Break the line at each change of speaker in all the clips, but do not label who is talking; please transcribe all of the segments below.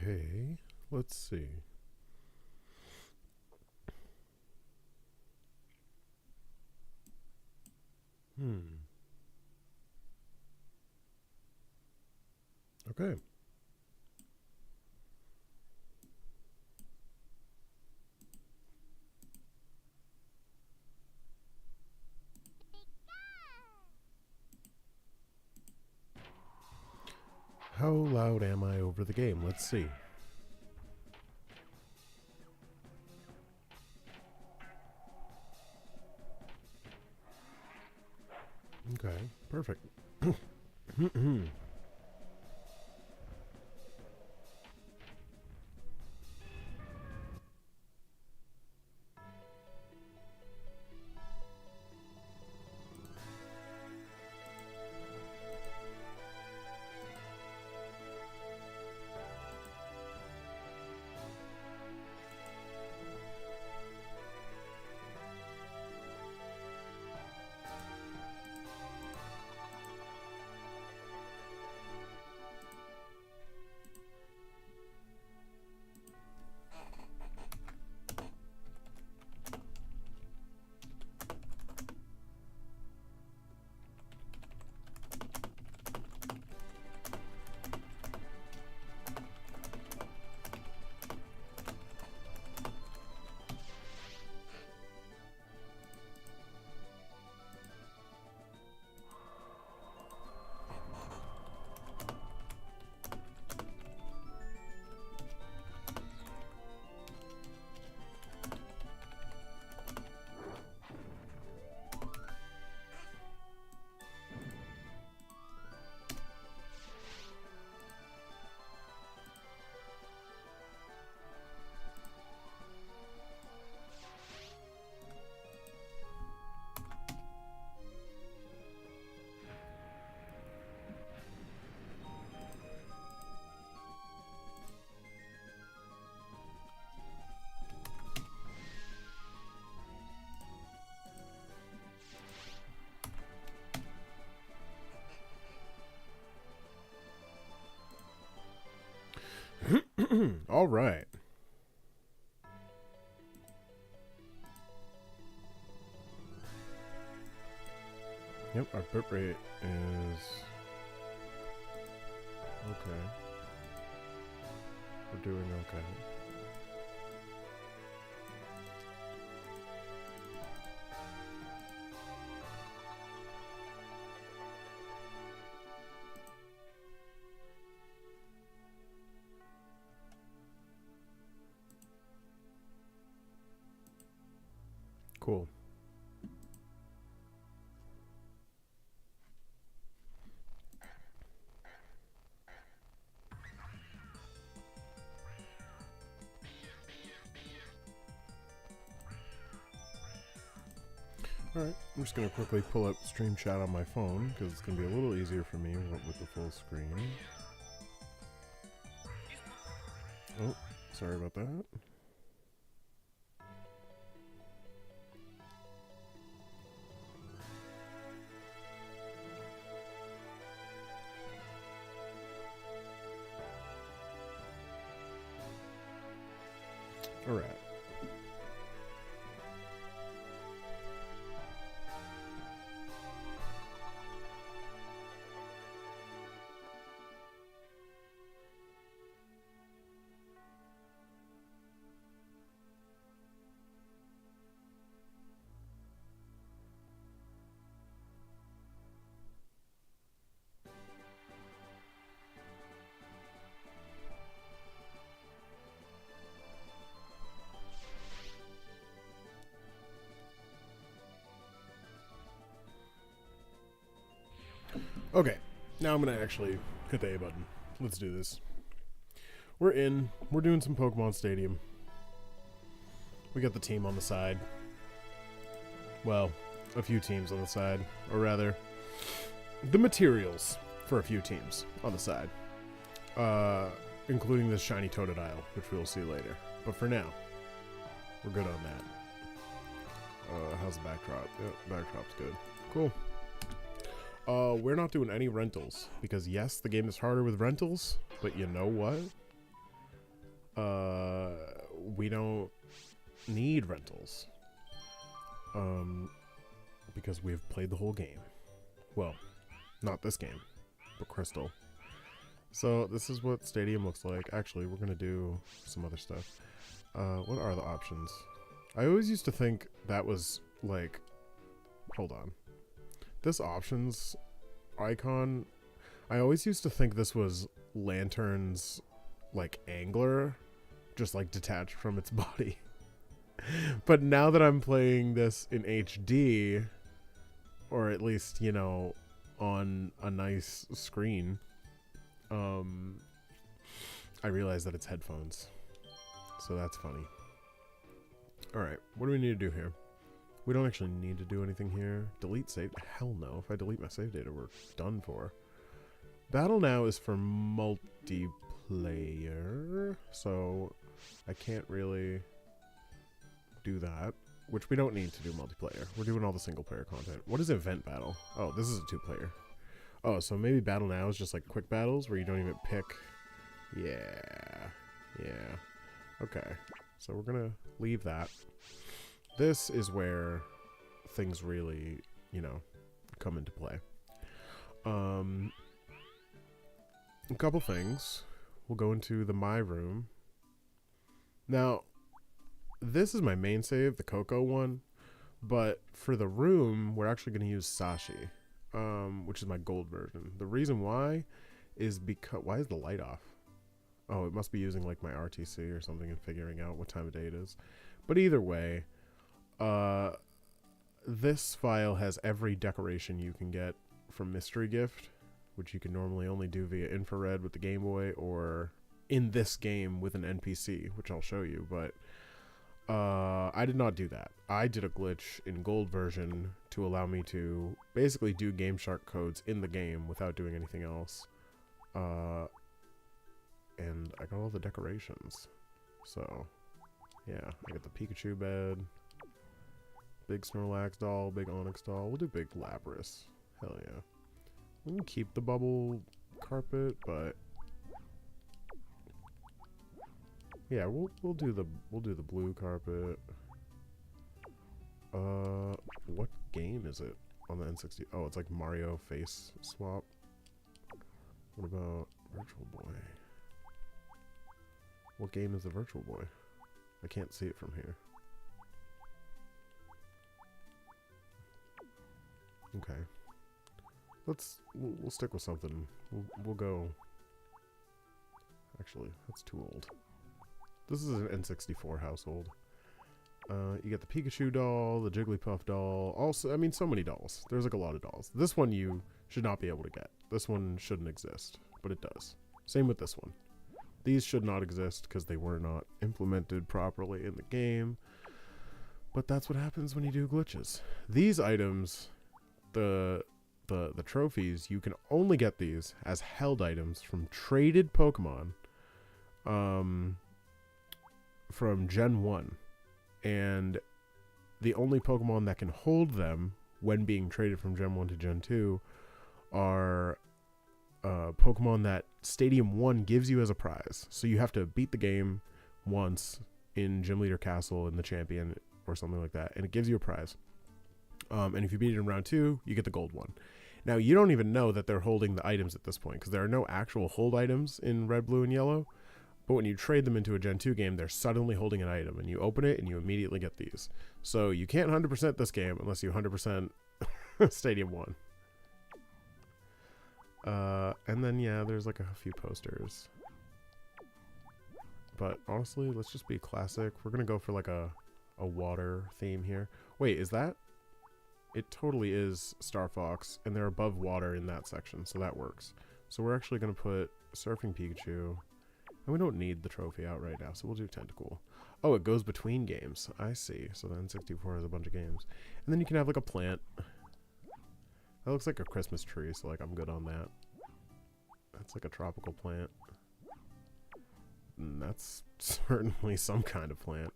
Okay, let's see. Okay. How loud am I over the game? Let's see. Okay, perfect. All right. Yep, our bit rate is okay. We're doing okay. Cool. Alright, I'm just going to quickly pull up Stream Chat on my phone because it's going to be a little easier for me with the full screen. Oh, sorry about that. Alright. Okay, now I'm going to actually hit the A button. Let's do this. We're in. We're doing some Pokemon Stadium. We got the team on the side. Well, a few teams on the side. Or rather, the materials for a few teams on the side. Including this shiny Totodile, which we'll see later. But for now, we're good on that. How's the backdrop? Yep, backdrop's good. Cool. We're not doing any rentals because yes, the game is harder with rentals, but you know what? we don't need rentals. Because we've played the whole game. Well, not this game, but Crystal. So this is what Stadium looks like. Actually, we're gonna do some other stuff. What are the options? I always used to think that was like, hold on. This options icon, I always used to think this was Lantern's like angler, just like detached from its body. But now that I'm playing this in HD, or at least, you know, on a nice screen, I realize that it's headphones. So that's funny. Alright, what do we need to do here? We don't actually need to do anything here. Delete save? Hell no. If I delete my save data, we're done for. Battle Now is for multiplayer, so I can't really do that, which we don't need to do multiplayer. We're doing all the single player content. What is Event Battle? Oh, this is a 2-player. Oh, so maybe Battle Now is just like quick battles where you don't even pick. Yeah. Okay, so we're gonna leave that. This is where things really, you know, come into play. A couple things. We'll go into the My Room. Now, this is my main save, the Coco one, but for the room, we're actually going to use Sashi, which is my gold version. The reason why is because, why is the light off? Oh, it must be using like my RTC or something and figuring out what time of day it is. But either way, this file has every decoration you can get from Mystery Gift, which you can normally only do via infrared with the Game Boy or in this game with an NPC, which I'll show you, but I did not do that. I did a glitch in gold version to allow me to basically do Game Shark codes in the game without doing anything else. And I got all the decorations. So, yeah, I got the Pikachu bed, big Snorlax doll, big Onyx doll. We'll do big Lapras. Hell yeah. We can keep the bubble carpet, but yeah, we'll do the blue carpet. What game is it on the N60? Oh, it's like Mario face swap. What about Virtual Boy? What game is the Virtual Boy? I can't see it from here. Okay. We'll stick with something. We'll go. Actually, that's too old. This is an N64 household. You get the Pikachu doll, the Jigglypuff doll. Also, I mean, so many dolls. There's like a lot of dolls. This one you should not be able to get. This one shouldn't exist, but it does. Same with this one. These should not exist because they were not implemented properly in the game. But that's what happens when you do glitches. These items, the trophies, you can only get these as held items from traded Pokemon from Gen 1. And the only Pokemon that can hold them when being traded from Gen 1 to Gen 2 are Pokemon that Stadium 1 gives you as a prize. So you have to beat the game once in Gym Leader Castle in the Champion or something like that, and it gives you a prize. And if you beat it in round 2, you get the gold one. Now, you don't even know that they're holding the items at this point because there are no actual hold items in Red, Blue, and Yellow. But when you trade them into a Gen 2 game, they're suddenly holding an item, and you open it, and you immediately get these. So you can't 100% this game unless you 100% Stadium 1. And then, yeah, there's like a few posters. But honestly, let's just be classic. We're going to go for like a water theme here. Wait, is that? It totally is Star Fox, and they're above water in that section, so that works. So we're actually going to put Surfing Pikachu. And we don't need the trophy out right now, so we'll do Tentacool. Oh, it goes between games. I see. So the N64 has a bunch of games. And then you can have like a plant. That looks like a Christmas tree, so like I'm good on that. That's like a tropical plant. And that's certainly some kind of plant.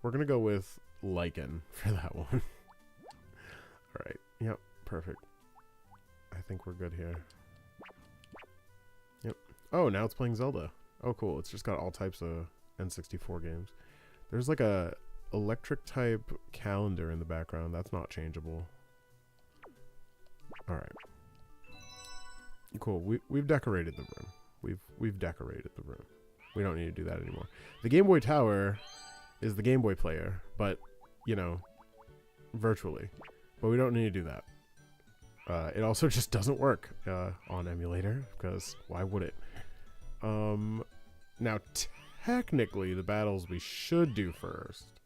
We're going to go with Lichen for that one. Alright. Yep. Perfect. I think we're good here. Yep. Oh, now it's playing Zelda. Oh, cool. It's just got all types of N64 games. There's like a electric type calendar in the background. That's not changeable. All right. Cool. We've decorated the room. We've decorated the room. We don't need to do that anymore. The Game Boy Tower is the Game Boy player, but you know, virtually. But we don't need to do that. It also just doesn't work on emulator, because why would it? Now, technically, the battles we should do first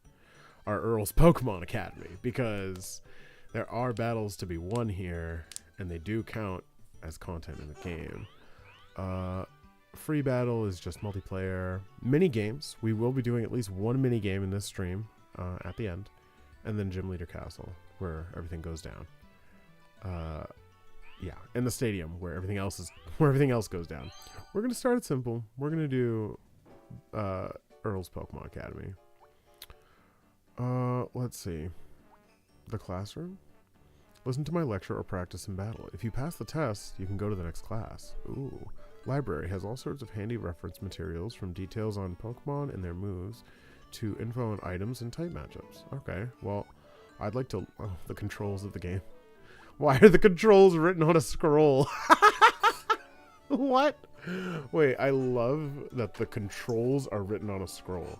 are Earl's Pokemon Academy, because there are battles to be won here, and they do count as content in the game. Free battle is just multiplayer. Mini games. We will be doing at least one mini game in this stream at the end, and then Gym Leader Castle, where everything goes down. Yeah, and the stadium where everything else goes down. We're gonna start it simple. We're gonna do Earl's Pokemon Academy. Let's see. The classroom. Listen to my lecture or practice in battle. If you pass the test, you can go to the next class. Ooh. Library has all sorts of handy reference materials, from details on Pokemon and their moves to info on items and type matchups. Okay, well, I'd like to... Oh, the controls of the game. Why are the controls written on a scroll? What? Wait, I love that the controls are written on a scroll.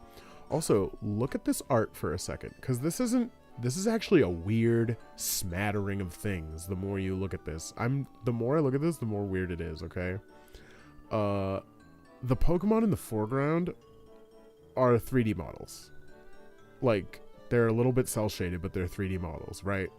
Also, look at this art for a second, because this is actually a weird smattering of things. The more you look at this, the more I look at this, the more weird it is. Okay. The Pokemon in the foreground are 3D models. Like, they're a little bit cel shaded, but they're 3D models, right?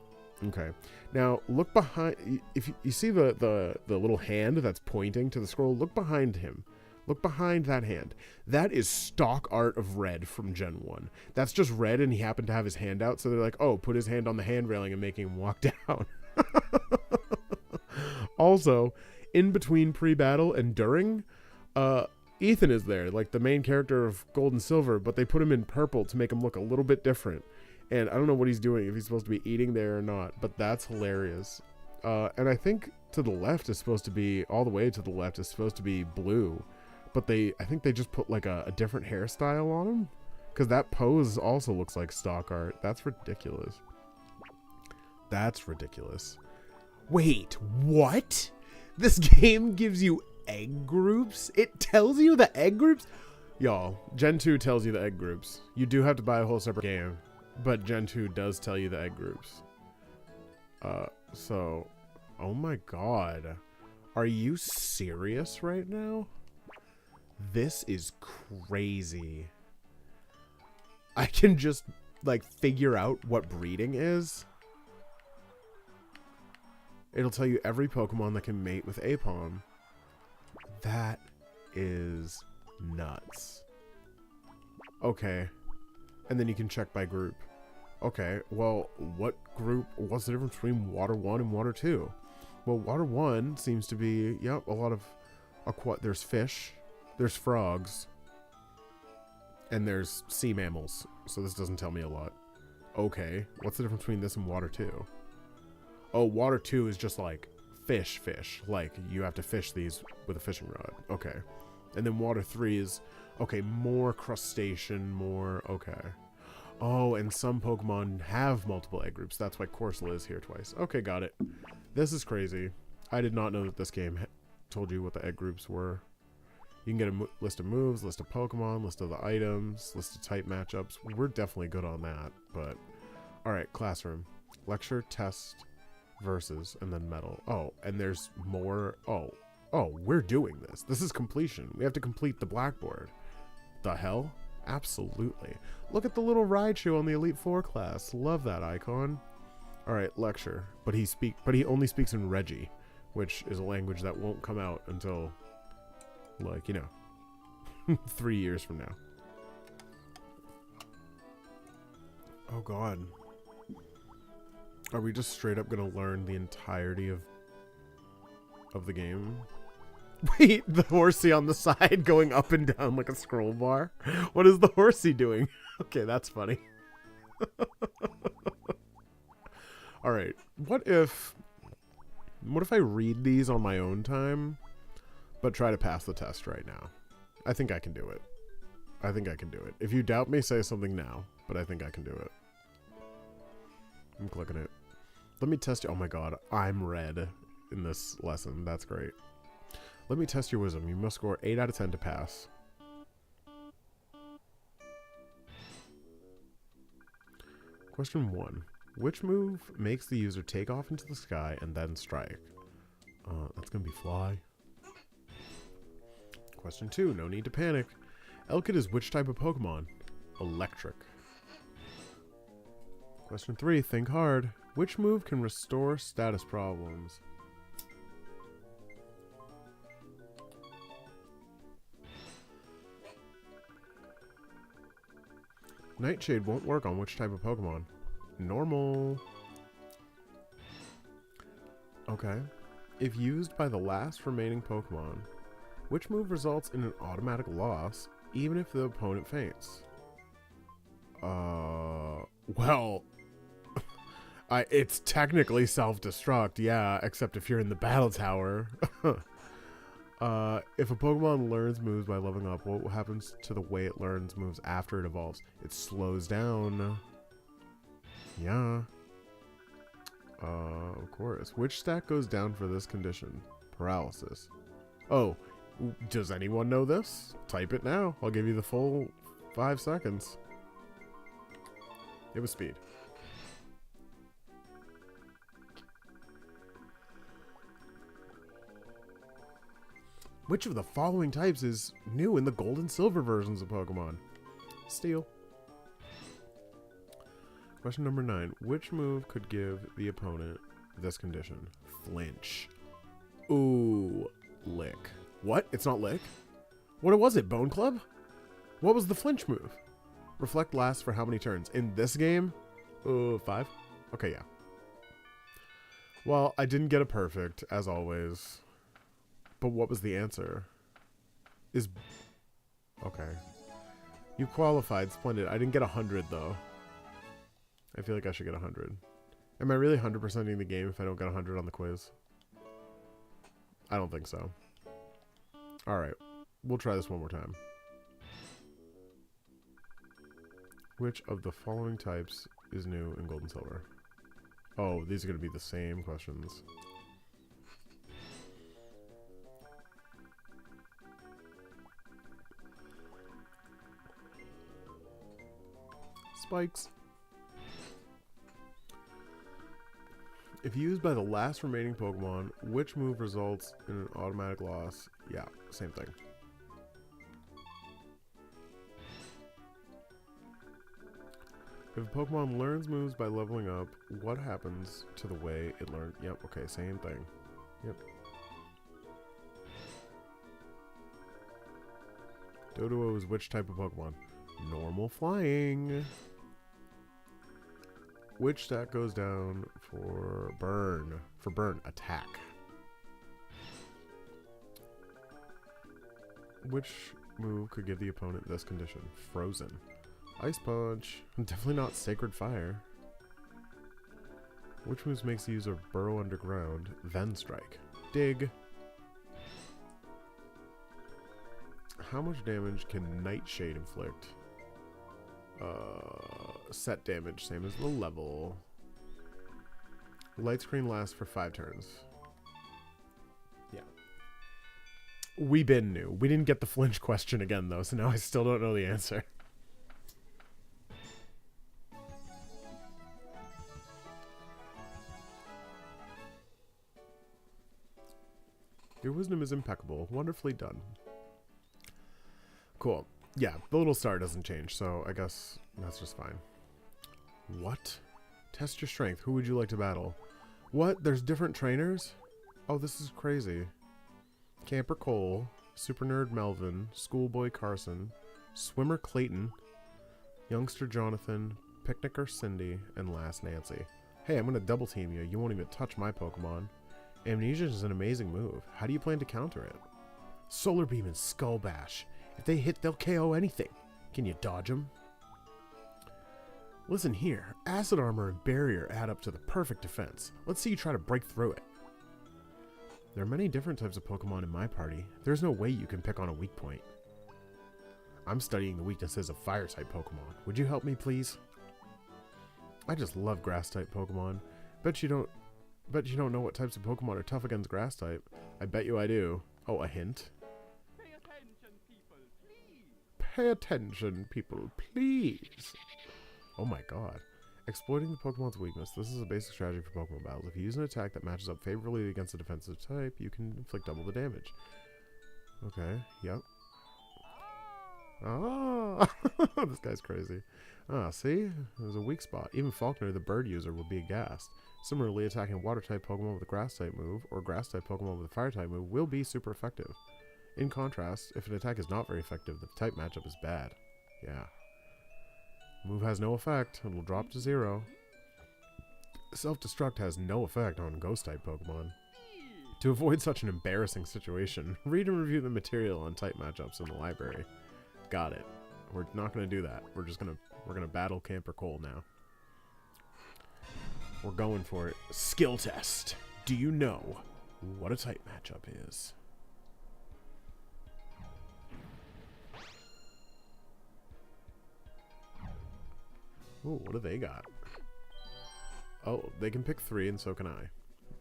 Okay. Now look behind. If you see the little hand that's pointing to the scroll, look behind him. Look behind that hand. That is stock art of Red from Gen 1. That's just Red, and he happened to have his hand out, so they're like, oh, put his hand on the hand railing and make him walk down. Also, in between pre-battle and during, Ethan is there, like the main character of Gold and Silver, but they put him in purple to make him look a little bit different. And I don't know what he's doing, if he's supposed to be eating there or not, but that's hilarious. And I think to the left is supposed to be, all the way to the left is supposed to be blue. But I think they just put like a different hairstyle on him. Because that pose also looks like stock art. That's ridiculous. That's ridiculous. Wait, what? This game gives you egg groups? It tells you the egg groups? Y'all, Gen 2 tells you the egg groups. You do have to buy a whole separate game. But Gen 2 does tell you the egg groups. So, oh my god. Are you serious right now? This is crazy. I can just, like, figure out what breeding is. It'll tell you every Pokemon that can mate with Aipom. That is nuts. Okay. And then you can check by group. Okay, well, what's the difference between Water 1 and Water 2? Well, Water 1 seems to be, yep, a lot of, there's fish, there's frogs, and there's sea mammals. So this doesn't tell me a lot. Okay, what's the difference between this and Water 2? Oh, Water 2 is just like fish. Like, you have to fish these with a fishing rod. Okay. And then Water 3 is, okay, more crustacean, more, okay. Oh, and some Pokemon have multiple egg groups. That's why Corsola is here twice. Okay, got it. This is crazy. I did not know that this game told you what the egg groups were. You can get a list of moves, list of Pokemon, list of the items, list of type matchups. We're definitely good on that, but... Alright, classroom. Lecture, test, versus, and then medal. Oh, and there's more... Oh, we're doing this. This is completion. We have to complete the blackboard. The hell? Absolutely. Look at the little Raichu on the Elite Four class. Love that icon. Alright, lecture. But he only speaks in Reggie, which is a language that won't come out until, like, you know, 3 years from now. Oh god. Are we just straight up gonna learn the entirety of the game? Wait, the horsey on the side going up and down like a scroll bar? What is the horsey doing? Okay, that's funny. Alright, what if I read these on my own time, but try to pass the test right now? I think I can do it. I think I can do it. If you doubt me, say something now. But I think I can do it. I'm clicking it. Let me test you. Oh my god, I'm red in this lesson. That's great. Let me test your wisdom. You must score 8 out of 10 to pass. Question 1. Which move makes the user take off into the sky and then strike? That's going to be fly. Question 2. No need to panic. Elkid is which type of Pokemon? Electric. Question 3. Think hard. Which move can restore status problems? Nightshade won't work on which type of Pokemon? Normal. Okay. If used by the last remaining Pokemon, which move results in an automatic loss, even if the opponent faints? Well, it's technically self-destruct, yeah, except if you're in the battle tower. If a Pokemon learns moves by leveling up, what happens to the way it learns moves after it evolves? It slows down. Yeah. Of course. Which stat goes down for this condition? Paralysis. Oh, does anyone know this? Type it now. I'll give you the full 5 seconds. It was speed. Which of the following types is new in the gold and silver versions of Pokemon? Steel. Question number 9. Which move could give the opponent this condition? Flinch. Ooh, lick. What? It's not lick? What was it? Bone Club? What was the flinch move? Reflect lasts for how many turns? In this game? 5? Okay, yeah. Well, I didn't get a perfect, as always. But what was the answer? Okay. You qualified. Splendid. I didn't get 100, though. I feel like I should get 100. Am I really 100%ing the game if I don't get 100 on the quiz? I don't think so. Alright. We'll try this one more time. Which of the following types is new in Gold and Silver? Oh, these are going to be the same questions. Spikes. If used by the last remaining Pokemon, which move results in an automatic loss? Yeah, same thing. If a Pokemon learns moves by leveling up, what happens to the way it learned? Yep, okay, same thing. Yep. Doduo is which type of Pokemon? Normal flying. Which stat goes down for burn? For burn, attack. Which move could give the opponent this condition? Frozen. Ice Punch. Definitely not Sacred Fire. Which moves makes the user burrow underground, then strike? Dig. How much damage can Nightshade inflict? Set damage, same as the level. Light screen lasts for 5 turns. Yeah. We been new. We didn't get the flinch question again, though, so now I still don't know the answer. Your wisdom is impeccable. Wonderfully done. Cool. Yeah, the little star doesn't change, so I guess that's just fine. What? Test your strength. Who would you like to battle? What? There's different trainers? Oh, this is crazy. Camper Cole, Super Nerd Melvin, Schoolboy Carson, Swimmer Clayton, Youngster Jonathan, Picnicker Cindy, and Last Nancy. Hey, I'm going to double team you. You won't even touch my Pokemon. Amnesia is an amazing move. How do you plan to counter it? Solar Beam and Skull Bash. If they hit, they'll KO anything. Can you dodge them? Listen here. Acid Armor and Barrier add up to the perfect defense. Let's see you try to break through it. There are many different types of Pokemon in my party. There's no way you can pick on a weak point. I'm studying the weaknesses of fire-type Pokemon. Would you help me, please? I just love grass-type Pokemon. Bet you don't know what types of Pokemon are tough against grass-type. I bet you I do. Oh, a hint?
Pay attention, people, please.
Pay attention, people, please. Oh my god. Exploiting the Pokemon's weakness. This is a basic strategy for Pokemon battles. If you use an attack that matches up favorably against a defensive type, you can inflict double the damage. Okay, yep. Ah! This guy's crazy. Ah, see? There's a weak spot. Even Faulkner, the bird user, would be aghast. Similarly, attacking a water-type Pokemon with a grass-type move, or grass-type Pokemon with a fire-type move, will be super effective. In contrast, if an attack is not very effective, the type matchup is bad. Yeah. Move has no effect. It'll drop to 0. Self-destruct has no effect on ghost-type Pokemon. To avoid such an embarrassing situation, read and review the material on type matchups in the library. Got it. We're not going to do that. We're gonna battle Camper Cole now. We're going for it. Skill test. Do you know what a type matchup is? Ooh, what do they got? Oh, they can pick 3, and so can I.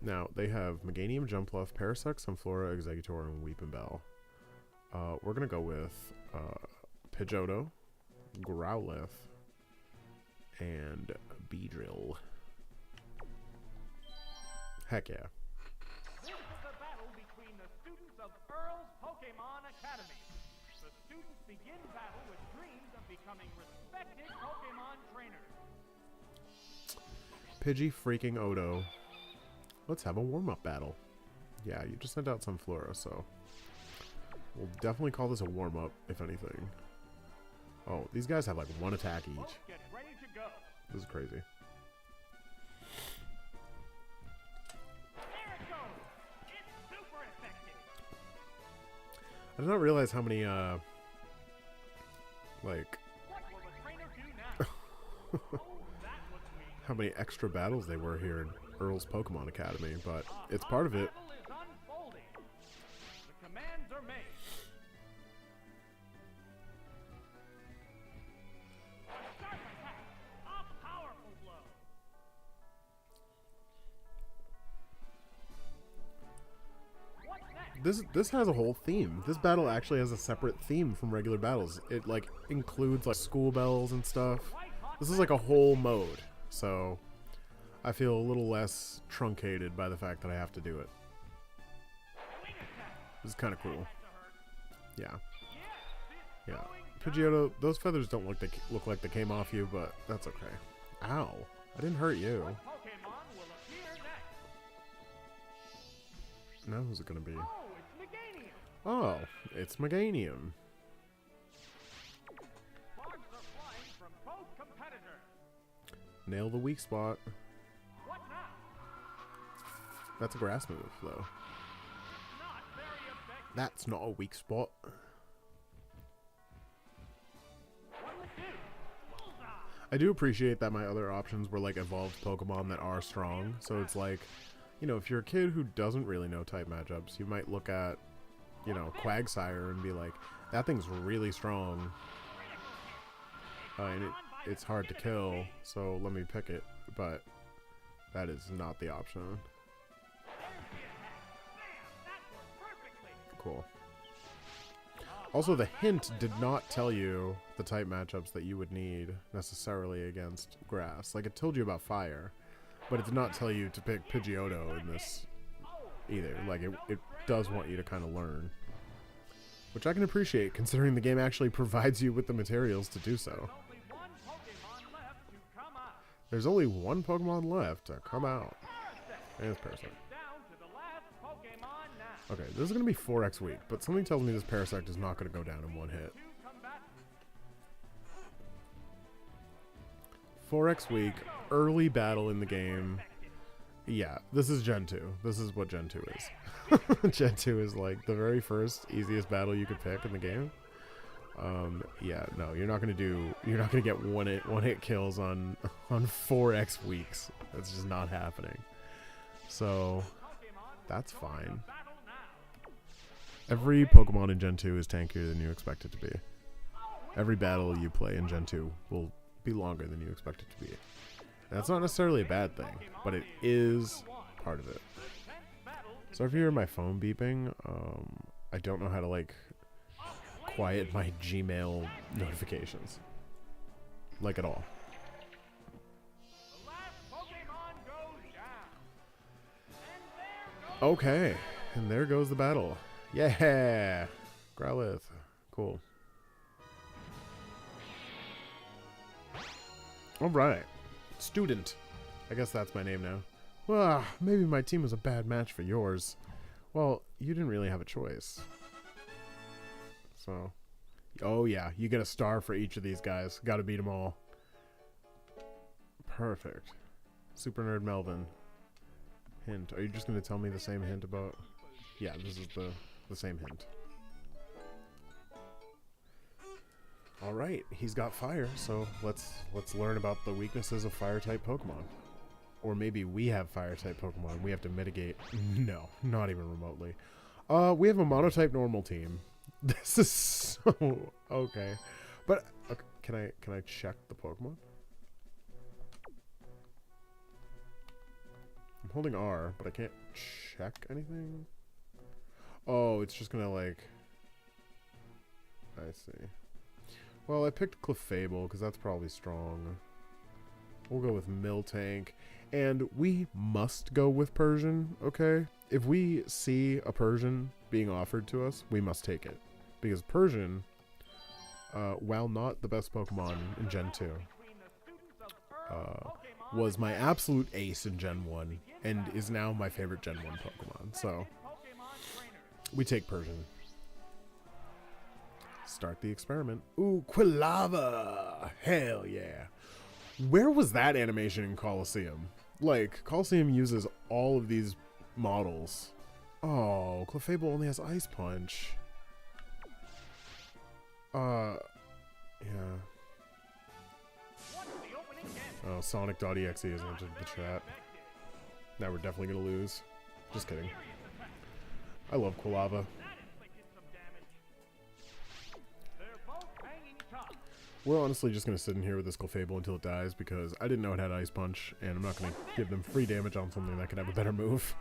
Now, they have Meganium, Jumpluff, Parasect, Sunflora, Exeggutor, and Weepinbell. We're going to go with Pidgeotto, Growlithe, and Beedrill. Heck yeah.
This is the battle between the students of Earl's Pokemon Academy. The students begin battle with dreams of becoming respected Pokemon trainers.
Pidgey freaking Odo. Let's have a warm-up battle. Yeah, you just sent out Sunflora, so we'll definitely call this a warm-up, if anything. Oh, these guys have like 1 attack each.
Get ready to go.
This is crazy.
There it goes. It's super effective.
I did not realize how many, like,
What will the trainer do now? Oh, that was me.
how many extra battles they were here in Earl's Pokemon Academy, but it's part of it.
Battle is unfolding. The commands are made. Sharp attack. A powerful blow. What's next?
This has a whole theme. This battle actually has a separate theme from regular battles. It like includes like school bells and stuff. This is like a whole mode, so I feel a little less truncated by the fact that I have to do it. This is kind of cool. Yeah. Yeah. Pidgeotto, those feathers don't look like they came off you, but that's okay. Ow. I didn't hurt you.
What Pokemon will appear next?
Now who's it gonna be?
Oh, it's Meganium.
Oh, it's Meganium.
Sparks are flying from both competitors.
Nail the weak spot.
What now?
That's a grass move, though.
Not very effective.
That's not a weak spot.
What'll it do? Bullseye.
I do appreciate that my other options were like evolved Pokemon that are strong. So it's like, you know, if you're a kid who doesn't really know type matchups, you might look at, you know, Quagsire and be like, that thing's really strong. And it's hard to kill, so let me pick it. But that is not the option. Cool. Also, the hint did not tell you the type matchups that you would need necessarily against grass. Like, it told you about fire, but it did not tell you to pick Pidgeotto in this either. Like, it does want you to kind of learn, which I can appreciate considering the game actually provides you with the materials to do so. There's only one Pokemon left to come out. And it's Parasect. Okay, this is going to be 4x weak, but something tells me this Parasect is not going to go down in one hit. 4x weak, early battle in the game. Yeah, this is Gen 2. This is what Gen 2 is. Gen 2 is like the very first, easiest battle you could pick in the game. Yeah, no, you're not gonna get one hit kills on 4x weeks. That's just not happening. So that's fine. Every Pokemon in Gen 2 is tankier than you expect it to be. Every battle you play in Gen 2 will be longer than you expect it to be. And that's not necessarily a bad thing, but it is part of it. So if you hear my phone beeping, I don't know how to, like, quiet my Gmail notifications. Like, at all. Okay, and there goes the battle. Yeah! Growlithe. Cool. Alright. Student. I guess that's my name now. Well, maybe my team was a bad match for yours. Well, you didn't really have a choice. So, oh yeah, you get a star for each of these guys. Gotta beat them all. Perfect. Super Nerd Melvin. Hint. Are you just gonna tell me the same hint about... Yeah, this is the same hint. Alright, he's got fire, so let's learn about the weaknesses of fire-type Pokemon. Or maybe we have fire-type Pokemon we have to mitigate. No, not even remotely. We have a monotype normal team. This is so... okay. But, okay, can I check the Pokemon? I'm holding R, but I can't check anything? Oh, it's just gonna, like... I see. Well, I picked Clefable, because that's probably strong. We'll go with Miltank. And we must go with Persian, okay? If we see a Persian being offered to us, we must take it. Because Persian, while not the best Pokemon in Gen 2, was my absolute ace in Gen 1, and is now my favorite Gen 1 Pokemon. So, we take Persian. Start the experiment. Ooh, Quilava! Hell yeah. Where was that animation in Colosseum? Like, Colosseum uses all of these models. Oh, Clefable only has Ice Punch. Yeah. Oh, Sonic.exe has entered the chat. Now we're definitely gonna lose. Just kidding. I love Quilava. We're honestly just going to sit in here with this Clefable until it dies because I didn't know it had Ice Punch, and I'm not going to give them free damage on something that could have a better move.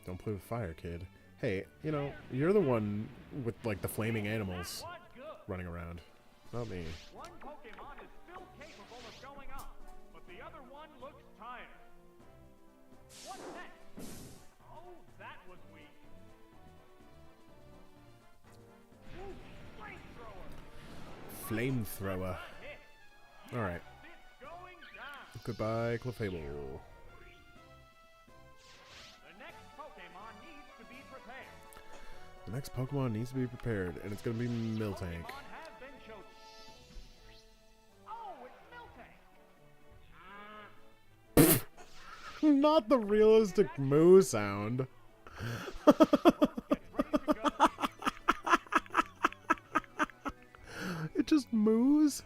Don't play with fire, kid. Hey, you know, you're the one with, like, the flaming animals running around. Not me.
One Pokemon is still capable of going up, but the other one looks tired. What's next? Oh, that was weak. Ooh,
Flamethrower. Alright. Goodbye, Clefable.
The next Pokemon needs to be prepared.
The next Pokemon needs to be prepared, and it's going to be Miltank.
Oh, it's Miltank.
Not the realistic moo sound. It just moos.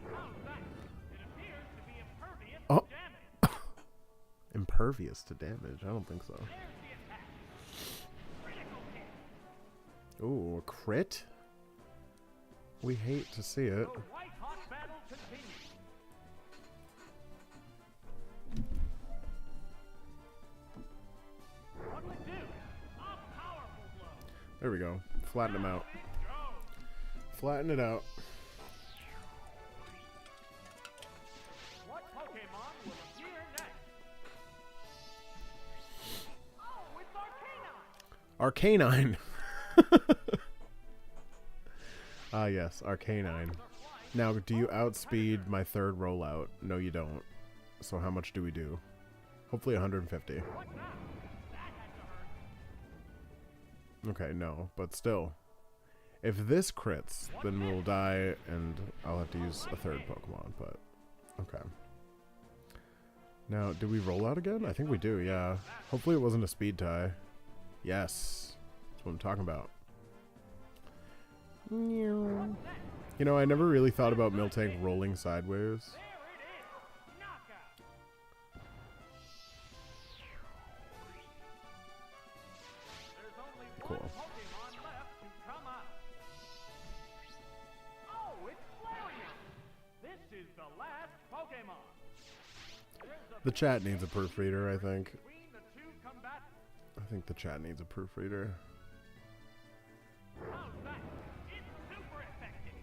Oh. Impervious to damage? I don't think so. Ooh, a crit? We hate to see it. There we go. Flatten him out. Flatten it out.
What Pokemon will appear next? Oh, it's Arcanine!
Arcanine! Ah, yes, Arcanine. Now, do you outspeed my third rollout? No, you don't. So how much do we do? Hopefully 150. Okay, no, but still. If this crits, then we'll die, and I'll have to use a third Pokemon, but... Okay. Now, do we roll out again? I think we do, yeah. Hopefully it wasn't a speed tie. Yes. That's what I'm talking about. You know, I never really thought about Miltank rolling sideways. Cool.
Pokemon. There's a
The chat needs a proofreader, I think.
between the two combatants.
I think the chat needs a proofreader.
How's that? It's super effective.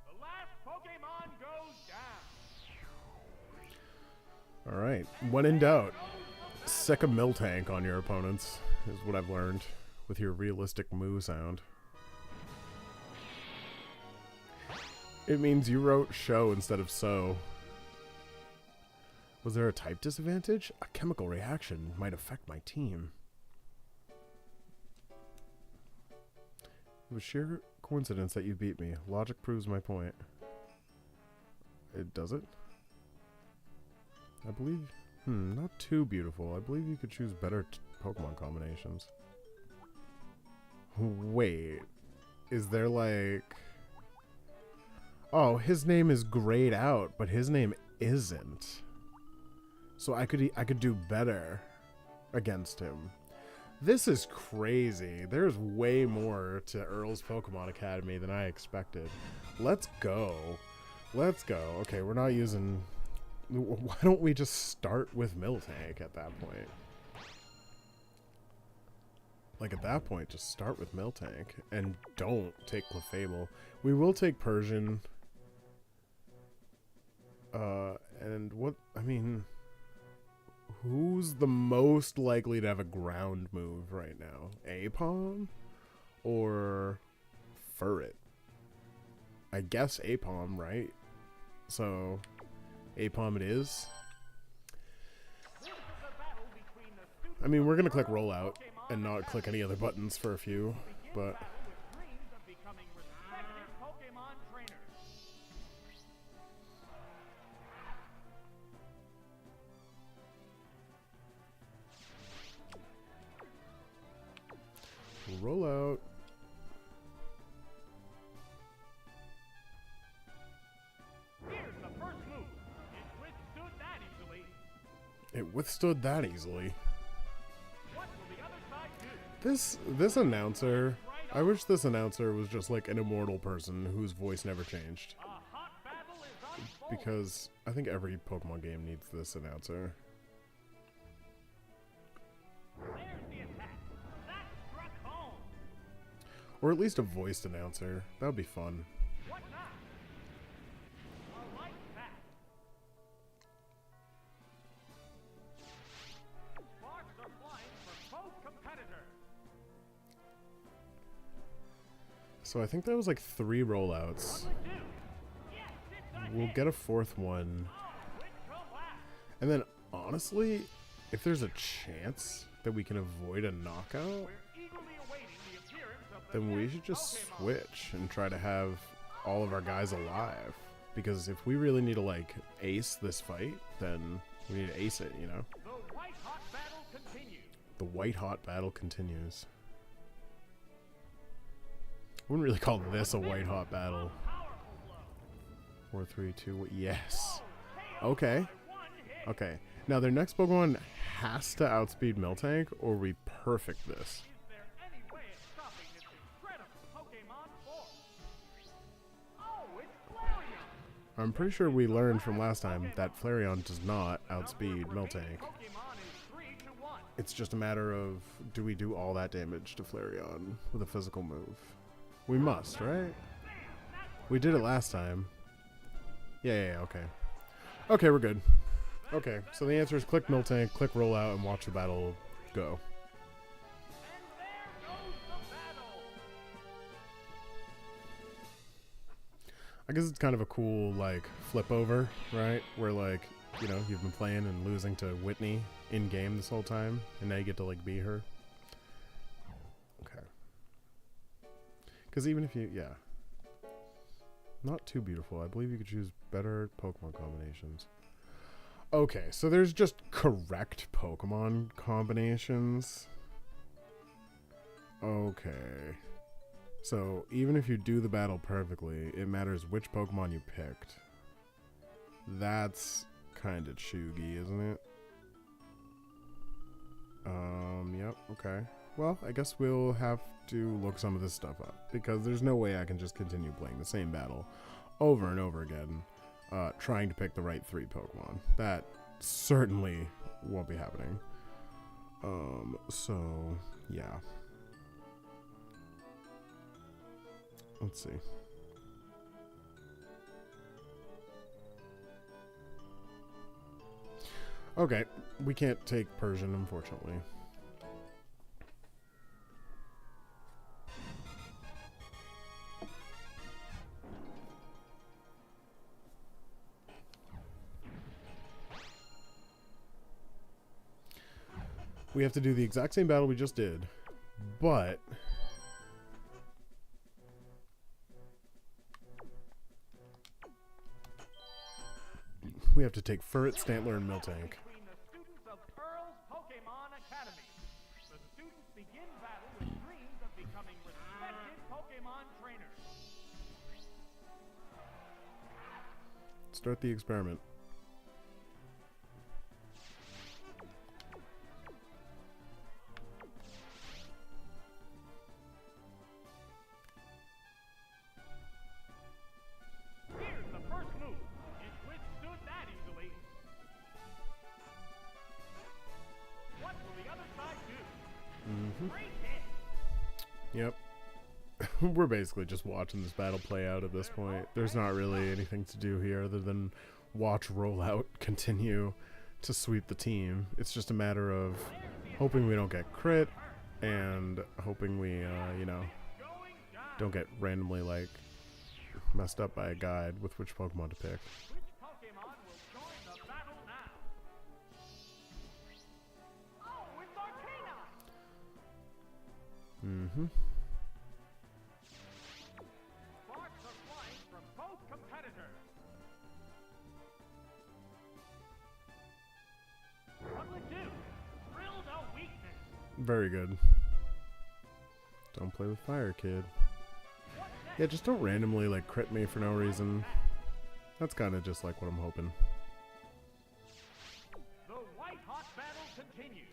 The last Pokemon goes down.
Alright, when in doubt, sick a Miltank on your opponents, is what I've learned with your realistic moo sound. It means you wrote show instead of so. Was there a type disadvantage? A chemical reaction might affect my team. It was sheer coincidence that you beat me. Logic proves my point. It does it? I believe... not too beautiful. I believe you could choose better Pokemon combinations. Wait. Is there like... Oh, his name is grayed out, but his name isn't. So I could do better against him. This is crazy. There's way more to Earl's Pokemon Academy than I expected. Let's go. Let's go. Okay, we're not using... Why don't we just start with Miltank at that point? Like, at that point, just start with Miltank. And don't take Clefable. We will take Persian. And what... I mean... Who's the most likely to have a ground move right now? Apom? Or Furret? I guess Apom, right? So, Apom it is. I mean, we're going to click rollout and not click any other buttons for a few, but... Rollout.
Here's the first move. It withstood that easily.
It withstood that easily.
What will the other side do?
This announcer, I wish this announcer was just like an immortal person whose voice never changed.
A hot battle is unfolding.
Because I think every Pokemon game needs this announcer.
There's the attack. That struck home.
Or at least a voiced announcer. That would be fun.
What now? I like that. Sparks are flying for both competitors.
So I think that was like 3 rollouts.
What would do? Yes, it's a
We'll
hit.
get a 4th one.
Oh, quick collapse.
And then, honestly, if there's a chance that we can avoid a knockout,
We're eagerly awaiting the appearance of the
then we
next
should just
Pokemon.
switch and try to have all of our guys alive. Because if we really need to, like, ace this fight, then we need to ace it, you know?
The white hot battle continues.
The white hot battle continues. I wouldn't really call this a white hot battle.
Powerful blow.
4, 3, 2, yes.
KO
Okay.
by one hit.
Okay. Now, their next Pokemon has to outspeed Miltank, or we perfect this.
Is there any way of stopping this incredible Pokemon force? Oh, it's Flareon.
I'm pretty sure we learned from last time that Flareon does not outspeed Miltank.
Pokemon is 3-1.
It's just a matter of, do we do all that damage to Flareon with a physical move? We must, right? We did it last time. Yeah, okay. Okay, we're good. Okay, so the answer is click Miltank, click rollout, and watch the battle go.
And there goes the battle.
I guess it's kind of a cool, like, flip over, right? Where, like, you know, you've been playing and losing to Whitney in-game this whole time, and now you get to, like, be her. Okay. Because even if you, yeah. Not too beautiful. I believe you could choose better Pokemon combinations. Okay, so there's just correct Pokemon combinations. Okay. So, even if you do the battle perfectly, it matters which Pokemon you picked. That's kind of chuggy, isn't it? Yep, okay. well, I guess we'll have to look some of this stuff up, because there's no way I can just continue playing the same battle over and over again, trying to pick the right 3 Pokemon. That certainly won't be happening. So, yeah. Let's see. Okay, we can't take Persian, unfortunately. We have to do the exact same battle we just did, but we have to take Furret, Stantler, and Miltank.
Between the students of Earl's Pokemon Academy. The students begin battle with dreams of becoming respected Pokemon trainers.
Start the experiment.
Here's the first move. It withstood that easily. What will the other side do? Great hit.
Yep. We're basically just watching this battle play out at this point. There's not really anything to do here other than watch rollout continue to sweep the team. It's just a matter of hoping we don't get crit and hoping we, you know, don't get randomly, like, messed up by a guide with which Pokemon to pick.
Which Pokemon will join the battle now? Oh, it's Arcanine! Sparks are flying from both competitors. What'll it do? Drill the weakness.
Very good. Don't play with fire, kid. Yeah, just don't randomly, like, crit me for no reason. That's kind of just like what I'm hoping.
The white-hot battle continues.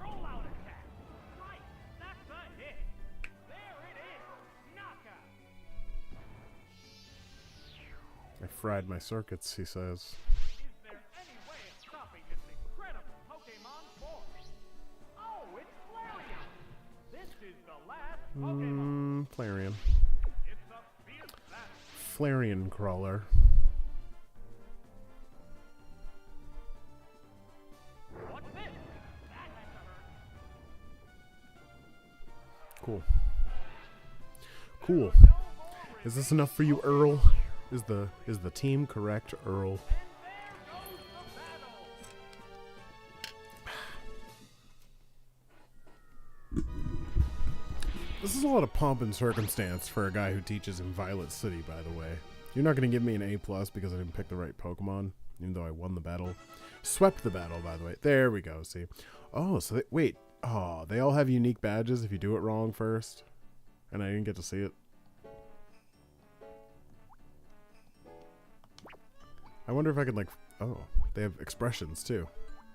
Roll-out attack. Right, that's a hit. There it is. Knockout.
I fried my circuits, he says.
Is there any way of stopping this incredible Pokemon force? Oh, it's Flareon. This is the last Pokemon.
Flareon.
It's a fierce battle.
Flareon Crawler.
What's this? That had to hurt.
Cool. Cool. Is this enough for you, Earl? Is the team correct, Earl? This is a lot of pomp and circumstance for a guy who teaches in Violet City, by the way. You're not going to give me an A+ because I didn't pick the right Pokemon, even though I won the battle. Swept the battle, by the way. There we go, see. Oh, so they, wait. Oh, they all have unique badges if you do it wrong first. And I didn't get to see it. I wonder if I could, like... Oh, they have expressions, too.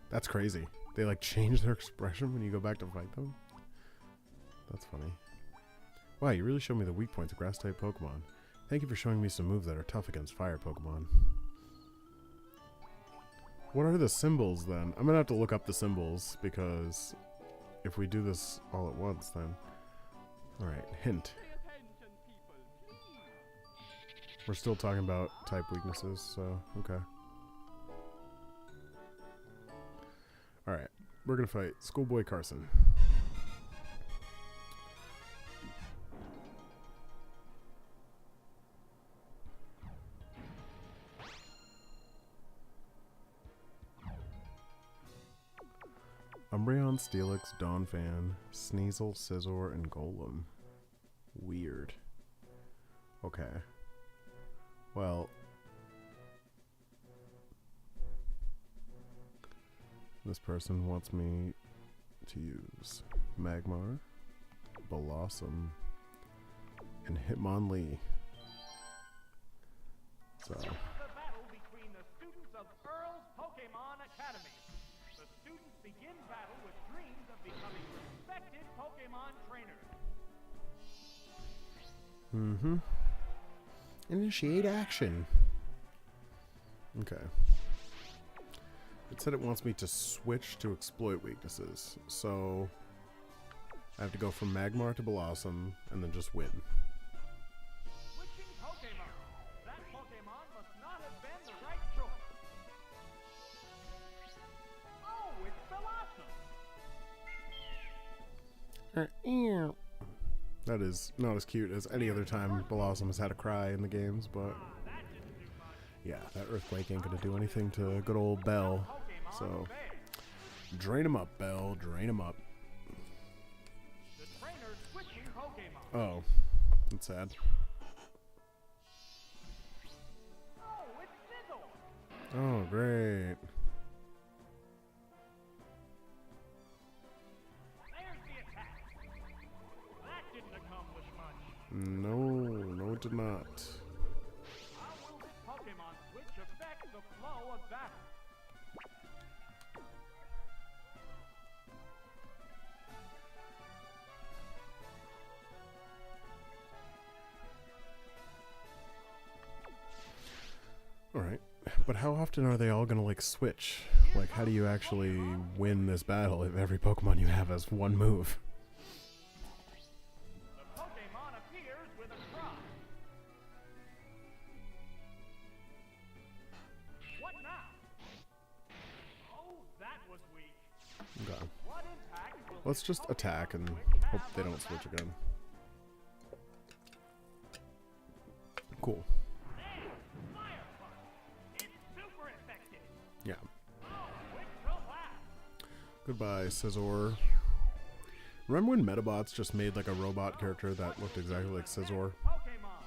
That's crazy. They, like, change their expression when you go back to fight them? That's funny. Wow, you really showed me the weak points of grass-type Pokemon. Thank you for showing me some moves that are tough against fire Pokemon. What are the symbols, then? I'm gonna have to look up the symbols, because if we do this all at once, then... Alright, hint. We're still talking about type weaknesses, so, okay. Alright, we're gonna fight Schoolboy Carson. Umbreon, Steelix, Donphan, Sneasel, Scizor, and Golem. Weird. Okay. Well, this person wants me to use Magmar, Blossom, and Hitmonlee. So.
This is the battle between the students of Earl's Pokemon
Mm-hmm. Initiate action. Okay. It said it wants me to switch to exploit weaknesses, so I have to go from Magmar to Blossom and then just win.
Switching Pokemon. That Pokemon must not have been the right choice. Oh, it's Blossom.
That is not as cute as any other time Blossom has had a cry in the games, but
That didn't do much.
yeah, that Earthquake ain't gonna do anything to good old Bell. So, drain him up, Bell. Drain him up.
The trainer's switching Pokemon.
Oh, that's sad.
Oh, it's Sizzle.
Oh, great.
There's the attack. That didn't accomplish much.
No, no, it did not.
How will this Pokemon switch affect the flow of battle?
Alright, but how often are they all gonna, like, switch? Like, how do you actually win this battle if every Pokemon you have has one move?
The Pokemon appears with a cry. What now? Oh, that was weak.
Okay.
What impact will
Let's
this
just
Pokemon
attack and
switch
hope
have
they
on
don't
the
switch
battle?
again. Cool.
There! Fire Punch! It's super effective!
Yeah.
Oh, quick blast!
Goodbye, Scizor. Remember when Metabots just made, like, a robot character that looked exactly like Scizor?
Pokemon!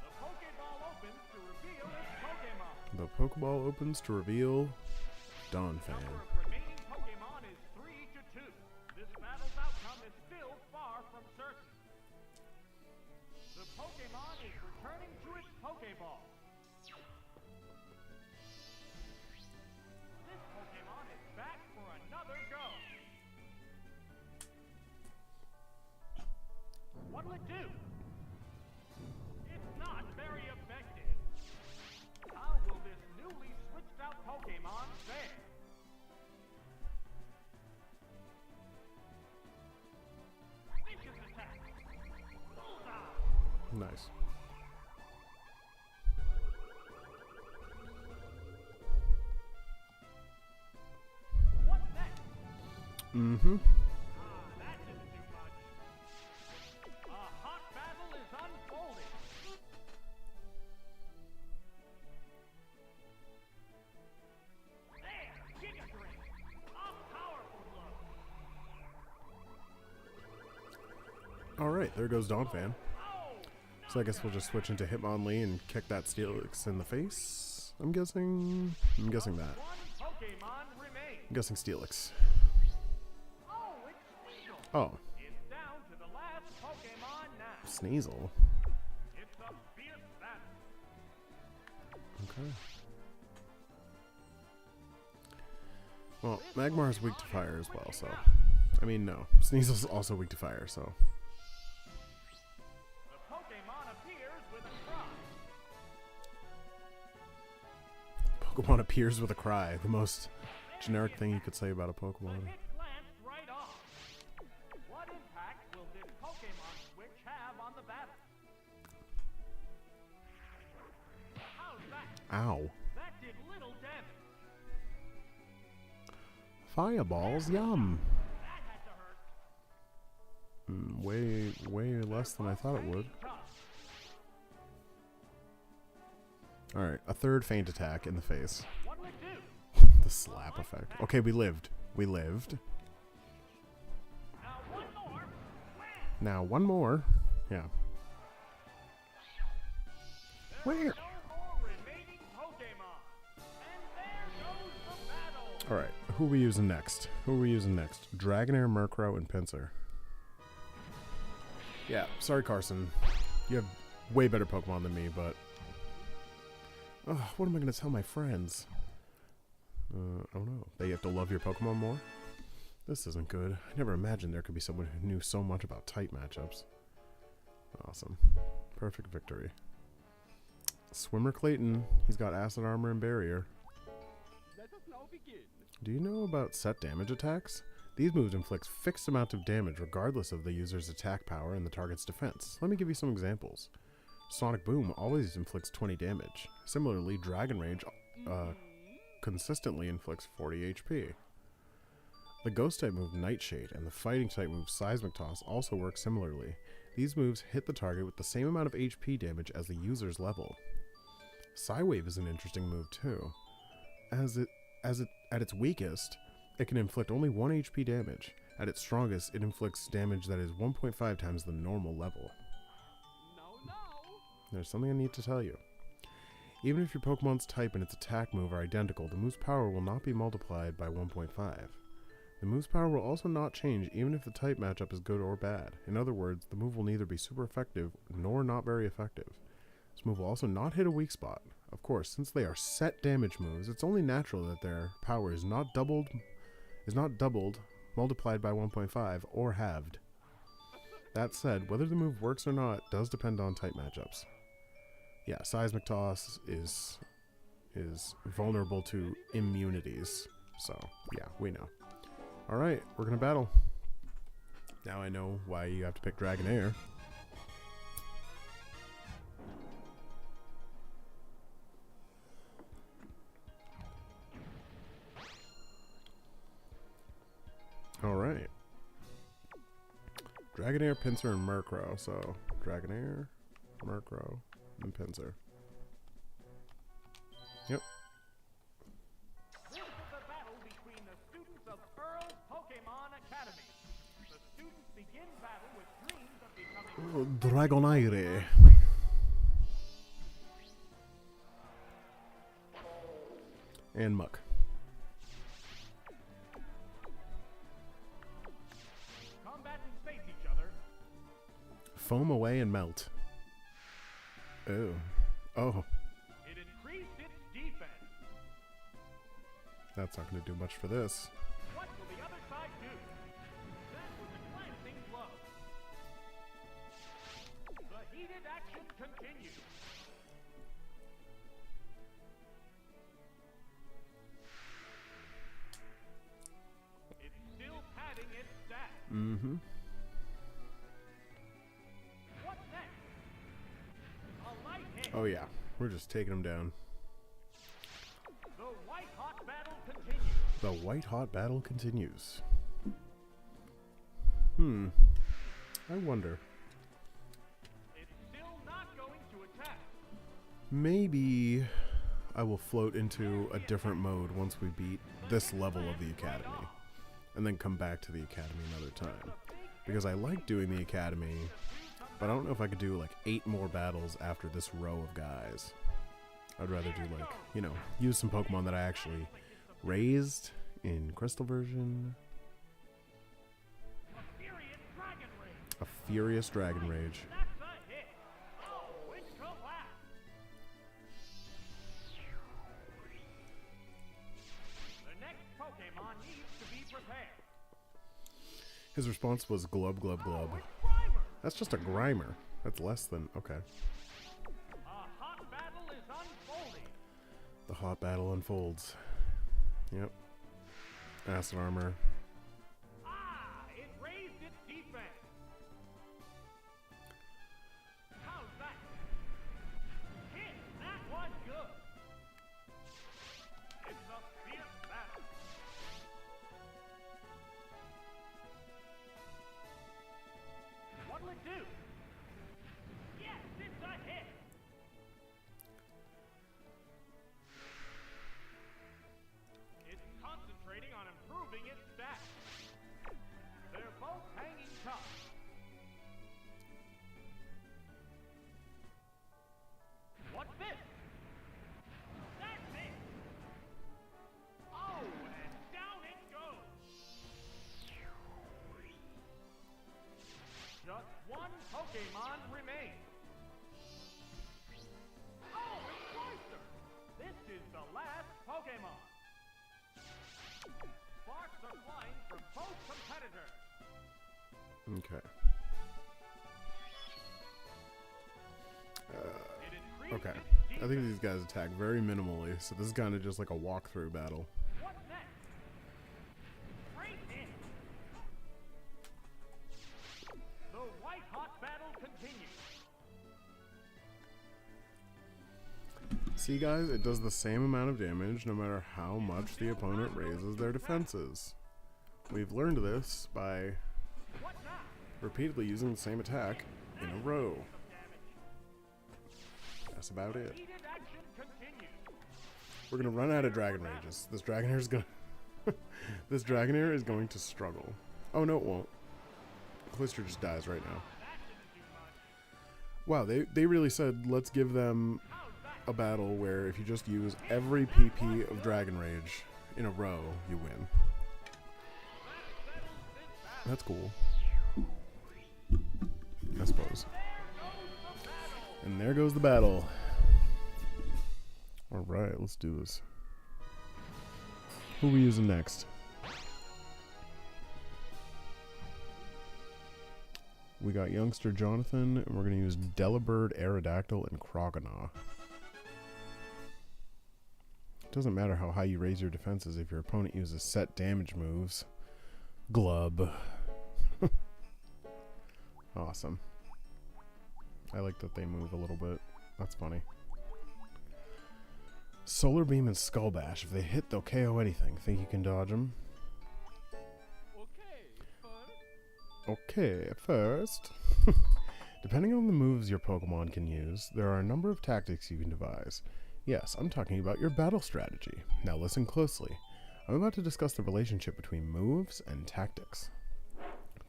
The Pokeball opens to reveal its Pokemon.
The Pokeball opens to reveal Donphan.
Number of remaining Pokemon is 3 to 2. This battle's outcome is still far from certain. The Pokemon is returning to its Pokeball. This Pokemon is back for another go. What'll it do? It's not very effective. How will this newly switched out Pokemon fare? Vicious attack. Bullseye.
Nice.
What's next?
Mm-hmm.
That didn't do much. A hot battle is unfolding. There, Giga Drain. A powerful blow.
Alright, there goes Donphan.
Oh,
So I guess we'll just switch into Hitmonlee and kick that Steelix in the face. I'm guessing that.
one Pokemon remains.
I'm guessing Steelix.
Oh, it's Sneasel.
Oh,
It's down to the last Pokemon now.
Sneasel.
It's a fierce battle.
Okay. Well, Magmar's weak to fire as well, so. I mean, no. Sneasel's also weak to fire, so.
The Pokemon appears with a cry.
Pokemon appears with a cry. The most generic thing you could say about a
The
Pokemon.
hit glanced right off. What impact will this Pokemon switch have on the battle? How's that?
Ow.
That did little damage.
Fireballs, yum.
That had to hurt.
Way less than I thought it would.
Tough.
Alright, a third feint attack in the face.
What'll it do?
The slap effect. Okay, we lived. We lived.
Now one more. Wham!
Now, one more. Yeah. Where?
No more remaining Pokemon. And there goes the battle.
Alright, who are we using next? Who are we using next? Dragonair, Murkrow, and Pinsir. Yeah, sorry Carson. You have way better Pokemon than me, but... Ugh, what am I going to tell my friends? I don't know. They have to love your Pokemon more? This isn't good. I never imagined there could be someone who knew so much about type matchups. Awesome. Perfect victory. Swimmer Clayton, he's got acid armor and barrier.
Let us now begin.
Do you know about set damage attacks? These moves inflict fixed amount of damage regardless of the user's attack power and the target's defense. Let me give you some examples. Sonic Boom always inflicts 20 damage. Similarly, Dragon Rage consistently inflicts 40 HP. The Ghost type move Nightshade and the Fighting type move Seismic Toss also work similarly. These moves hit the target with the same amount of HP damage as the user's level. Psywave is an interesting move too. At its weakest, it can inflict only 1 HP damage. At its strongest, it inflicts damage that is 1.5 times the normal level.
No.
There's something I need to tell you. Even if your Pokemon's type and its attack move are identical, the move's power will not be multiplied by 1.5. The move's power will also not change even if the type matchup is good or bad. In other words, the move will neither be super effective nor not very effective. This move will also not hit a weak spot. Of course, since they are set damage moves, it's only natural that their power is not doubled, multiplied by 1.5, or halved. That said, whether the move works or not does depend on type matchups. Yeah, Seismic Toss is vulnerable to immunities. So, yeah, we know. Alright, we're gonna battle. Now I know why you have to pick Dragonair. Alright. Dragonair, Pinsir, and Murkrow. So, Dragonair, Murkrow, and Pinsir. Yep.
This is a battle between the students of Earl's Pokemon Academy. The students begin battle with dreams of becoming
Dragonair. And Muck.
combatants face each other.
Foam away and melt. Oh. Oh.
It increased its defense.
That's not going to do much for this.
What will the other side do? That was a glancing blow. The heated action continues. It's still padding its stats.
Mm-hmm.
What's next? A light hit.
Oh yeah. We're just taking them down.
The white-hot battle continues.
The white-hot battle continues. I wonder.
It's still not going to attack.
Maybe I will float into a different mode once we beat this level of the Academy. And then come back to the Academy another time. Because I like doing the Academy, but I don't know if I could do like 8 more battles after this row of guys. I'd rather do like, you know, use some Pokemon that I actually raised in Crystal version.
A furious dragon rage.
A Furious Dragon Rage.
That's a hit. Oh, it collapsed. The next Pokemon needs to be prepared.
His response was glub glub glub.
Oh, it's Grimer.
That's just a Grimer. That's less than, okay.
A hot battle is unfolding.
The hot battle unfolds. Yep. Acid armor.
Ah, it raised its defense. How's that? Hit, that was good. It's a fierce battle. What'll it do? Yes, it's a hit. It's concentrating on improving its stats. They're both hanging tough. What's this? That's it. Oh, and down it goes. Just one Pokemon remains. Oh, it's Cloyster. This is the last Pokemon. Sparks are flying from both competitors.
Okay. Okay. I think these guys attack very minimally, so this is kind of just like a walkthrough battle.
What's next? Great hit. The white-hot battle continues.
See, guys, it does the same amount of damage no matter how much the opponent raises their defenses. We've learned this by
What now?
repeatedly using the same attack in a row. That's about it.
Heated action continues.
We're gonna run out of Dragon Rages. This Dragonair is gonna this Dragonair is going to struggle. Oh no, it won't. Clister just dies right now. Wow, they really said let's give them a battle where if you just use every PP of Dragon Rage in a row, you win. That's cool, I suppose. And there goes the battle. Alright, let's do this. Who are we using next? We got youngster Jonathan, and we're going to use Delibird, Aerodactyl, and Croconaw. It doesn't matter how high you raise your defenses if your opponent uses set damage moves. Glub. Awesome. I like that they move a little bit. That's funny. Solar Beam and Skull Bash. If they hit, they'll KO anything. Think you can dodge them? Okay, first. Depending on the moves your Pokemon can use, there are a number of tactics you can devise. Yes, I'm talking about your battle strategy. Now listen closely. I'm about to discuss the relationship between moves and tactics.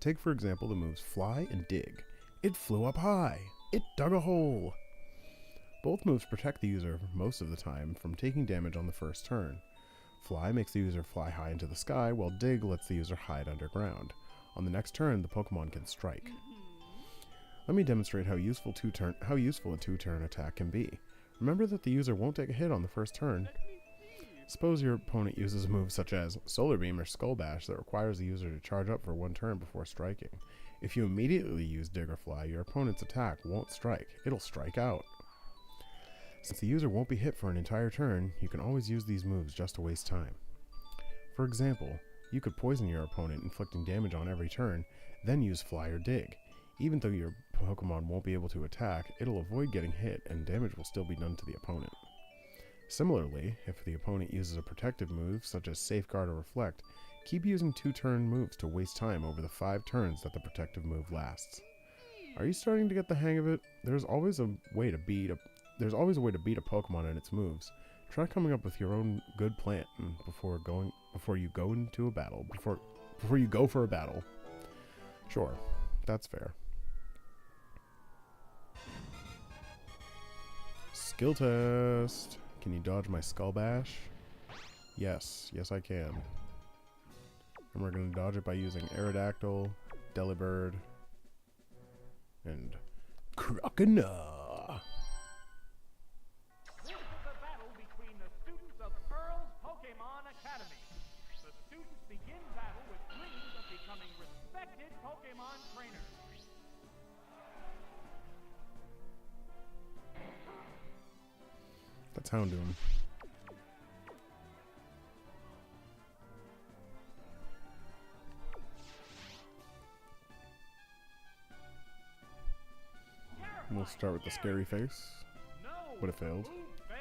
Take, for example, the moves Fly and Dig. It flew up high. It dug a hole. Both moves protect the user most of the time from taking damage on the first turn. Fly makes the user fly high into the sky, while Dig lets the user hide underground. On the next turn, the Pokemon can strike. Let me demonstrate how useful a two-turn attack can be. Remember that the user won't take a hit on the first turn. Suppose your opponent uses a move such as Solar Beam or Skull Bash that requires the user to charge up for one turn before striking. If you immediately use Dig or Fly, your opponent's attack won't strike. It'll strike out. Since the user won't be hit for an entire turn, you can always use these moves just to waste time. For example, you could poison your opponent, inflicting damage on every turn, then use Fly or Dig. Even though your Pokemon won't be able to attack, it'll avoid getting hit and damage will still be done to the opponent. Similarly, if the opponent uses a protective move such as Safeguard or Reflect, keep using two-turn moves to waste time over the 5 turns that the protective move lasts. Are you starting to get the hang of it? There's always a way to beat a Pokemon and its moves. Try coming up with your own good plan before you go for a battle. Sure, that's fair. Skill test. Can you dodge my Skull Bash? Yes, I can. And we're going to dodge it by using Aerodactyl, Delibird, and Croconaw.
This is the battle between the students of Earl's Pokemon Academy. The students begin battle with dreams of becoming respected Pokemon trainers.
That's Houndoom. We'll start with the scary face.
No,
Would have failed.
move failed.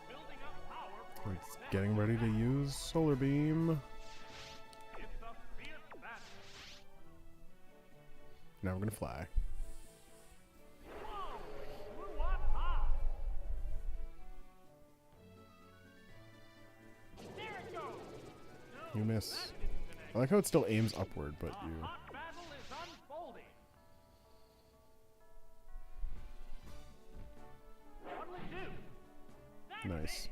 Building up power for
It's
its
getting ready to use Solar Beam.
It's a fierce battle.
Now we're gonna fly.
Whoa! It flew up high. There it goes. No,
You miss.
that didn't connect.
I like how it still aims upward, but
A
you...
hot battle is unfolding. What'll it do? That's
Nice.
it.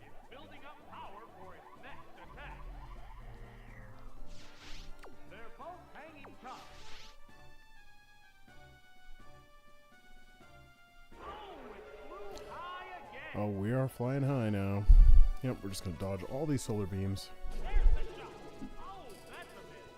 It's building up power for its next attack. They're both hanging tough. Oh, it flew high again.
Oh, we are flying high now. Yep, we're just gonna dodge all these Solar Beams.
There's the shot. Oh, that's a miss.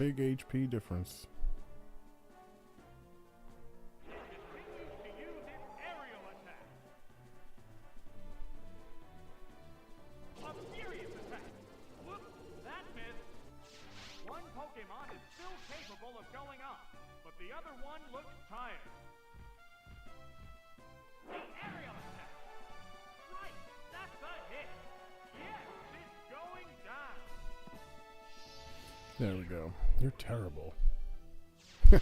big HP difference.
Continues to use its aerial attack. A furious attack. Whoops, that missed. One Pokemon is still capable of going up, but the other one looks tired. The aerial attack. Right, that's a hit. Yes, it's going down.
There we go. You're terrible.
So,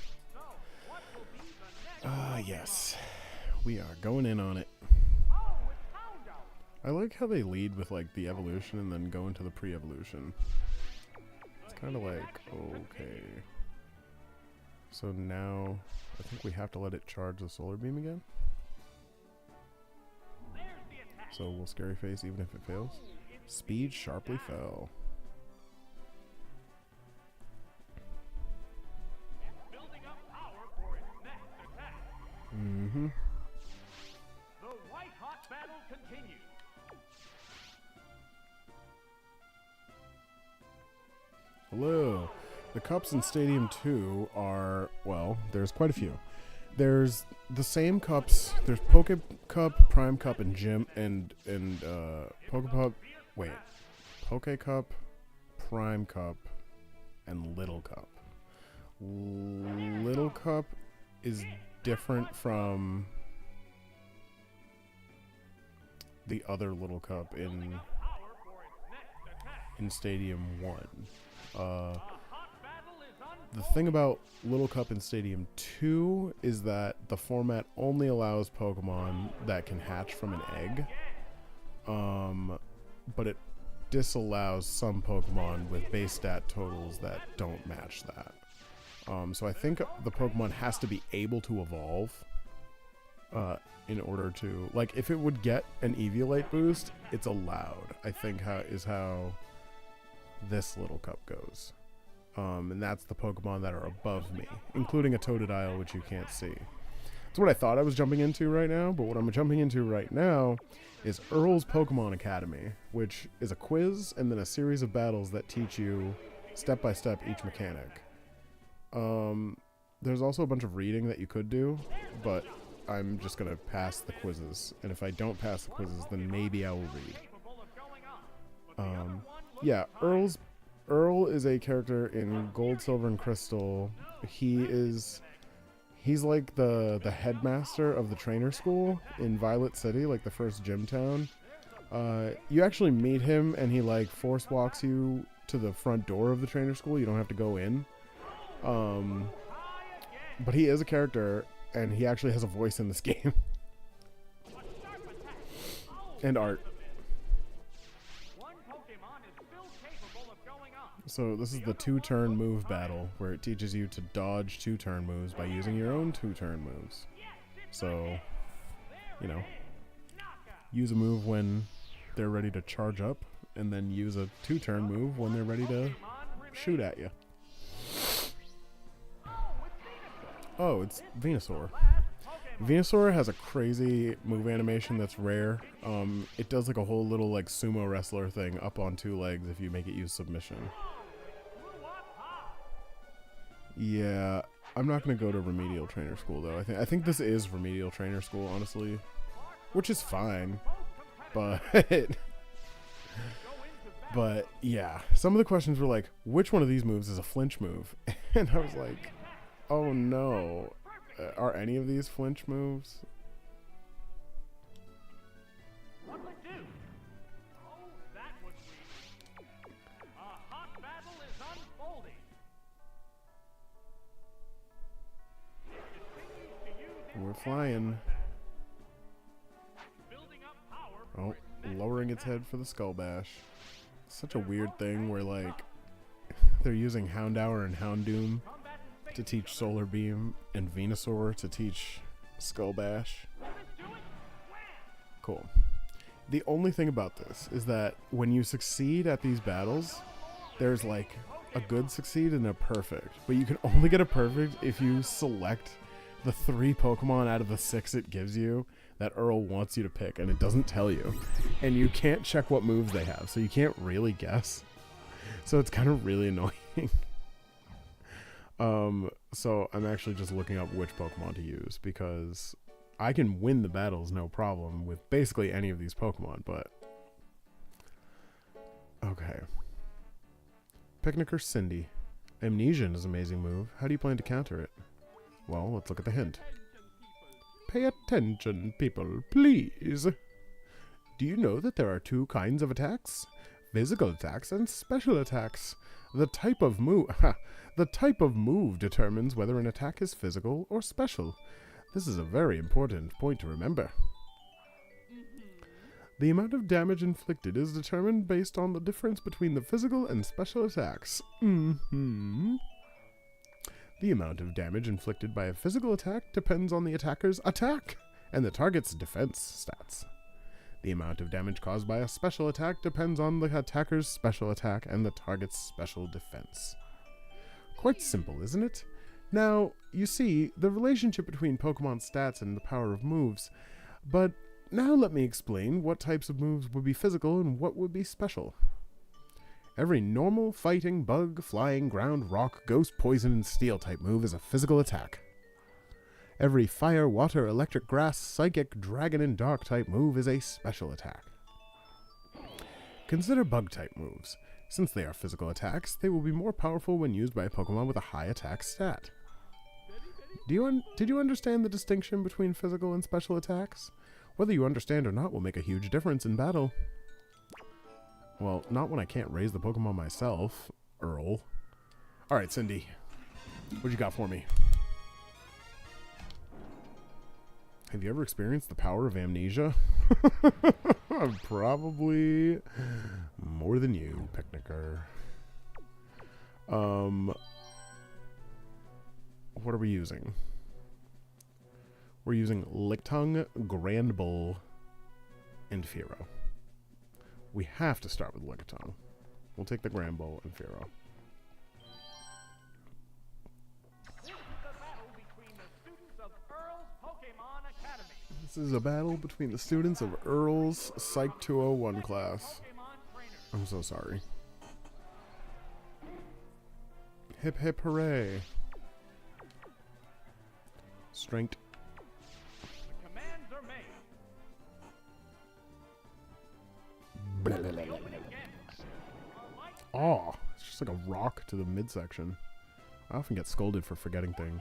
what will be the next?
Yes. We are going in on it.
Oh, it's Houndour.
I like how they lead with like the evolution and then go into the pre-evolution. It's kind of like, okay. So now, I think we have to let it charge the solar beam again.
There's the attack.
So will Scary Face even if it fails? Speed sharply fell.
It's building up power for its next attack.
Mm-hmm.
The white hot battle continues.
Hello. The cups in Stadium 2 are, well, there's quite a few. There's the same cups. There's Poke Cup, Prime Cup, and Gym and Poke Cup. Wait, Poke Cup, Prime Cup, and Little Cup. Little Cup is different from the other Little Cup
Power for its next attack.
in Stadium 1.
A hot battle is
The thing about Little Cup in Stadium 2 is that the format only allows Pokemon that can hatch from an egg. But it disallows some Pokemon with base stat totals that don't match that. So I think the Pokemon has to be able to evolve in order to... Like, if it would get an Eviolite boost, it's allowed, I think is how this Little Cup goes. And that's the Pokemon that are above me, including a Totodile, which you can't see. That's what I thought I was jumping into right now, but what I'm jumping into right now is Earl's Pokemon Academy, which is a quiz and then a series of battles that teach you step by step each mechanic. There's also a bunch of reading that you could do, but I'm just going to pass the quizzes. And if I don't pass the quizzes, then maybe I will read.
capable of going up, but the other one looks
Yeah,
tired.
Earl is a character in Gold, Silver, and Crystal. He's like the headmaster of the trainer school in Violet City, like the first gym town. You actually meet him and he like force walks you to the front door of the trainer school. You don't have to go in. But he is a character and he actually has a voice in this game. And art.
One Pokemon is still capable of going up.
So this is the 2-turn move battle where it teaches you to dodge 2-turn moves by using your own 2-turn moves. So, you know, use a move when they're ready to charge up and then use a 2-turn move when they're ready to shoot at you. Oh, it's Venusaur. Venusaur has a crazy move animation that's rare. It does like a whole little like sumo wrestler thing up on 2 legs if you make it use submission. Yeah, I'm not gonna go to Remedial Trainer School though. I think this is Remedial Trainer School, honestly, which is fine. But but yeah, some of the questions were like, which one of these moves is a flinch move? And I was like, oh no. Are any of these flinch moves?
What'll it do? Oh, that was weak. A hot battle is unfolding. It continues to use its
We're flying.
building up power for
Oh,
its next
lowering its head for the Skull Bash. Such a weird thing where like they're using Houndour and Houndoom
combat and
to teach Solar Beam and Venusaur to teach Skull Bash.
Will this do it? Wham!
Cool. The only thing about this is that when you succeed at these battles, there's like a good succeed and a perfect. But you can only get a perfect if you select the 3 Pokemon out of the 6 it gives you that Earl wants you to pick, and it doesn't tell you. And you can't check what moves they have, so you can't really guess. So it's kind of really annoying. So I'm actually just looking up which Pokemon to use because I can win the battles no problem with basically any of these Pokemon, but... Okay. Picnicker Cindy. Amnesia is an amazing move. How do you plan to counter it? Well, let's look at the hint. Pay attention, people, please. Do you know that there are two kinds of attacks? Physical attacks and special attacks. The type of move determines whether an attack is physical or special. This is a very important point to remember. The amount of damage inflicted is determined based on the difference between the physical and special attacks. The amount of damage inflicted by a physical attack depends on the attacker's attack and the target's defense stats. The amount of damage caused by a special attack depends on the attacker's special attack and the target's special defense. Quite simple, isn't it? Now, you see, the relationship between Pokemon stats and the power of moves, but now let me explain what types of moves would be physical and what would be special. Every normal, fighting, bug, flying, ground, rock, ghost, poison, and steel type move is a physical attack. Every fire, water, electric, grass, psychic, dragon, and dark type move is a special attack. Consider bug type moves. Since they are physical attacks, they will be more powerful when used by a Pokemon with a high attack stat. Did you understand the distinction between physical and special attacks? Whether you understand or not will make a huge difference in battle. Well, not when I can't raise the Pokemon myself, Earl. Alright, Cindy. What you got for me? Have you ever experienced the power of amnesia? Probably more than you, Picnicker. What are we using? We're using Lictung, Granbull, and Fearow. We have to start with Lictung. We'll take the Granbull and Fearow. This is a battle between the students of Earl's Psych 201 class. I'm so sorry. Hip hip hooray. Strength.
Commands are made.
Oh, it's just like a rock to the midsection. I often get scolded for forgetting things.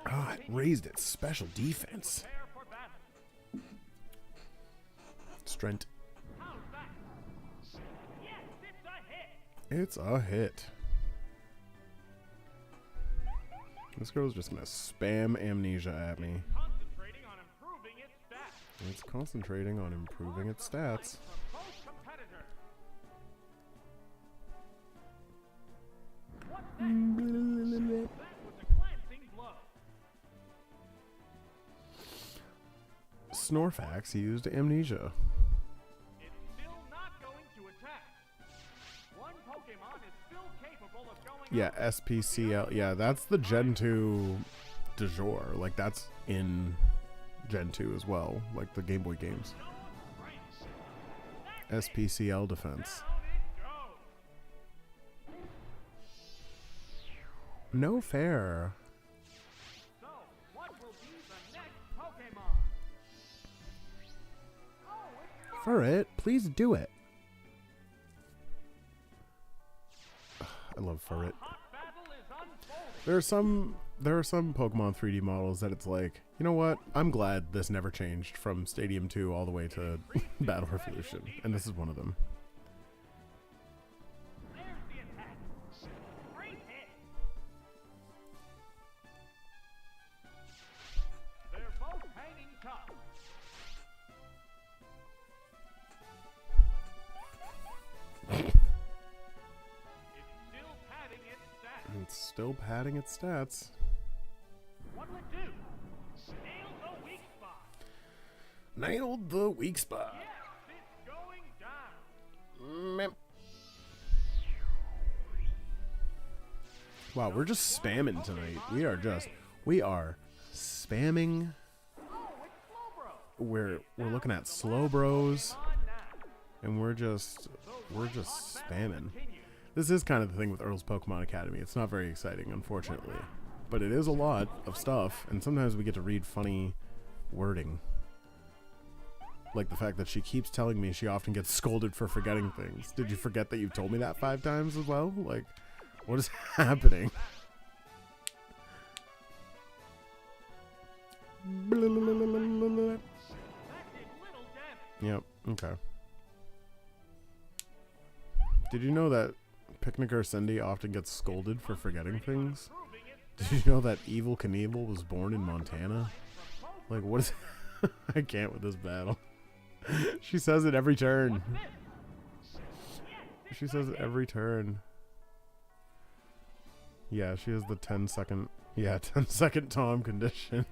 Ah, it raised its special defense. Strength. It's a hit. This girl's just gonna spam amnesia at me. It's concentrating on improving its stats. Snorfax used amnesia.
It's still not going to attack. One Pokemon is still capable of going.
Yeah, SPCL. Yeah, that's the Gen 2 du jour. Like, that's in Gen 2 as well. Like the Game Boy games. SPCL defense. No fair.
So, what will be the next Pokemon?
For it, please do it. I love Furret. There are some Pokemon 3D models that it's like, you know what? I'm glad this never changed from Stadium 2 all the way to Battle Revolution, and this is one of them.
There's the attack. Great hit. They're both hanging tough.
It's still padding its stats.
What'll it do? Nail the weak spot.
Nailed the weak spot.
Yes, it's going down.
Meh. Wow, we're just spamming tonight. We are spamming.
Oh, it's Slowbro.
We're looking at Slowbros.
On now.
and we're just spamming. This is kind of the thing with Earl's Pokemon Academy. It's not very exciting, unfortunately, but it is a lot of stuff, and sometimes we get to read funny wording. Like the fact that she keeps telling me she often gets scolded for forgetting things. Did you forget that you've told me that 5 times as well? Like, what is happening? Yep, okay. Did you know that Picnicker Cindy often gets scolded for forgetting things? Did you know that Evil Knievel was born in Montana? Like, what is... I can't with this battle. She says it every turn. She says it every turn. Yeah, she has the 10-second... Yeah, 10-second Tom condition.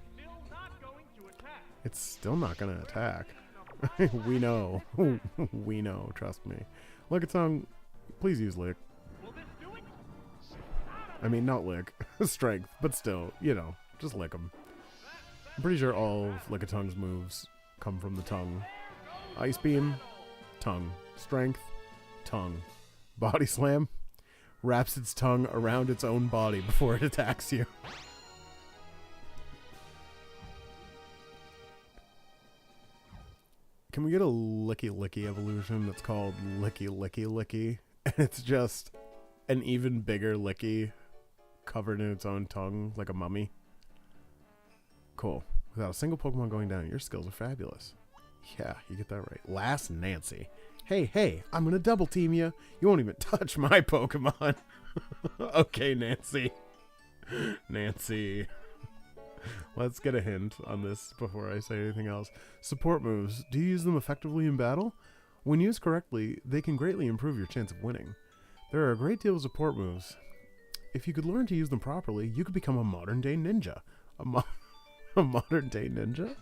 It's still not going to attack. We know. We know, trust me. Look at Tongue. Please use Lick. I mean, not Lick. Strength, but still, you know, just lick them. I'm pretty sure all of Lickitungue's moves come from the tongue. Ice Beam, tongue. Strength, tongue. Body Slam, wraps its tongue around its own body before it attacks you. Can we get a Licky Licky evolution that's called Licky Licky Licky? And it's just an even bigger Licky covered in its own tongue like a mummy. Cool. Without a single Pokemon going down, your skills are fabulous. Yeah, you get that right. Last Nancy. Hey, I'm gonna double team you. You won't even touch my Pokemon. Okay, Nancy. Nancy. Let's get a hint on this before I say anything else. Support moves. Do you use them effectively in battle? When used correctly, they can greatly improve your chance of winning. There are a great deal of support moves. If you could learn to use them properly, you could become a modern-day ninja. A modern-day ninja?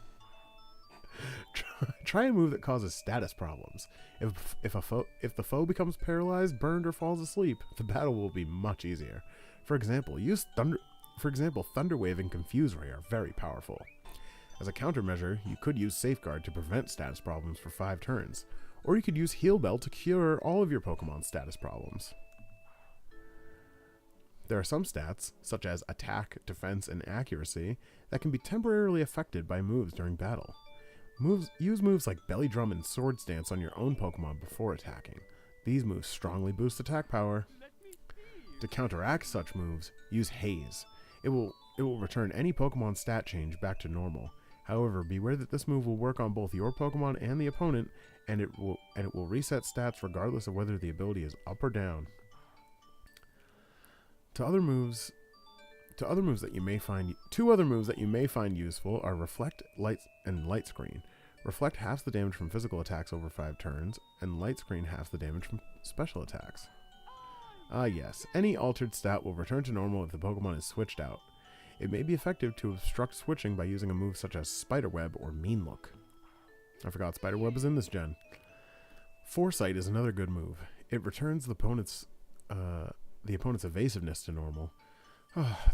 Try a move that causes status problems. If the foe becomes paralyzed, burned, or falls asleep, the battle will be much easier. For example, Thunder Wave and Confuse Ray are very powerful. As a countermeasure, you could use Safeguard to prevent status problems for 5 turns, or you could use Heal Bell to cure all of your Pokemon's status problems. There are some stats, such as attack, defense, and accuracy, that can be temporarily affected by moves during battle. Use moves like Belly Drum and Swords Dance on your own Pokemon before attacking. These moves strongly boost attack power. To counteract such moves, use Haze. It will return any Pokemon stat change back to normal. However, beware that this move will work on both your Pokemon and the opponent, and it will reset stats regardless of whether the ability is up or down. Two other moves that you may find useful are Reflect, Light, and Light Screen. Reflect halves the damage from physical attacks over 5 turns, and Light Screen halves the damage from special attacks. Ah yes, any altered stat will return to normal if the Pokemon is switched out. It may be effective to obstruct switching by using a move such as Spiderweb or Mean Look. I forgot Spiderweb is in this gen. Foresight is another good move. It returns the opponent's evasiveness to normal.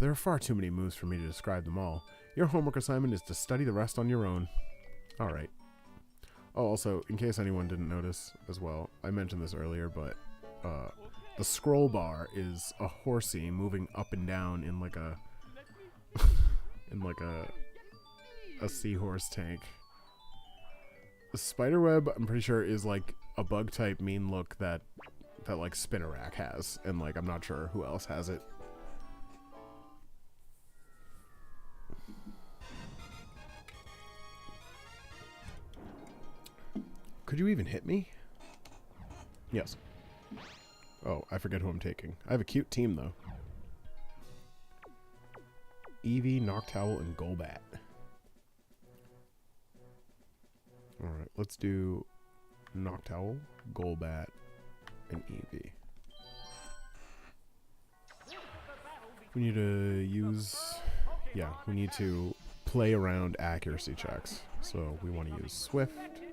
There are far too many moves for me to describe them all. Your homework assignment is to study the rest on your own. Alright. Oh, also, in case anyone didn't notice as well, I mentioned this earlier, but the scroll bar is a horsey moving up and down in like a a seahorse tank. The Spiderweb, I'm pretty sure, is like a bug type Mean Look that like Spinarak has, and like I'm not sure who else has it. Could you even hit me? Yes. Oh, I forget who I'm taking. I have a cute team though. Eevee, Noctowl, and Golbat. Alright, let's do Noctowl, Golbat, and Eevee. We need to use... Yeah, we need to play around accuracy checks. So we want to use Swift.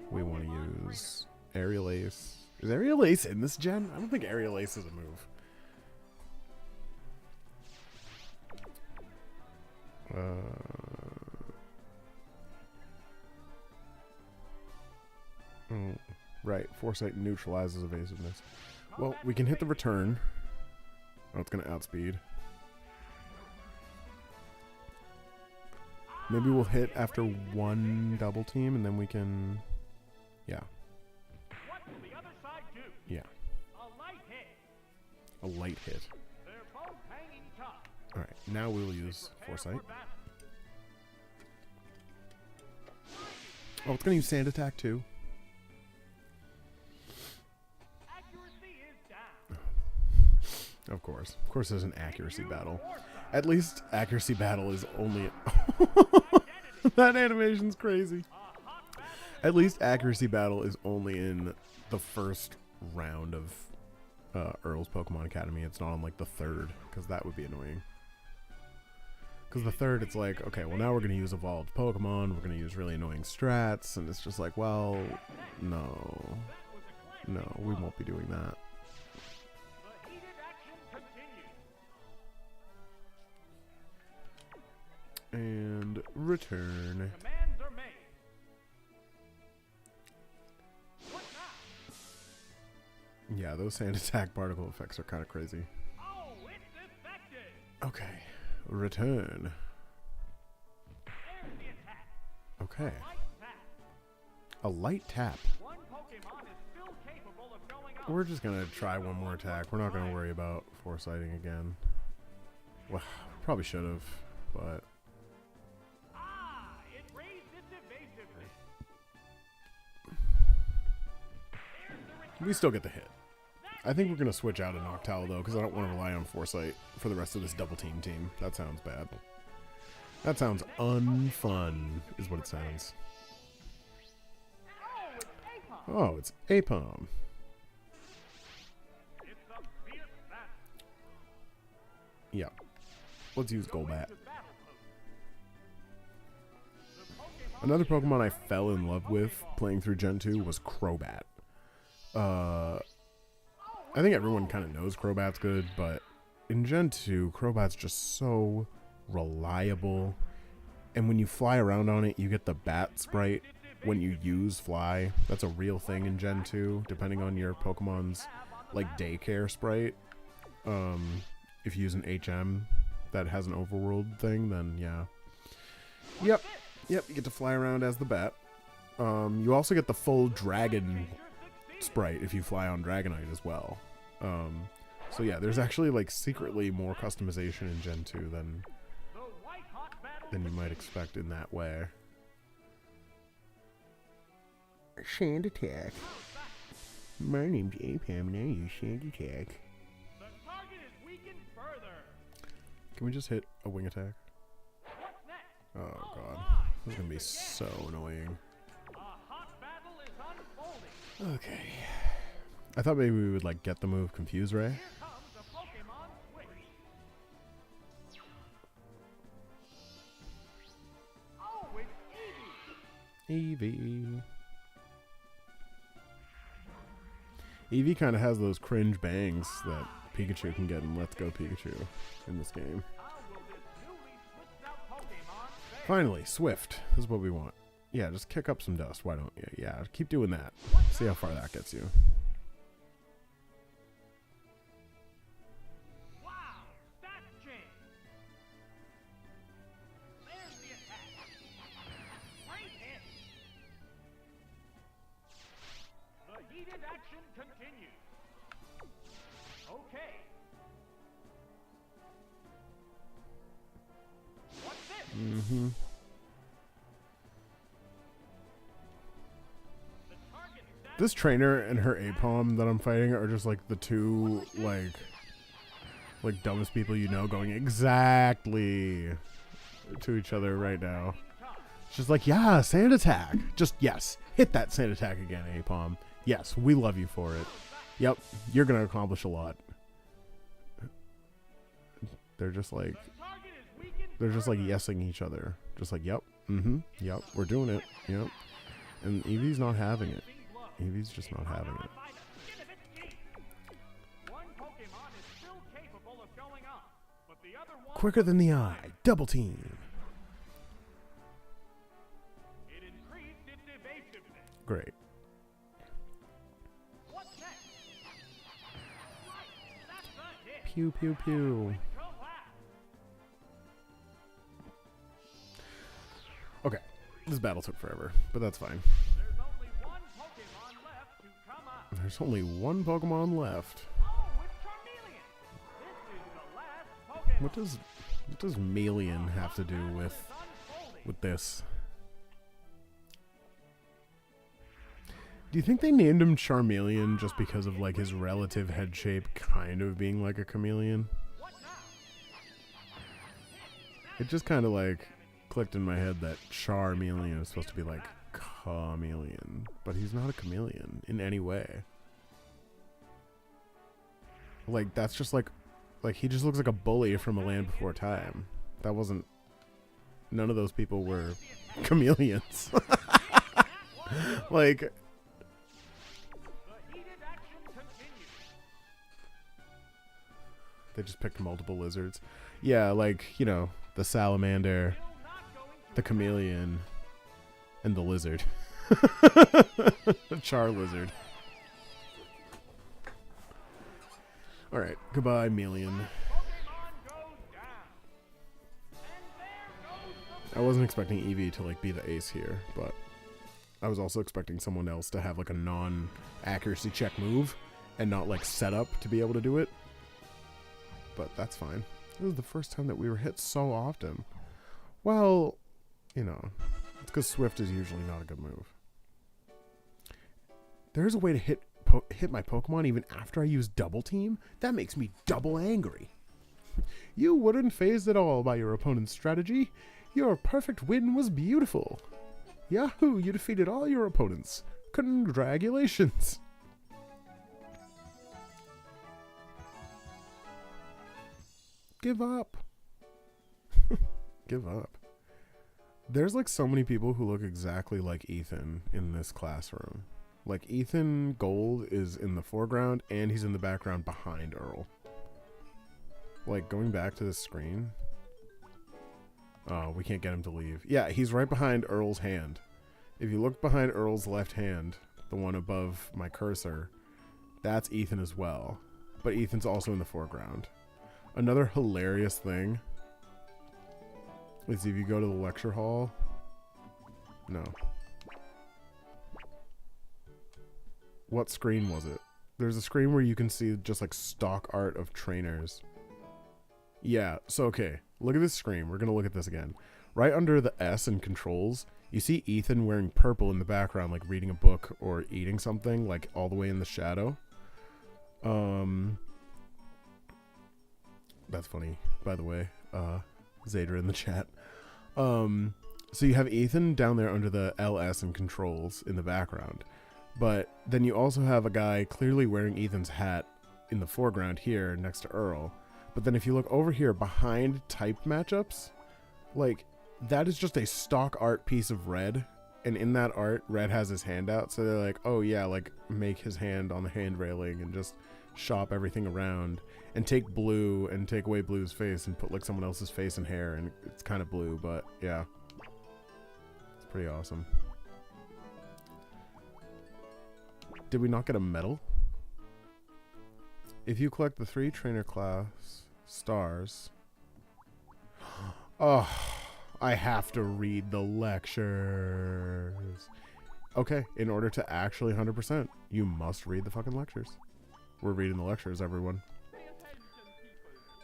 We want to use Aerial Ace. Is Aerial Ace in this gen? I don't think Aerial Ace is a move. Right, foresight neutralizes evasiveness. Well, we can hit the return. Oh, it's going to outspeed. Maybe we'll hit after one double team, and then we can... Yeah.
What will the other side do?
Yeah.
A light hit.
A light hit.
They're both hanging tough.
Alright, now we'll use foresight. Oh, it's going to use sand attack too.
Accuracy is down.
Of course. Of course there's an accuracy battle. At least accuracy battle is only... That animation's crazy. At least accuracy battle is only in the first round of Earl's Pokemon Academy. It's not on like the third, because that would be annoying. Because the third, it's like, okay, well now we're going to use evolved Pokemon. We're going to use really annoying strats. And it's just like, well, no. No, we won't be doing that.
The heated action continues.
And return.
Commands are made. What now?
Yeah, those sand attack particle effects are kind of crazy.
Oh, it's effective.
Okay. Return.
There's the attack.
Okay.
Light tap.
A light tap.
One Pokemon is still capable of going up.
We're just going to try one more attack. We're not going to worry about foresighting again. Well, probably should have, but...
Ah, it raised its evasiveness. There's the return.
We still get the hit. I think we're going to switch out of Noctowl, though, because I don't want to rely on foresight for the rest of this double team. That sounds bad. That sounds unfun, is what it sounds. Oh, it's Apom.
It's a fierce battle.
Yeah. Let's use Golbat.
The battle post. The Pokemon
Another Pokemon I fell in love with playing through Gen 2 was Crobat. I think everyone kind of knows Crobat's good, but in Gen 2, Crobat's just so reliable. And when you fly around on it, you get the bat sprite when you use fly. That's a real thing in Gen 2, depending on your Pokemon's like daycare sprite. If you use an HM that has an overworld thing, then yeah. Yep, you get to fly around as the bat. You also get the full dragon sprite if you fly on Dragonite as well. So yeah, there's actually like secretly more customization in Gen 2 than you might expect in that way. Sand attack. My name's Apam and I use sand attack.
The target is weakened further.
Can we just hit a wing attack?
What's next?
Oh god. This is gonna be so annoying.
A hot battle is unfolding.
Okay. I thought maybe we would like get the move Confuse Ray.
Here comes a Pokemon switch. Oh, it's Eevee.
Eevee kind of has those cringe bangs that Pikachu can get in Let's Go Pikachu in this game.
How will this newly switched out Pokemon fare?
Finally, Swift. This is what we want. Yeah, just kick up some dust. Why don't you? Yeah, keep doing that. See how far that gets you.
Wow, stat change. There's the attack. Great hit. The heated action continues. Okay. What's this?
Mm-hmm.
The target stat
This trainer and her Apom that I'm fighting are just like the two like dumbest people you know going exactly to each other right now. It's just like, yeah, sand attack. Just yes, hit that sand attack again, Apom. Yes, we love you for it. Yep, you're gonna accomplish a lot. They're just like yesing each other. Just like, yep, yep, we're doing it. Yep. And Eevee's not having it. Eevee's just not having it.
One Pokemon is still capable of going up, but the other one
Quicker than the eye. Double team.
it increased its evasiveness.
Great. Pew, pew, pew. Okay. This battle took forever, but that's fine.
There's only one Pokemon left to come
There's only one Pokemon left.
out. Oh, it's Charmeleon. This is the last Pokemon.
What does Melian have to do with this? Do you think they named him Charmeleon just because of like his relative head shape kind of being like a chameleon? It just kind of like clicked in my head that Charmeleon is supposed to be like chameleon, but he's not a chameleon in any way. Like that's just like he just looks like a bully from A Land Before Time. That wasn't. None of those people were chameleons. Like. They just picked multiple lizards. Yeah, like, you know, the salamander, the chameleon, and the lizard. The char lizard. Alright, goodbye, Melian. I wasn't expecting Eevee to, like, be the ace here, but I was also expecting someone else to have, like, a non-accuracy check move and not, like, set up to be able to do it. But that's fine. This is the first time that we were hit so often. Well, you know, it's because Swift is usually not a good move. There's a way to hit my Pokemon even after I use Double Team? That makes me double angry. You weren't fazed at all by your opponent's strategy. Your perfect win was beautiful. Yahoo! You defeated all your opponents. Congratulations! Give up. Give up. There's like so many people who look exactly like Ethan in this classroom. Like Ethan Gold is in the foreground and he's in the background behind Earl. Like going back to the screen. Oh, we can't get him to leave. Yeah, he's right behind Earl's hand. If you look behind Earl's left hand, the one above my cursor, that's Ethan as well. But Ethan's also in the foreground. Another hilarious thing is if you go to the lecture hall. No. What screen was it? There's a screen where you can see just like stock art of trainers. Yeah, so okay. Look at this screen. We're going to look at this again. Right under the S in controls, you see Ethan wearing purple in the background, like reading a book or eating something, like all the way in the shadow. That's funny, by the way. Zadra in the chat. So you have Ethan down there under the LS and controls in the background. But then you also have a guy clearly wearing Ethan's hat in the foreground here next to Earl. But then if you look over here behind type matchups, like that is just a stock art piece of Red. And in that art, Red has his hand out. So they're like, oh yeah, like make his hand on the hand railing and just shop everything around. And take Blue and take away Blue's face and put like someone else's face and hair. And it's kind of blue, but yeah. It's pretty awesome. Did we not get a medal? If you collect the 3 trainer class stars. Oh, I have to read the lectures. Okay, in order to actually 100%, you must read the fucking lectures. We're reading the lectures, everyone.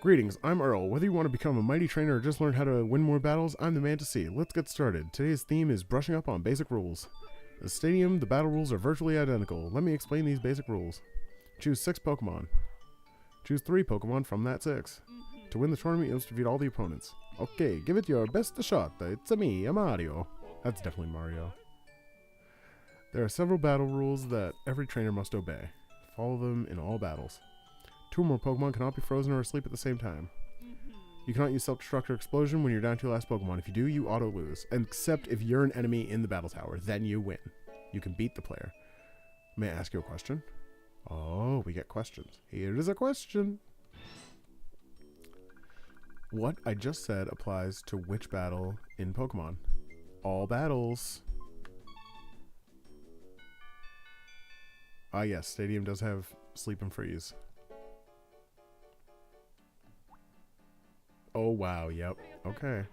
Greetings, I'm Earl. Whether you want to become a mighty trainer or just learn how to win more battles, I'm the man to see. Let's get started. Today's theme is brushing up on basic rules. The stadium, the battle rules are virtually identical. Let me explain these basic rules. Choose 6 Pokemon. Choose 3 Pokemon from that 6. To win the tournament, you must defeat all the opponents. Okay, give it your best shot. It's me, a Mario. That's definitely Mario. There are several battle rules that every trainer must obey. Follow them in all battles. 2 or more Pokemon cannot be frozen or asleep at the same time. You cannot use self-destruct or explosion when you're down to your last Pokemon. If you do, you auto-lose. Except if you're an enemy in the battle tower, then you win. You can beat the player. May I ask you a question? Oh, we get questions. Here is a question. What I just said applies to which battle in Pokemon? All battles. Ah yes, Stadium does have sleep and freeze. Oh, wow. Yep. Okay.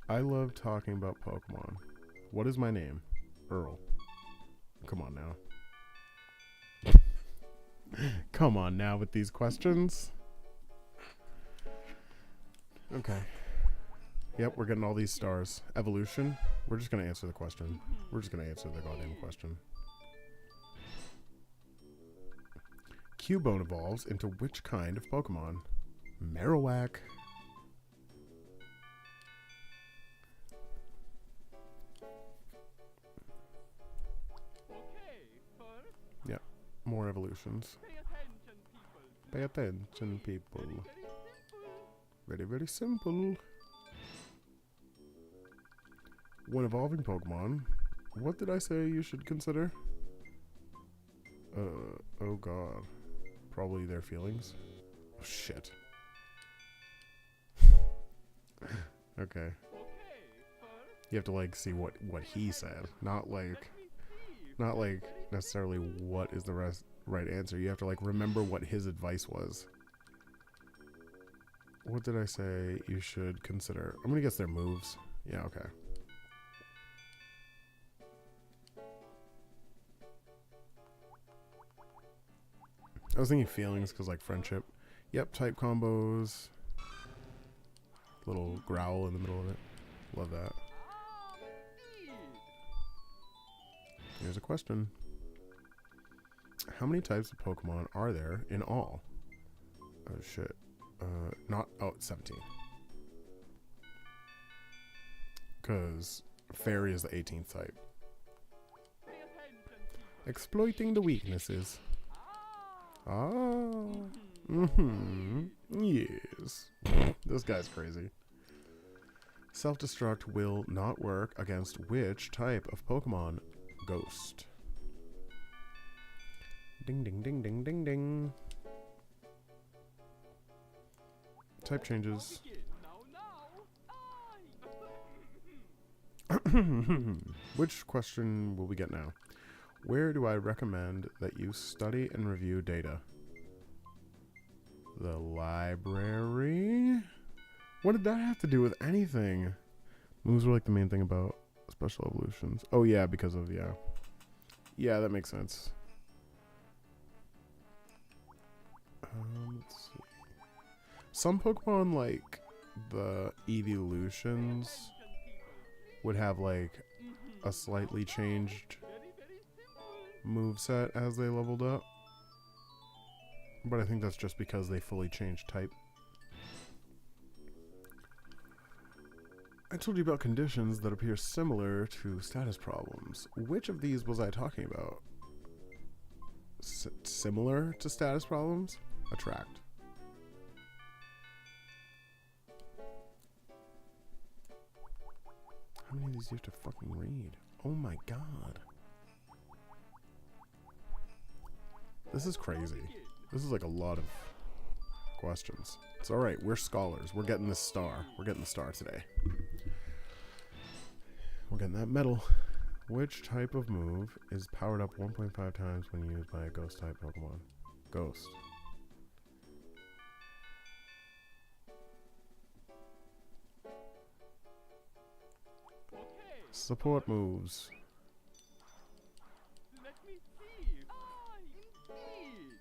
I love talking about Pokemon. What is my name? Earl. Come on now. Come on now with these questions. Okay. Yep, we're getting all these stars. Evolution? We're just going to answer the question. We're just going to answer the goddamn question. Cubone evolves into which kind of Pokemon? Marowak. Yeah, more evolutions. Pay attention, people. Very, very simple. When evolving Pokemon, what did I say you should consider? Oh god. Probably their feelings. Oh shit. Okay. You have to like see what he said, not like necessarily what is the right answer. You have to like remember what his advice was. What did I say you should consider? I'm gonna guess their moves. Yeah, okay. I was thinking feelings because like friendship. Yep, type combos. Little growl in the middle of it. Love that. Here's a question. How many types of Pokemon are there in all? Oh shit. It's 17. Because Fairy is the 18th type. Exploiting the weaknesses. Ah. Yes. This guy's crazy. Self-destruct will not work against which type of Pokemon? Ghost. Ding ding ding ding ding ding. Type changes. Which question will we get now? Where do I recommend that you study and review data? The library? What did that have to do with anything? Moves were like the main thing about special evolutions. Oh yeah, because of, yeah. Yeah, that makes sense. Let's see. Some Pokemon, like the evolutions, would have like a slightly changed moveset as they leveled up. But I think that's just because they fully changed type. I told you about conditions that appear similar to status problems. Which of these was I talking about? Similar to status problems? Attract. How many of these do you have to fucking read? Oh my god. This is crazy. This is like a lot of questions. It's alright, we're scholars. We're getting this star. We're getting the star today. We're getting that medal. Which type of move is powered up 1.5 times when used by a ghost type Pokemon? Ghost. Support moves.
Let me see. Indeed.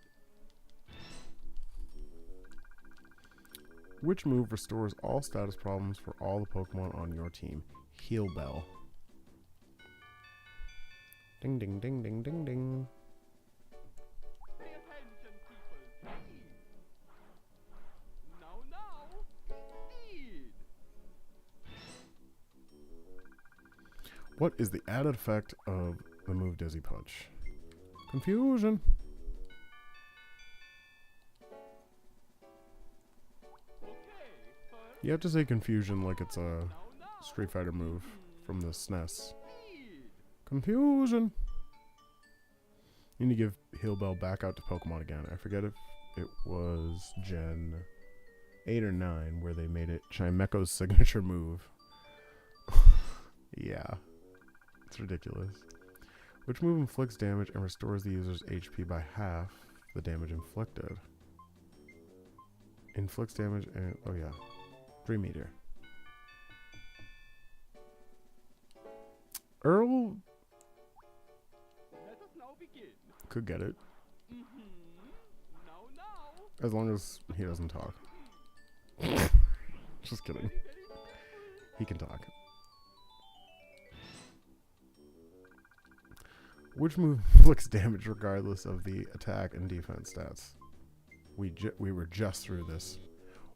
Which move restores all status problems for all the Pokemon on your team? Heal Bell. Ding ding ding ding ding ding.
Pay attention, people. Now. Indeed.
What is the added effect of the move Dizzy Punch? Confusion. You have to say confusion like it's a Street Fighter move from the SNES. Confusion. You need to give Heal Bell back out to Pokemon again. I forget if it was Gen 8 or 9 where they made it Chimecho's signature move. Yeah. It's ridiculous. Which move inflicts damage and restores the user's HP by half the damage inflicted? Inflicts damage and... oh yeah. 3 meter. Earl...
Let us now begin.
could get it.
Now.
As long as he doesn't talk. Just kidding. He can talk. Which move inflicts damage regardless of the attack and defense stats? We were just through this.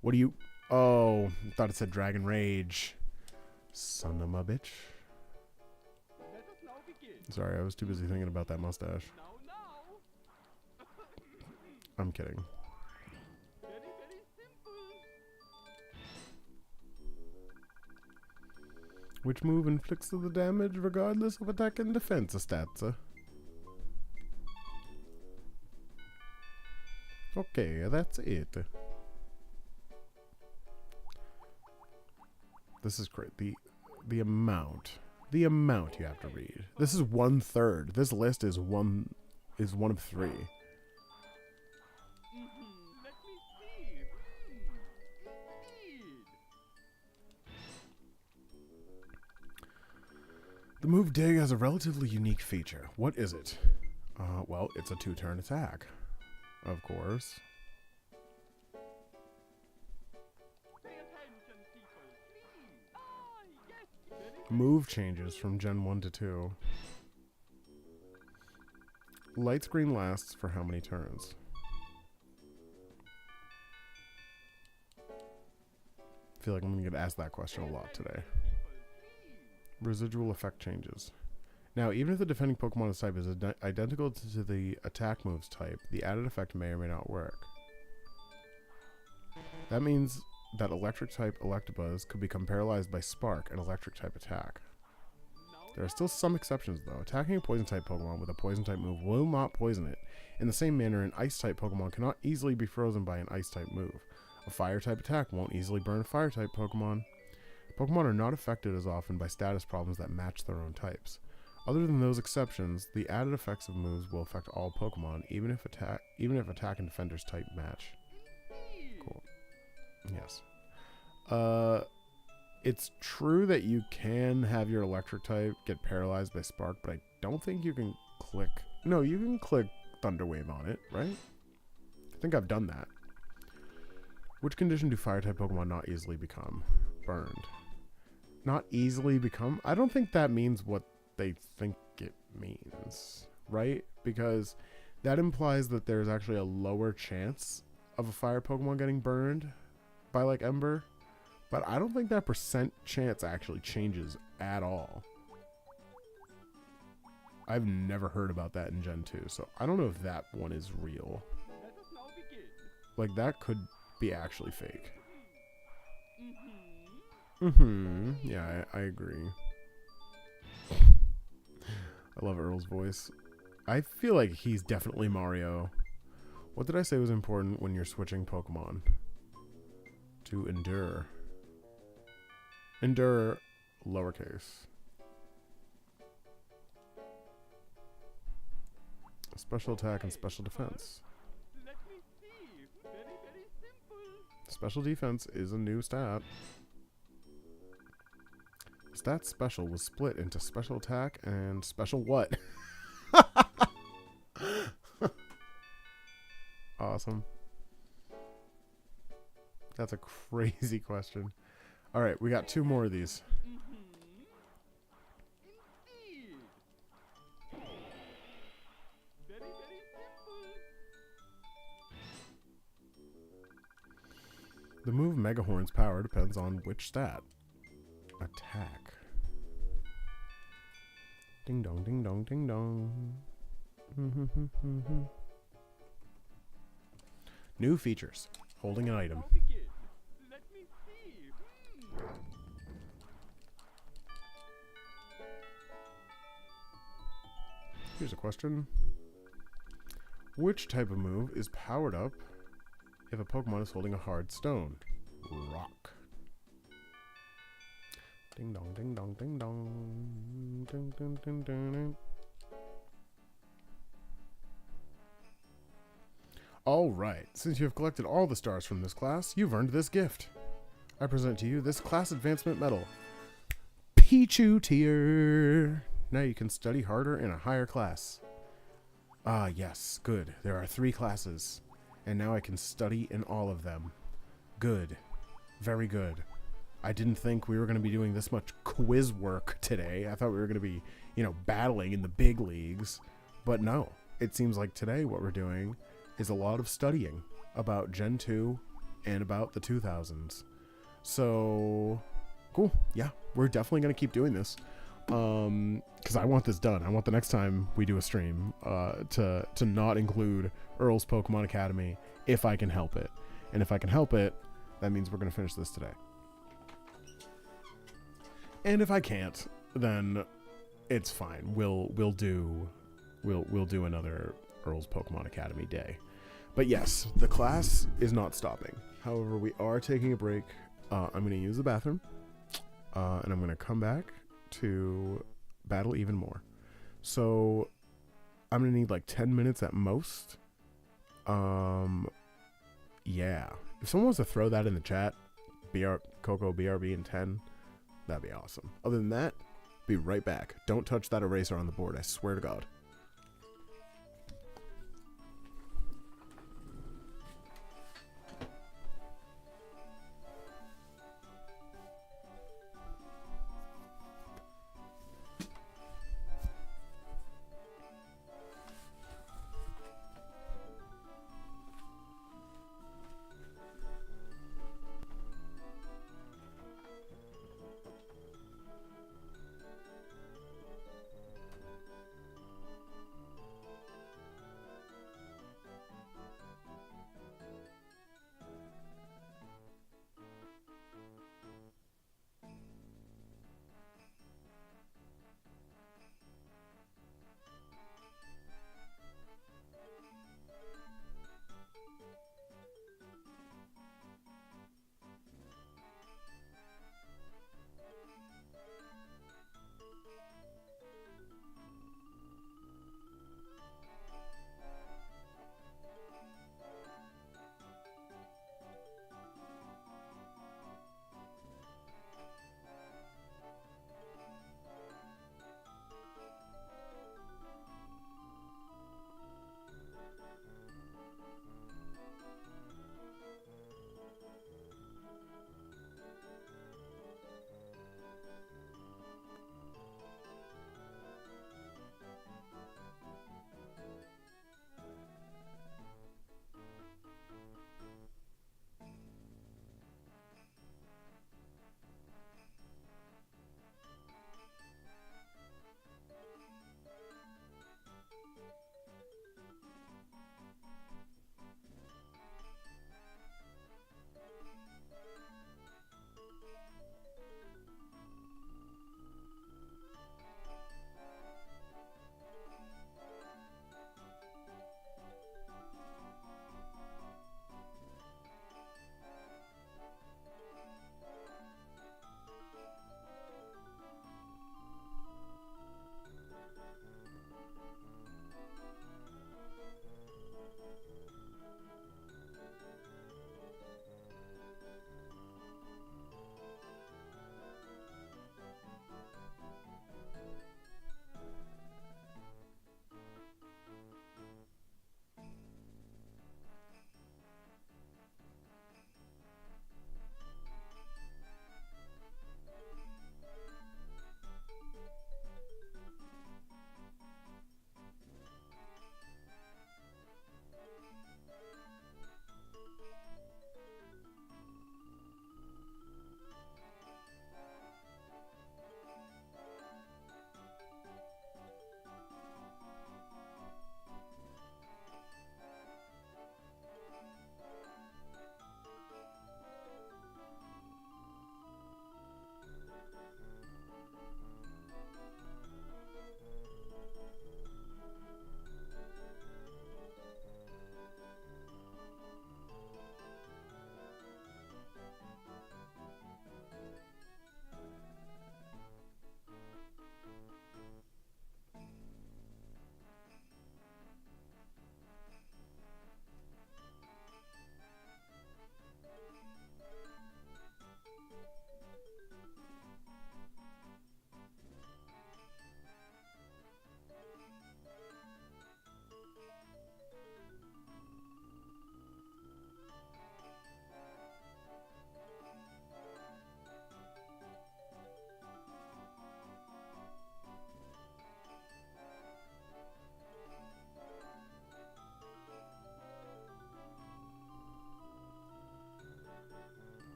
What do you... oh, I thought it said Dragon Rage. Son of a bitch.
Let us now begin.
Sorry, I was too busy thinking about that mustache.
Now.
I'm kidding.
Very simple.
Which move inflicts the damage regardless of attack and defense stats? Okay, that's it. This is great. The amount you have to read. This is 1/3. This list is one of 3.
Let me see. Indeed.
The move Dig has a relatively unique feature. What is it? Well, it's a 2-turn attack. Of course.
Pay attention, people, please. Yes.
Move changes from Gen 1 to 2. Light screen lasts for how many turns? I feel like I'm going to get asked that question a lot today. Residual effect changes. Now, even if the defending Pokemon's type is identical to the attack move's type, the added effect may or may not work. That means that electric-type Electabuzz could become paralyzed by Spark, an electric-type attack. There are still some exceptions, though. Attacking a Poison-type Pokemon with a Poison-type move will not poison it. In the same manner, an Ice-type Pokemon cannot easily be frozen by an Ice-type move. A Fire-type attack won't easily burn a Fire-type Pokemon. Pokemon are not affected as often by status problems that match their own types. Other than those exceptions, the added effects of moves will affect all Pokemon, even if attack and defender's type match. Cool. Yes. It's true that you can have your electric type get paralyzed by Spark, but I don't think you can click... no, you can click Thunder Wave on it, right? I think I've done that. Which condition do Fire-type Pokemon not easily become? Burned. Not easily become? I don't think that means what they think it means, right? Because that implies that there's actually a lower chance of a fire Pokemon getting burned by like Ember, but I don't think that percent chance actually changes at all. I've never heard about that in Gen 2, so I don't know if that one is real.
Let us now begin.
Like, that could be actually fake. Yeah, I agree. I love Earl's voice. I feel like he's definitely Mario. What did I say was important when you're switching Pokemon? To endure. Endure, lowercase. Special attack and special defense.
Let me see. Very simple.
Special defense is a new stat. Stat special was split into special attack and special what? Awesome. That's a crazy question. All right, we got 2 more of these.
Indeed. Very simple.
The move Megahorn's power depends on which stat? Attack. Ding dong, ding dong, ding dong. New features. Holding an item.
Now begin. Let me see.
Here's a question. Which type of move is powered up if a Pokemon is holding a hard stone? Rock. Ding dong, ding dong, ding dong. Ding, ding, ding, ding, ding. All right, since you have collected all the stars from this class, you've earned this gift. I present to you this class advancement medal. Pichu tier. Now you can study harder in a higher class. Ah, yes, good. There are 3 classes, and now I can study in all of them. Good. Very good. I didn't think we were going to be doing this much quiz work today. I thought we were going to be, battling in the big leagues. But no, it seems like today what we're doing is a lot of studying about Gen 2 and about the 2000s. So, cool. Yeah, we're definitely going to keep doing this. Because I want this done. I want the next time we do a stream to not include Earl's Pokemon Academy if I can help it. And if I can help it, that means we're going to finish this today. And if I can't, then it's fine. We'll do another Earl's Pokemon Academy day. But yes, the class is not stopping. However, we are taking a break. I'm going to use the bathroom, and I'm going to come back to battle even more. So I'm going to need like 10 minutes at most. Yeah. If someone wants to throw that in the chat, Coco BRB in 10, that'd be awesome. Other than that, be right back. Don't touch that eraser on the board, I swear to God.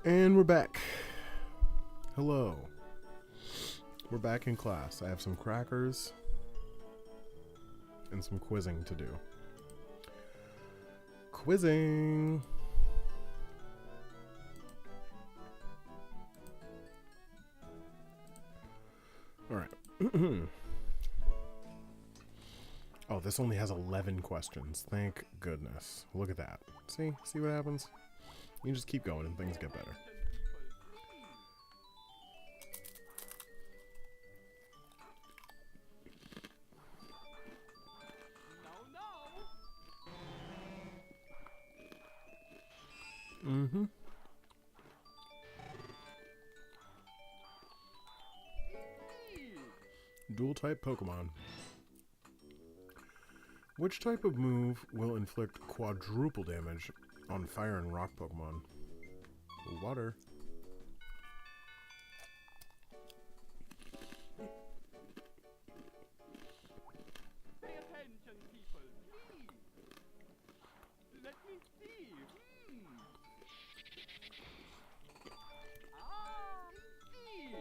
And we're back. Hello. We're back in class. I have some crackers and some quizzing to do. Quizzing! Alright. Oh, this only has 11 questions. Thank goodness. Look at that. See? See what happens? You just keep going and things get better. Mm-hmm. Dual type Pokemon. Which type of move will inflict quadruple damage on fire and rock Pokemon? Water.
Pay attention, people, please. Let me see. Ah, indeed.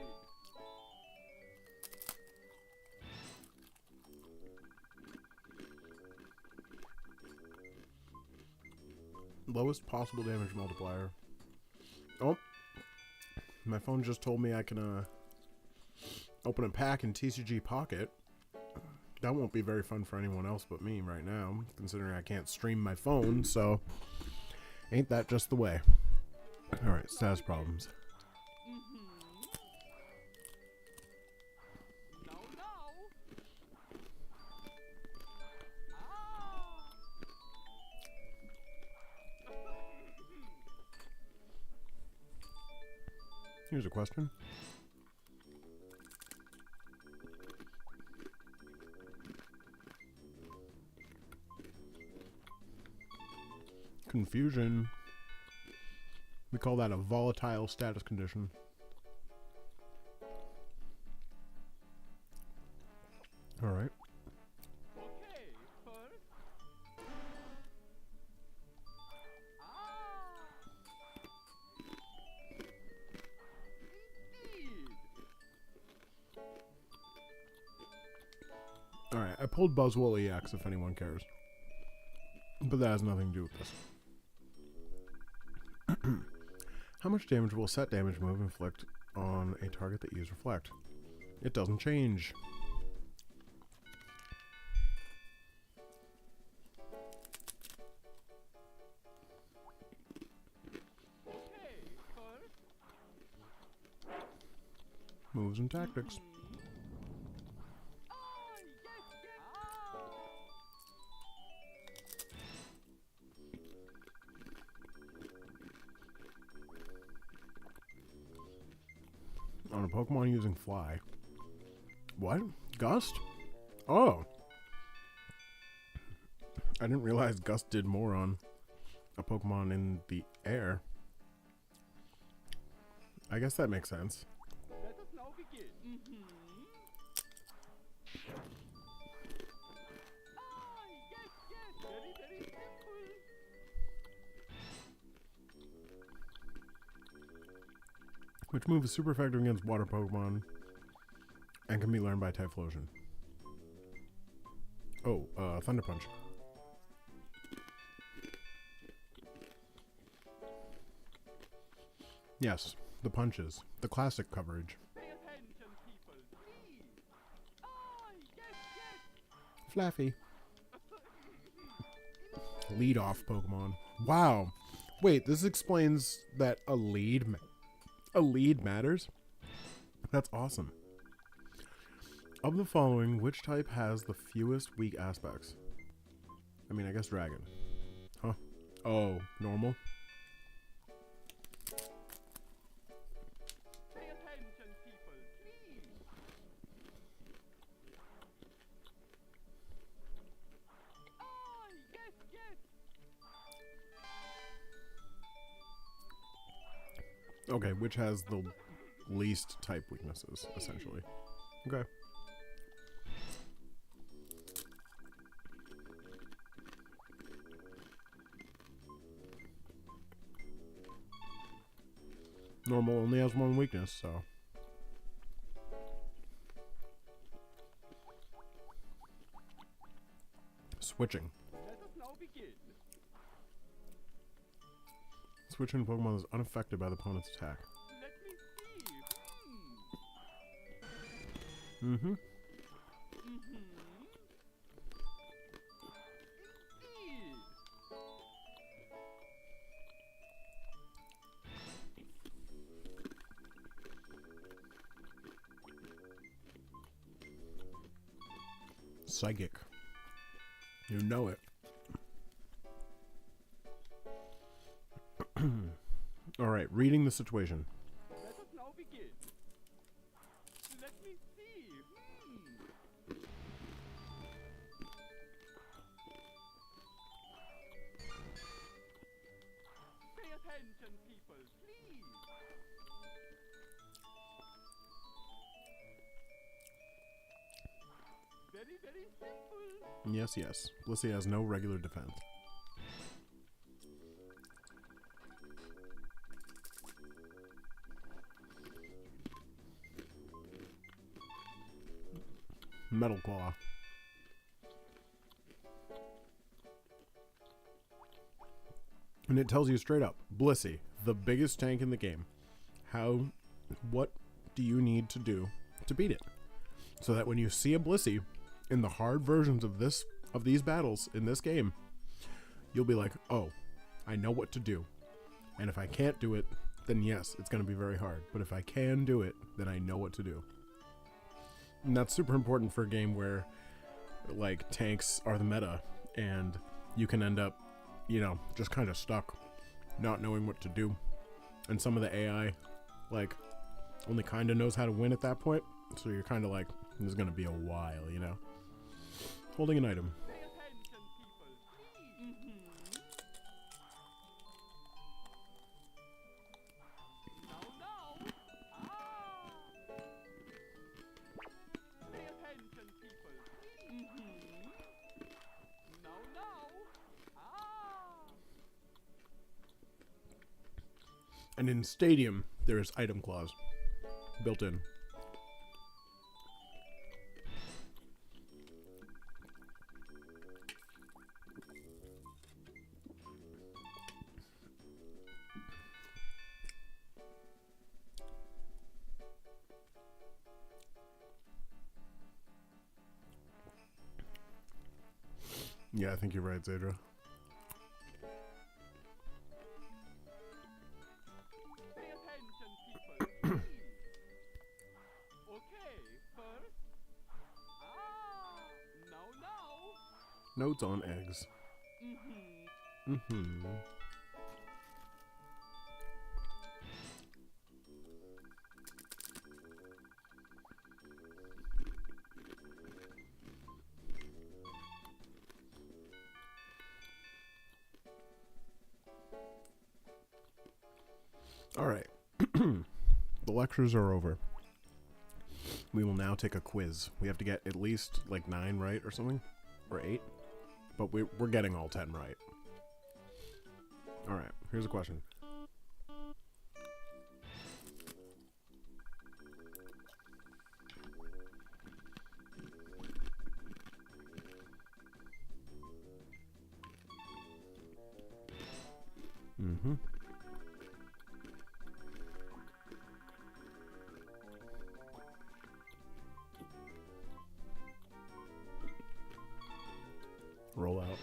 Lowest possible damage multiplier. Oh. My phone just told me I can open a pack in TCG Pocket. That won't be very fun for anyone else but me right now, considering I can't stream my phone, so ain't that just the way. Alright, status problems.
No.
Here's a question. Confusion. We call that a volatile status condition. Alright.
Okay, first. Indeed.
Alright, I pulled Buzzwole EX if anyone cares. But that has nothing to do with this. How much damage will a set damage move inflict on a target that uses Reflect? It doesn't change.
Okay, first.
Moves and tactics. On a Pokemon using Fly. What? Gust? Oh. I didn't realize Gust did more on a Pokemon in the air. I guess that makes sense.
Let us now begin. Yes. Very, very simple.
Which move is super effective against water Pokemon and can be learned by Typhlosion? Oh, Thunder Punch. Yes, the punches. The classic coverage.
Pay attention, people, please. Yes.
Flaffy. Lead off Pokemon. Wow. Wait, this explains that a lead matters? That's awesome. Of the following, which type has the fewest weak aspects? I mean, I guess dragon. Huh? Oh, normal?
Pay attention, people, please. Yes.
Okay, which has the least type weaknesses, essentially. Okay. Normal only has one weakness, so. Switching.
Let us now begin.
Switching Pokemon is unaffected by the opponent's attack.
Let me see.
Mm-hmm.
Indeed.
Psychic. You know it. Alright, reading the situation.
Let us now begin. Let me see. Pay attention, people, please. Very, very simple.
Yes, yes. Blissey has no regular defense. Metal Claw. And it tells you straight up, Blissey, the biggest tank in the game. What do you need to do to beat it? So that when you see a Blissey in the hard versions of these battles in this game, you'll be like, oh, I know what to do. And if I can't do it, then yes, it's going to be very hard. But if I can do it, then I know what to do. And that's super important for a game where, like, tanks are the meta, and you can end up, you know, just kind of stuck, not knowing what to do. And some of the AI, like, only kind of knows how to win at that point. So you're kind of like, this is going to be a while, you know? Holding an item.
Pay attention, people, please. Now. Pay attention, people, please. Now.
And in Stadium, there is item clause built in. Yeah, I think you're right, Zadra.
Pay attention, people, please. Okay, first. Now.
Notes on eggs. Mm-hmm. All right. The lectures are over. We will now take a quiz. We have to get at least like 9 right or something, or 8. But we're getting all 10 right. All right. Here's a question. Mm-hmm. Roll out.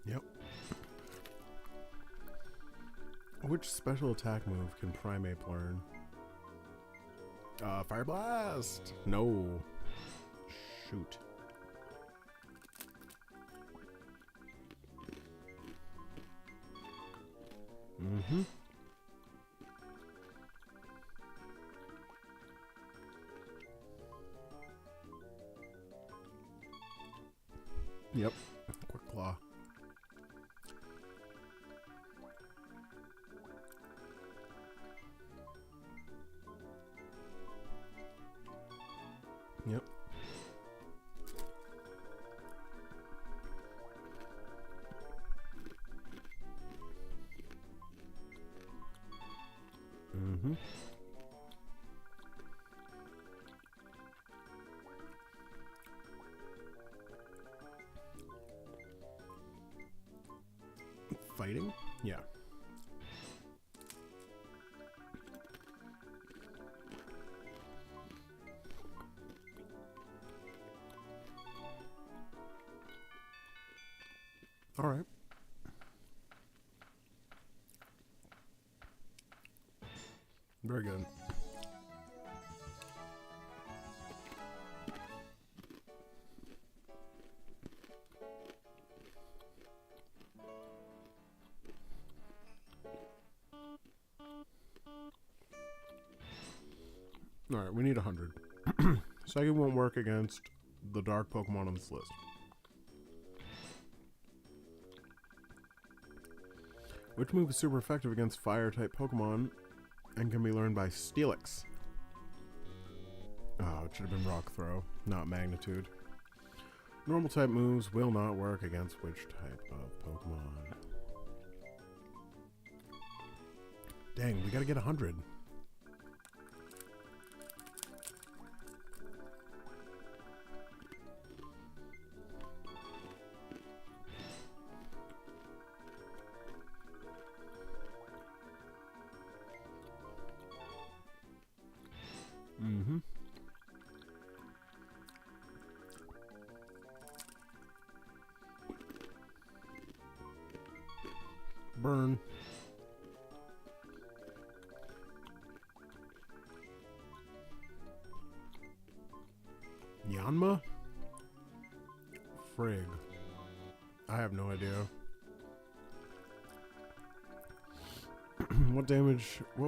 Yep. Which special attack move can Primeape learn? Fire Blast! No. Shoot. Mm-hmm. Yep. Quick Claw. Yep. fighting? Yeah. All right. Very good. Alright, we need 100. Second won't work against the dark Pokemon on this list. Which move is super effective against fire-type Pokemon and can be learned by Steelix? Oh, it should have been Rock Throw, not Magnitude. Normal type moves will not work against which type of Pokemon? Dang, we gotta get 100. Mm-hmm. Burn. Yanma? Frig. I have no idea. What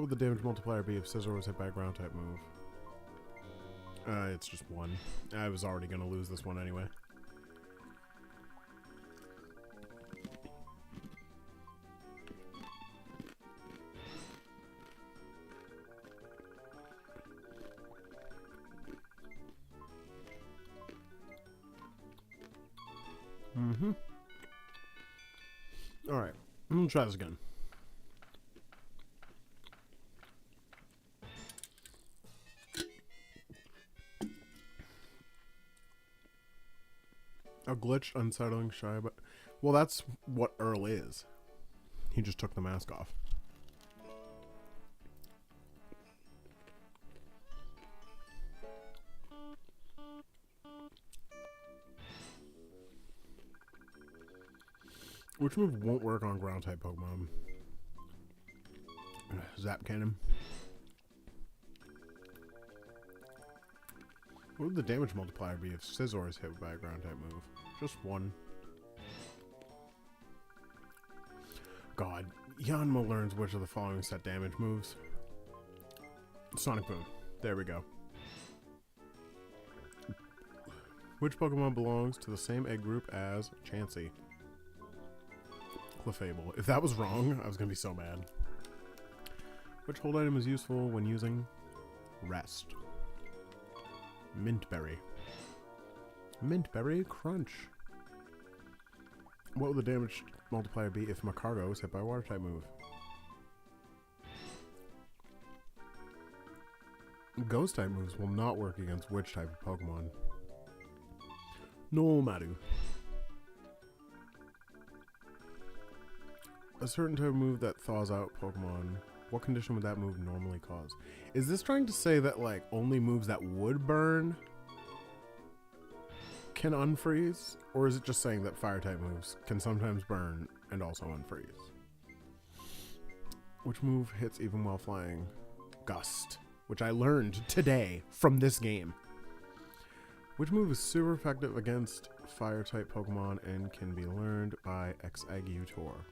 would the damage multiplier be if Scizor was hit by a ground type move? It's just 1. I was already gonna lose this one anyway. Mm-hmm. Alright. I'm gonna try this again. A glitch, unsettling, shy, but... Well, that's what Earl is. He just took the mask off. Which move won't work on ground-type Pokemon? Zap Cannon. What would the damage multiplier be if Scizor is hit by a ground-type move? Just 1. God, Yanma learns which of the following set damage moves. Sonic Boom. There we go. Which Pokemon belongs to the same egg group as Chansey? Clefable. If that was wrong, I was going to be so mad. Which hold item is useful when using Rest? Mintberry. Mintberry Crunch. What would the damage multiplier be if Macargo was hit by a water type move? Ghost type moves will not work against which type of Pokemon? No Maru. A certain type of move that thaws out Pokemon. What condition would that move normally cause? Is this trying to say that, like, only moves that would burn can unfreeze? Or is it just saying that fire-type moves can sometimes burn and also unfreeze? Which move hits even while flying? Gust, which I learned today from this game. Which move is super effective against fire-type Pokemon and can be learned by Exeggutor?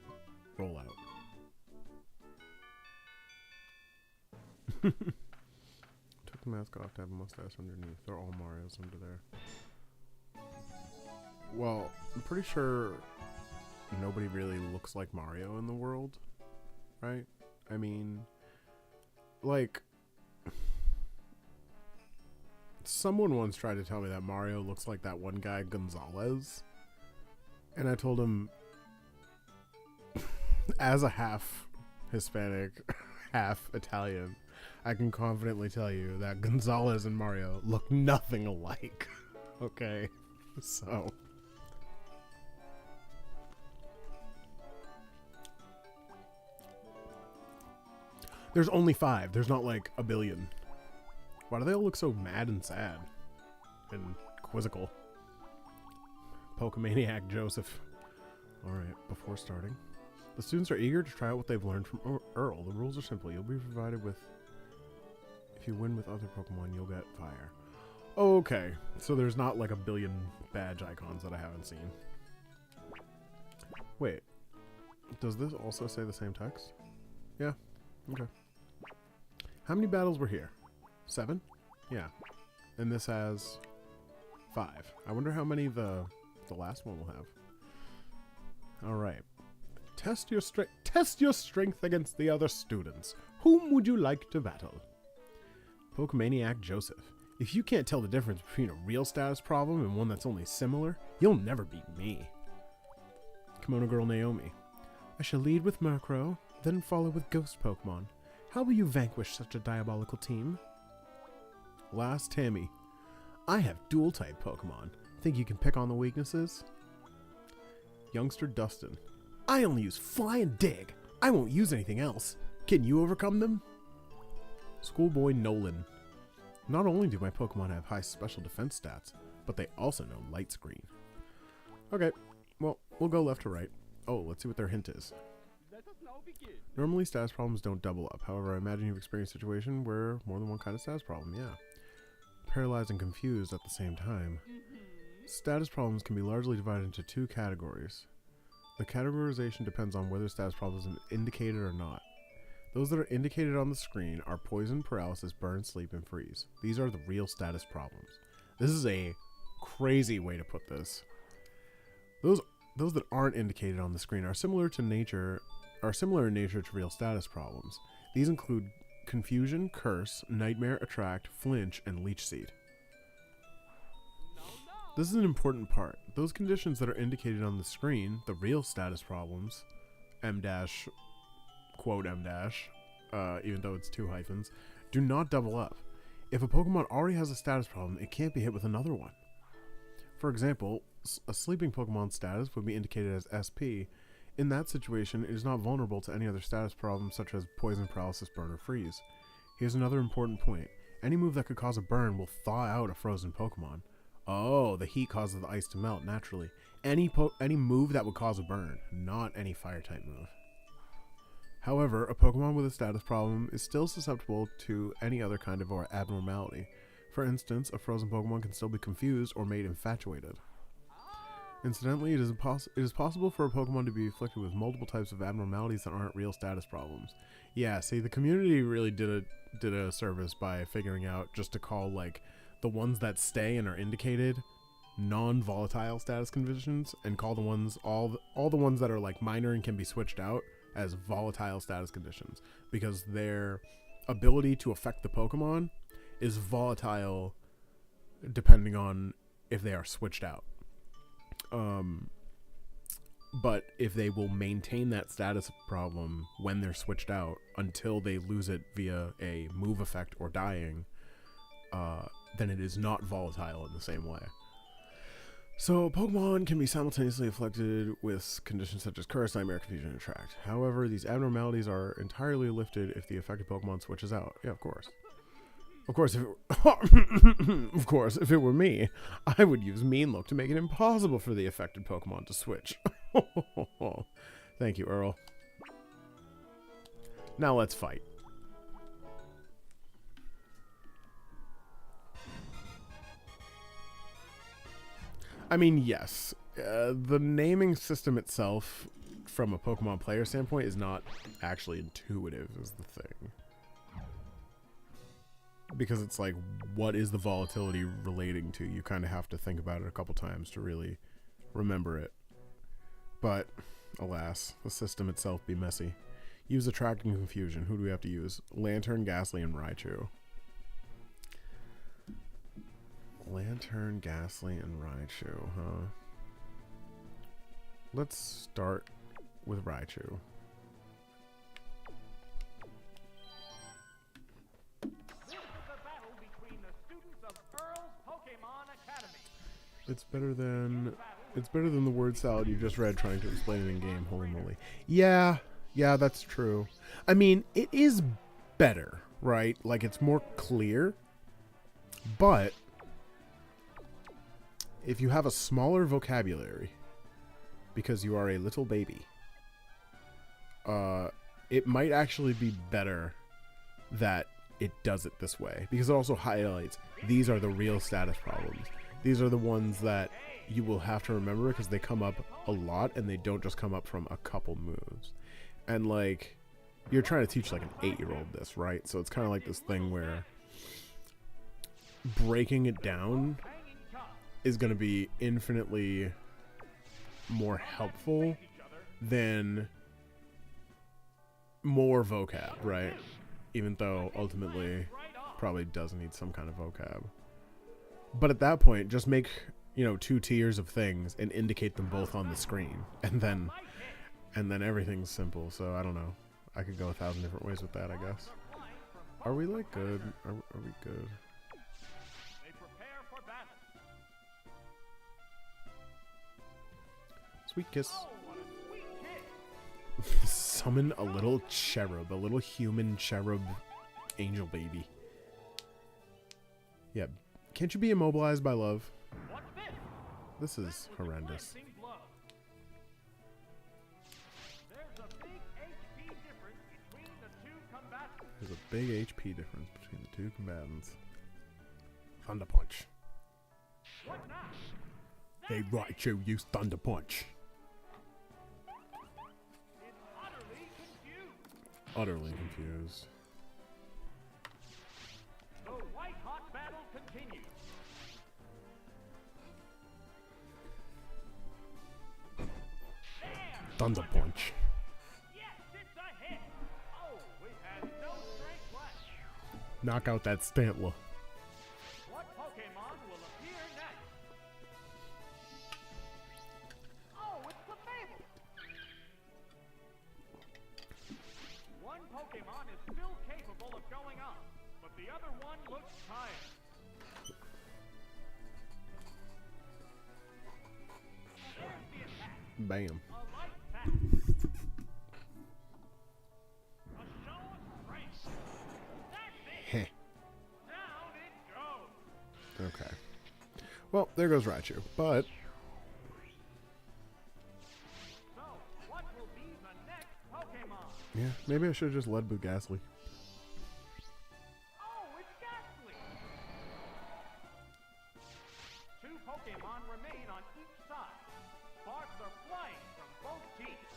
Rollout. Took the mask off to have a mustache underneath. They're all Marios under there. Well, I'm pretty sure nobody really looks like Mario in the world, right? I mean, like, someone once tried to tell me that Mario looks like that one guy, Gonzalez. And I told him, as a half Hispanic, half Italian, I can confidently tell you that Gonzalez and Mario look nothing alike. Okay, so There's only 5. There's not like a billion. Why do they all look so mad and sad? And quizzical. Pokemaniac Joseph. Alright, before starting. The students are eager to try out what they've learned from Earl. The rules are simple. You'll be provided with... If you win with other Pokemon, you'll get fire. Okay, so there's not like a billion badge icons that I haven't seen. Wait. Does this also say the same text? Yeah. Okay. How many battles were here? 7? Yeah. And this has 5. I wonder how many the last one will have. Alright. Test your strength against the other students. Whom would you like to battle? Pokemaniac Joseph. If you can't tell the difference between a real status problem and one that's only similar, you'll never beat me. Kimono Girl Naomi. I shall lead with Murkrow, then follow with Ghost Pokemon. How will you vanquish such a diabolical team? Last Tammy. I have dual-type Pokemon. Think you can pick on the weaknesses? Youngster Dustin. I only use Fly and Dig. I won't use anything else. Can you overcome them? Schoolboy Nolan. Not only do my Pokemon have high special defense stats, but they also know Light Screen. Okay, well, we'll go left to right. Oh, let's see what their hint is.
Let us now begin.
Normally, status problems don't double up. However, I imagine you've experienced a situation where more than one kind of status problem, yeah. Paralyzed and confused at the same time. Status problems can be largely divided into 2 categories. The categorization depends on whether status problems are indicated or not. Those that are indicated on the screen are poison, paralysis, burn, sleep, and freeze. These are the real status problems. This is a crazy way to put this. Those that aren't indicated on the screen are similar in nature to real status problems. These include confusion, curse, nightmare, attract, flinch, and leech seed. This is an important part. Those conditions that are indicated on the screen, the real status problems, quote M dash, even though it's 2 hyphens, do not double up. If a Pokemon already has a status problem, it can't be hit with another one. For example, a sleeping Pokemon status would be indicated as SP. In that situation, it is not vulnerable to any other status problems such as poison, paralysis, burn, or freeze. Here's another important point. Any move that could cause a burn will thaw out a frozen Pokemon. Oh, the heat causes the ice to melt naturally. Any move that would cause a burn, not any fire-type move. However, a Pokemon with a status problem is still susceptible to any other kind of abnormality. For instance, a frozen Pokemon can still be confused or made infatuated. Incidentally, it is possible for a Pokemon to be afflicted with multiple types of abnormalities that aren't real status problems. Yeah, see, the community really did a service by figuring out just to call, like, the ones that stay and are indicated non-volatile status conditions, and call the ones all the ones that are like minor and can be switched out as volatile status conditions, because their ability to affect the Pokemon is volatile depending on if they are switched out. But if they will maintain that status problem when they're switched out until they lose it via a move effect or dying, then it is not volatile in the same way. So Pokemon can be simultaneously afflicted with conditions such as curse, nightmare, confusion, and attract. However, these abnormalities are entirely lifted if the affected Pokemon switches out. Yeah, of course. Of course, if it were me, I would use Mean Look to make it impossible for the affected Pokemon to switch. Thank you, Earl. Now let's fight. I mean, yes, the naming system itself, from a Pokemon player standpoint, is not actually intuitive, is the thing. Because it's like, what is the volatility relating to? You kind of have to think about it a couple times to really remember it. But, alas, the system itself be messy. Use Attract and Confusion. Who do we have to use? Lantern, Ghastly, and Raichu. Lantern, Ghastly, and Raichu, huh? Let's start with Raichu. It's better than the word salad you just read trying to explain it in game. Holy moly. Yeah, that's true. I mean, it is better, right? Like, it's more clear. But if you have a smaller vocabulary, because you are a little baby, it might actually be better that it does it this way, because it also highlights these are the real status problems. These are the ones that you will have to remember because they come up a lot and they don't just come up from a couple moves. And like, you're trying to teach like an 8-year-old this, right? So it's kind of like this thing where breaking it down is going to be infinitely more helpful than more vocab, right? Even though ultimately probably does need some kind of vocab. But at that point, just make, 2 tiers of things and indicate them both on the screen. And then everything's simple. So I don't know. I could go 1,000 different ways with that, I guess. Are we like good? Are we good? Sweet kiss. Summon a little cherub, a little human cherub angel baby. Yeah, can't you be immobilized by love? This is horrendous. There's a big HP difference between the two combatants. Thunder Punch. Hey, Raichu used Thunder Punch. Utterly confused.
The white hot battle continues.
Thunder Punch.
Yes, it's a hit. Oh, it has no strength left.
Knock out that Stantler.
What Pokemon will appear next? Oh, it's the Fable. One Pokemon is still capable of going up, but the other one looks tired. There's the attack.
Bam.
A light tap. A show of strength. That's it.
Heh.
Down it goes.
Okay. Well, there goes Raichu. But
So, what will be the next Pokemon?
yeah, maybe I should have just led with Ghastly.
Oh, it's Ghastly! 2 Pokemon remain on each side. Sparks are flying from both teams.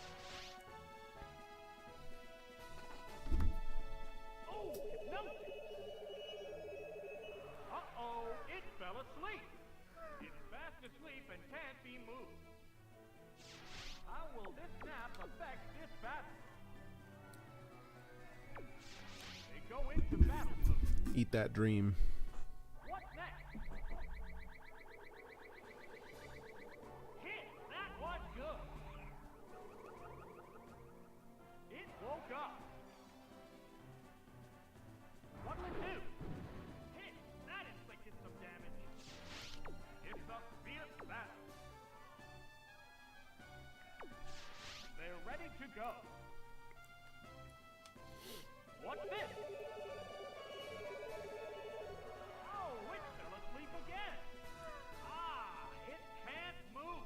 Oh, it's melted! Uh-oh, it fell asleep. It's fast asleep and can't be moved. How will this nap affect this battle? They go into battle mode.
Eat that dream.
What's next? Hit! That was good! It woke up. What will do? Hit! That inflicted some damage. It's a fierce battle. They're ready to go. What's this? Oh, it fell asleep again. Ah, it can't move.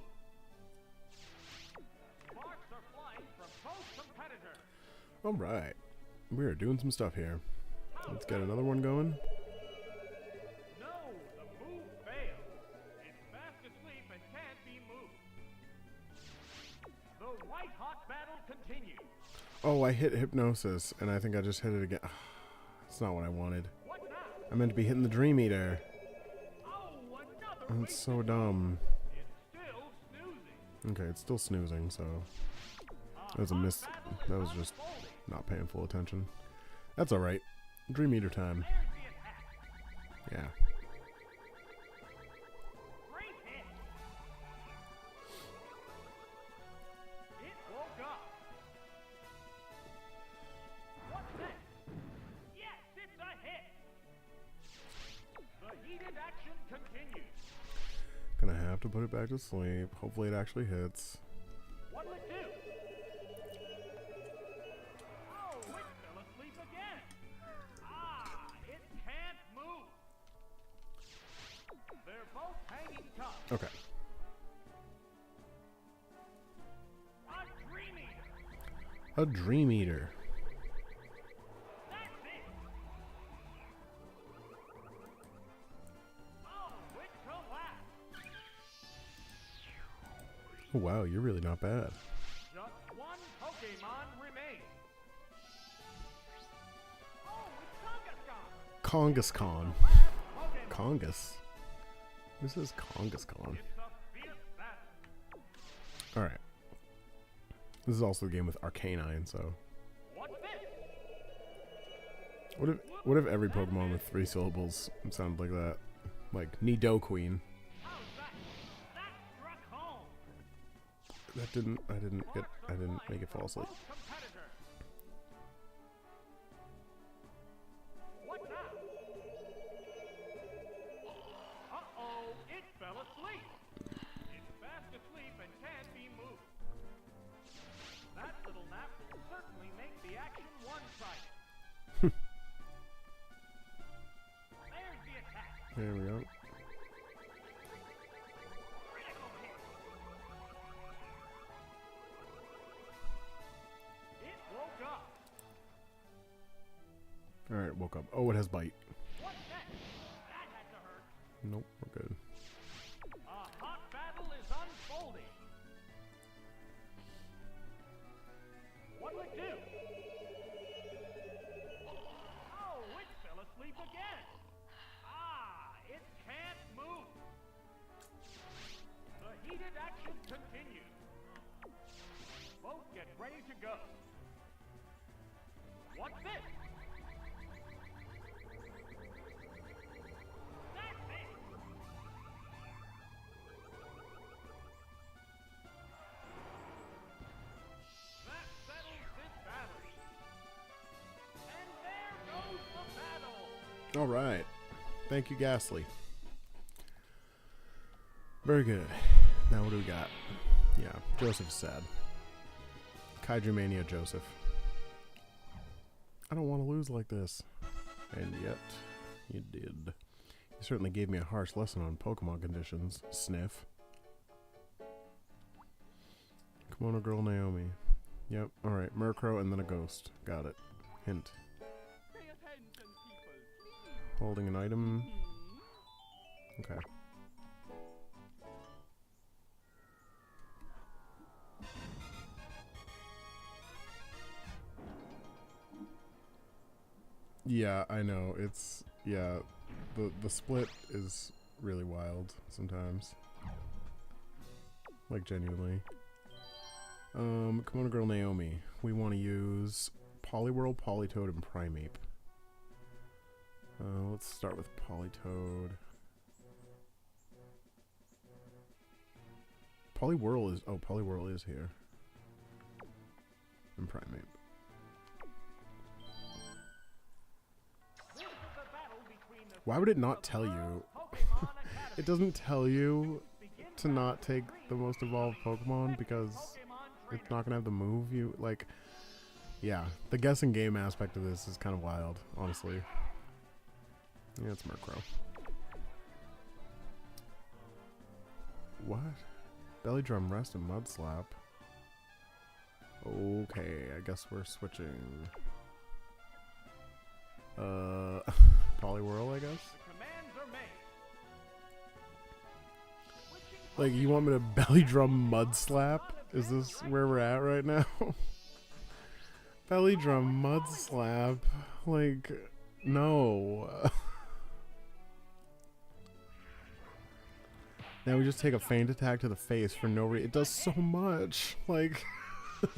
Sparks are flying from both competitors.
All right. We are doing some stuff here. Let's get another one going.
No, the move failed. It's fast asleep and can't be moved. The white hot battle continues.
Oh, I hit Hypnosis, and I think I just hit it again. That's not what I wanted.
What now?
I meant to be hitting the Dream Eater.
Oh, another
That's so dumb.
It's still snoozing.
Okay, it's still snoozing, so that was a miss. That was just not paying full attention. That's all right. Dream Eater time.
There's the attack.
Yeah.
Great hit. It woke up. What's next? Yes, it's a hit. The heated action continues.
Gonna have to put it back to sleep. Hopefully it actually hits.
What'll it do? Oh, it fell asleep again.
Okay.
A Dream Eater.
A Dream Eater.
That's it. Oh, which collapse.
Oh, wow, you're really not bad.
Just one Pokemon remains. Oh, it's Kangaskhan.
Kangaskhan.
Last Pokemon.
Kongus. Who says Kangaskhan?
It's a fierce battle.
Alright. This is also the game with Arcanine, so.
What's this?
What if every Pokemon with 3 syllables sounded like that? Like Nidoqueen.
How's that? That struck home.
I didn't make it fall asleep.
Competitor. What now? Uh-oh, it fell asleep. It's fast asleep and can't be moved. That little nap will certainly make the action one-sided. There's the attack.
There we go.
Critical hit. It woke up.
Alright, woke up. Oh, it has bite.
What's next? That had to hurt.
Nope, we're good.
A hot battle is unfolding. What'll it do? Oh, it fell asleep again. Ah, it can't move. The heated action continues. Both get ready to go. What's this? That's it. That settles this battle. And there goes the battle.
Alright. Thank you, Ghastly. Very good. Now what do we got? Yeah, Joseph's sad. Kaiju Mania Joseph. I don't want to lose like this. And yet, you did. You certainly gave me a harsh lesson on Pokemon conditions, Sniff. Kimono Girl Naomi. Yep, alright. Murkrow and then a ghost. Got it. Hint.
Pay attention, people, please.
Holding an item. Okay. Yeah, I know. It's yeah, the split is really wild sometimes. Like genuinely. Kimono Girl Naomi. We want to use Poliwhirl, Politoed, and Primeape. Let's start with Politoed. Poliwhirl is here. And Primeape.
This is a battle between the
Why would it not tell you?
Pokemon Academy.
It doesn't tell you to not take the most evolved Pokemon because
Pokemon
it's not gonna have the move you like. Yeah, the guessing game aspect of this is kind of wild, honestly. Yeah, it's Murkrow. What? Belly Drum Rest and Mud Slap. Okay, I guess we're switching. Poliwhirl, I guess.
commands are made.
Like, you want me to Belly Drum Mud Slap? Is this where we're at right now? Belly Drum Mud Slap? Like, no. Now we just take a feint attack to the face for no reason. It does so much. Like,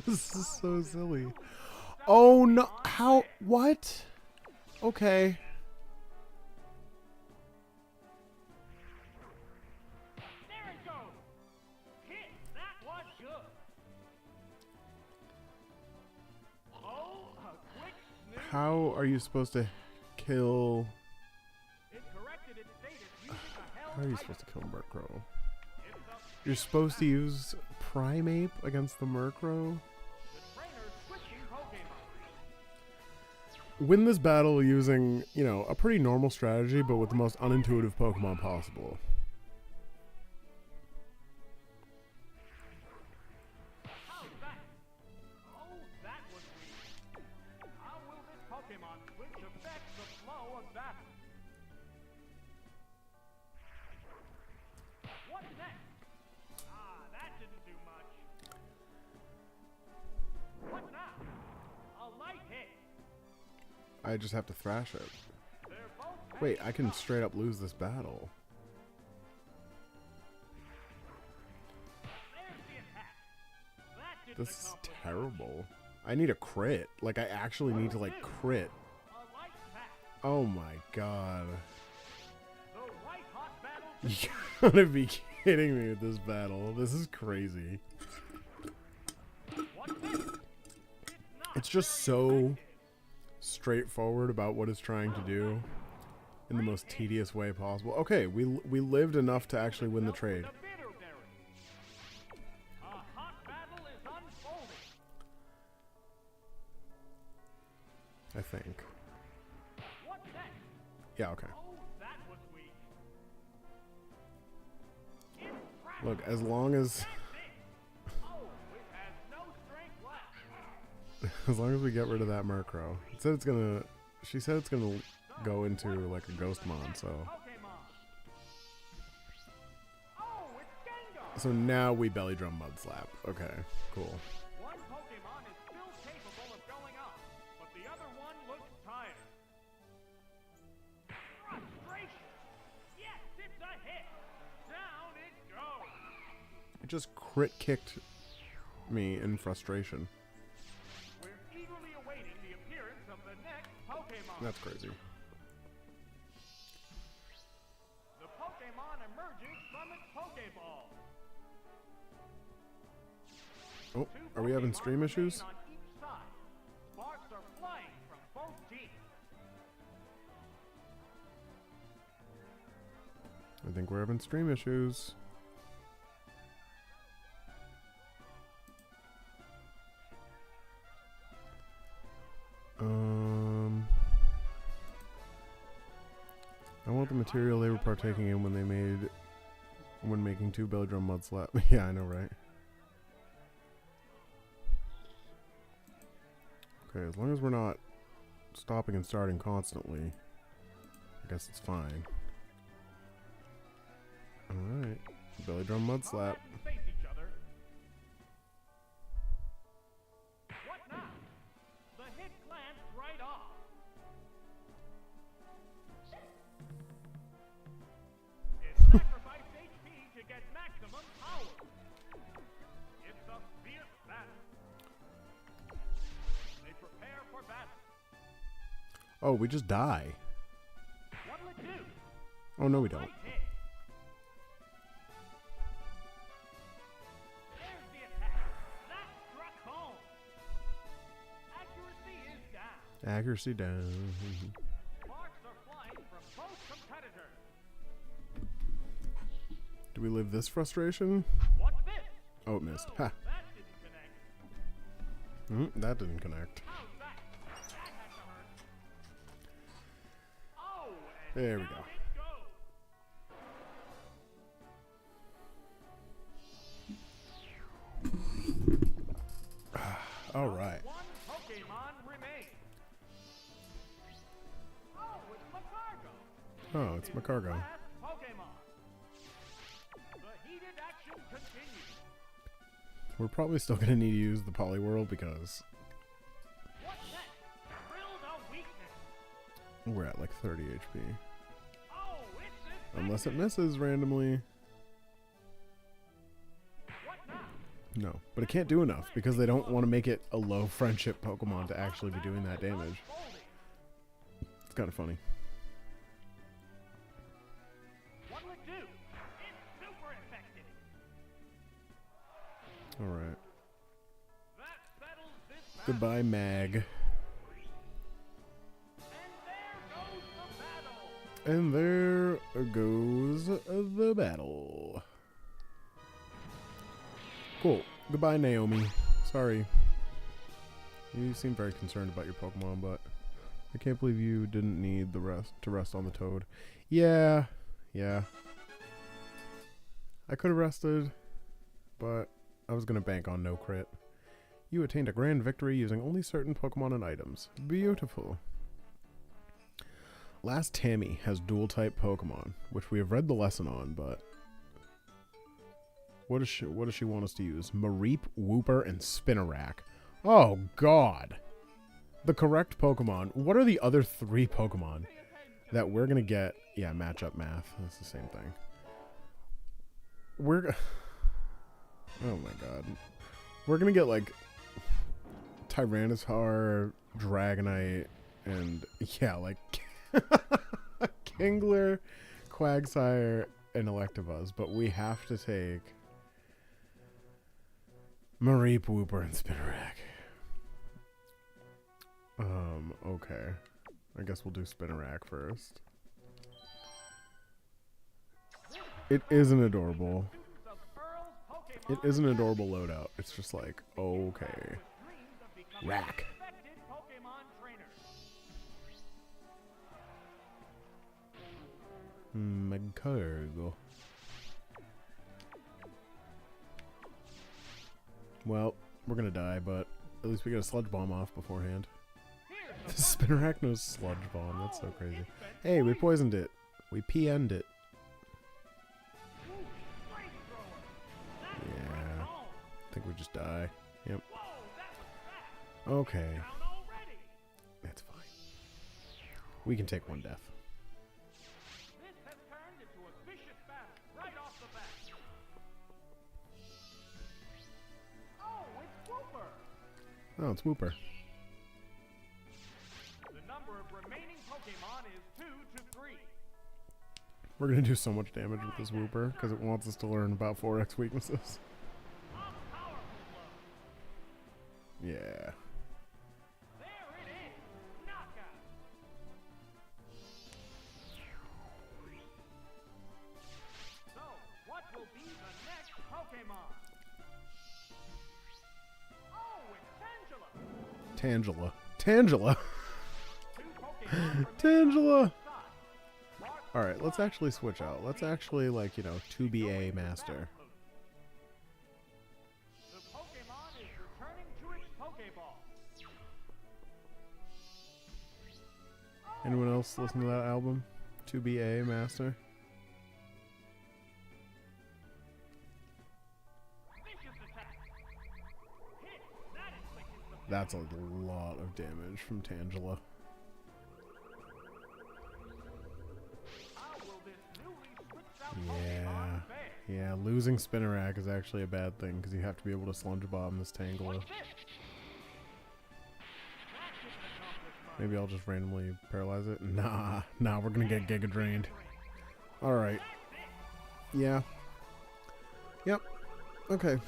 this is so silly. Oh no! How? What? Okay.
There it goes. Hit. That was good. Oh, a quick snooze.
How are you supposed to kill?
It corrected its status using a held
How are you
item.
supposed to kill Murkrow?
It's a
You're supposed to use Primeape against the Murkrow?
the trainer switching Pokemon.
Win this battle using, you know, a pretty normal strategy, but with the most unintuitive Pokemon possible. I just have to thrash it. Wait, I can straight up lose this battle. This is terrible. I need a crit. Like, I actually need to, like, crit. Oh my god. You gotta be kidding me with this battle. This is crazy. It's just so straightforward about what it's trying to do in the most tedious way possible. Okay, we lived enough to actually win the trade. I think. Yeah, okay. Look, as long as as long as we get rid of that Murkrow. It said it's gonna she said it's gonna go into like a Ghostmon, so now we belly drum mud slap. Okay, cool.
One Pokemon is still capable of going up, but the other one looks tired. Frustration! Yes, it's a hit! Down it goes!
It just crit kicked me in frustration.
We're eagerly awaiting the appearance of the next Pokemon.
That's crazy.
The Pokemon emerges from its Pokeball.
Oh, are we having stream issues?
On each side. Sparks are flying from both teams.
I think we're having stream issues. I want the material they were partaking in when making 2 belly drum mud slap. Yeah, I know, right? Okay, as long as we're not stopping and starting constantly, I guess it's fine. Alright, belly drum mud slap.
Face each other. What now? The hit glanced right off. It sacrificed HP to get maximum power. It's a fierce battle. They prepare for battle.
Oh, we just die.
What'll it do?
Oh, no we don't.
Right hit. There's the attack. That struck home. Accuracy is down.
Accuracy down.
Sparks are flying from both competitors.
Do we live this frustration?
What's this?
Oh, it missed.
Oh,
Ha!
that didn't connect.
That didn't connect.
How's that? That had to hurt. Oh, and
There we
down
go.
it goes.
Alright.
One Pokemon remains. Oh, it's Macargo.
Oh, it's Macargo.
Last Pokemon. The heated action continues.
We're probably still going to need to use the Poliwhirl because
What's next? Drilled a weakness.
we're at like 30 HP.
Oh, it's
Unless it
infected.
misses randomly.
What now?
No, but it can't do enough because they don't want to make it a low friendship Pokemon to actually be doing that damage.
Folding.
It's kind of funny.
What'll it do? It's super effective.
Alright.
That settles this battle.
Goodbye, Mag.
And there goes the battle.
And there goes the battle. Cool. Goodbye, Naomi. Sorry. You seem very concerned about your Pokemon, but I can't believe you didn't need the rest to rest on the Toad. Yeah. I could have rested, but I was going to bank on no crit. You attained a grand victory using only certain Pokemon and items. Beautiful. Last Tammy has dual-type Pokemon, which we have read the lesson on, but what does she want us to use? Mareep, Wooper, and Spinarak. Oh, God. the correct Pokemon. What are the other 3 Pokemon that we're gonna get? Yeah, matchup math. That's the same thing. We're oh my god, we're gonna get like Tyranitar, Dragonite, and yeah, like Kingler, Quagsire, and Electabuzz. But we have to take Mareep, Wooper, and Spinarak. Okay. I guess we'll do Spinarak first. It is an adorable. It is an adorable loadout. It's just like, okay. Rack. Magcargo. Well, we're gonna die, but at least we get a Sludge Bomb off beforehand. Spinarak knows Sludge Bomb. That's so crazy. Hey, we poisoned it. We PN'd it. Yeah. I think we just die. Yep. Okay. That's fine. We can take 1 death.
This has turned into a vicious battle right off the bat. Oh, it's Wooper.
Oh, it's Wooper.
The number of remaining Pokemon is 2 to 3.
We're gonna do so much damage with this Wooper because it wants us to learn about 4X weaknesses.
A powerful blow.
Yeah.
There it is. Knockout. So, what will be the next Pokemon? Oh, it's Tangela.
Tangela.
2 Pokemon
Tangela. Alright, let's actually switch out. Let's actually, like, you know, 2BA master.
The Pokemon is returning to its Pokeball.
Anyone else listen to that album? 2BA master?
Vicious attack. Hit. That inflicted some
That's a lot of damage from Tangela.
How will this newly switched out
Yeah.
Pokemon fare?
Yeah, losing Spinarak is actually a bad thing because you have to be able to Sludge Bomb this Tangela.
What's this? That didn't accomplish much.
Maybe I'll just randomly paralyze it. Nah, we're gonna get Giga Drained. Alright. Yeah. Yep. Okay.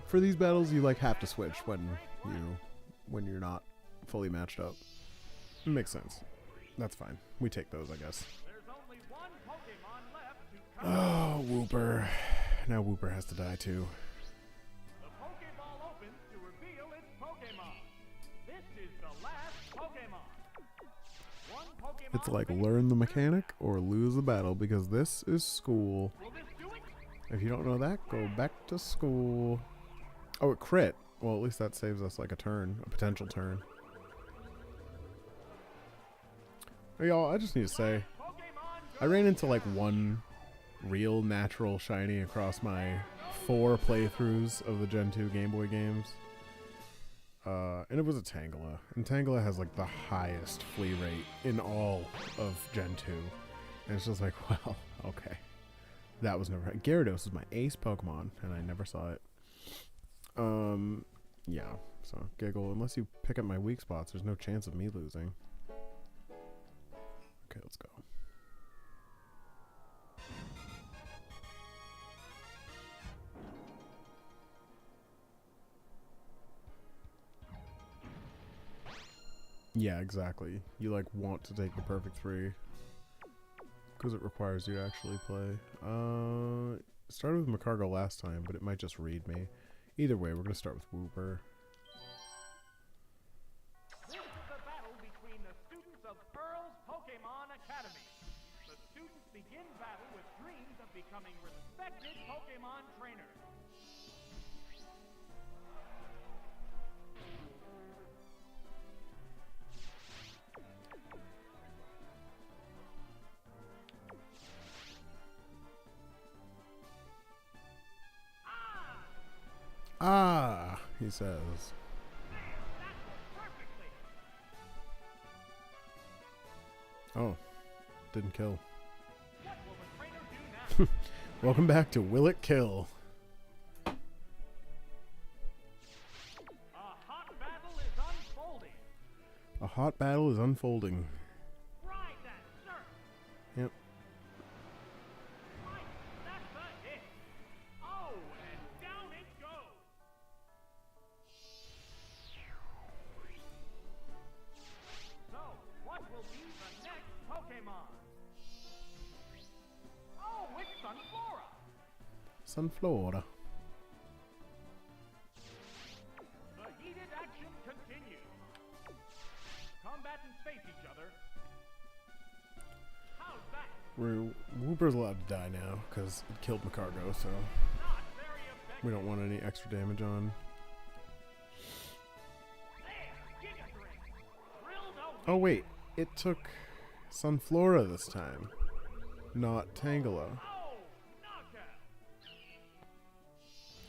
For these battles, you like have to switch when you're not fully matched up. It makes sense. That's fine. We take those, I guess.
There's only 1 Pokemon left to
Oh, Wooper. Now Wooper has to die too.
The Pokeball opens to reveal its Pokemon. This is the last Pokemon. 1 Pokemon
It's like
remains.
learn the mechanic or lose the battle because this is school.
Will this do it?
If you don't know that, go back to school. Oh, it crit. Well, at least that saves us like a turn, a potential turn. Hey, y'all, I just need to say,
Pokemon
I ran into like 1 real natural shiny across my 4 playthroughs of the Gen 2 Game Boy games. And it was a Tangela. And Tangela has like the highest flea rate in all of Gen 2. And it's just like, well, okay. That was never... Gyarados was my ace Pokemon, and I never saw it. Yeah. So, Giggle, unless you pick up my weak spots, there's no chance of me losing. Okay, let's go. Yeah, exactly. You like want to take the perfect 3 because it requires you to actually play. Started with Magcargo last time, but it might just read me. Either way, we're gonna start with Wooper.
This is the battle between the students of Earl's Pokemon Academy. The students begin battle with dreams of becoming respected Pokemon trainers.
Ah, he says.
That worked perfectly.
Oh, didn't kill.
What will the trainer do now?
Welcome back to Will It Kill?
A hot battle is unfolding.
A hot battle is unfolding.
Ride that, sir.
Yep.
Right, that's a hit. Oh, and down it goes. So, what will be the next Pokemon? Oh, it's Sunflora.
Sunflora.
The heated action continues. Combatants face each other. How's that?
Wooper's allowed to die now because it killed Macargo, so
Not very effective.
we don't want any extra damage on.
There, Giga Drain. Drill no
Oh wait, it took Sunflora this time, not Tangela.
Oh, knockout.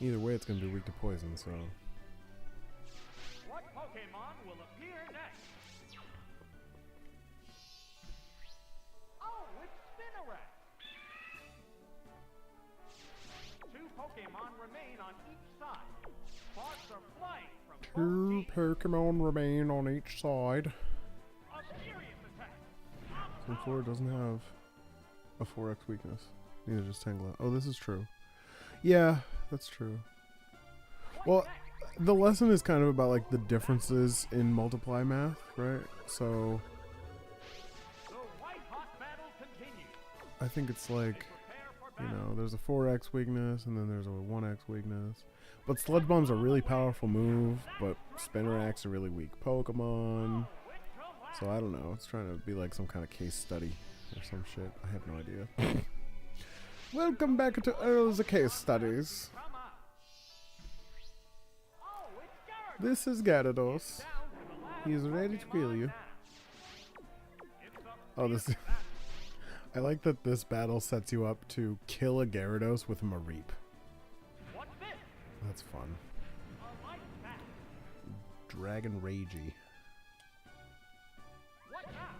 Either way, it's going to be weak to poison, so...
What Pokemon will appear next? Oh, it's Spinarak. Two Pokemon remain on each side. Sparks are flying from both
Two
teams.
Pokemon remain on each side.
A serious attack.
Sunflora doesn't have a 4x weakness. Neither does Tangela. Oh, this is true. Yeah, that's true. Well, the lesson is kind of about like the differences in multiply math, right? So
The white hot battle continues.
I think it's like,
Prepare for
you
battle.
know, there's a 4x weakness and then there's a 1x weakness. But Sludge Bomb's a really powerful move, but Spinarak's a really weak Pokemon. So I don't know. It's trying to be like some kind of case study or some shit. I have no idea. Welcome back to Earl's Case Studies.
Come on. Oh, it's Gyarados.
This is Gyarados.
Down to the last
He's ready to kill you.
Pokemon now. It's a
Oh, this.
fierce battle.
I like that this battle sets you up to kill a Gyarados with a Mareep.
What's this?
That's fun.
A light attack.
Dragon Ragey.
What now?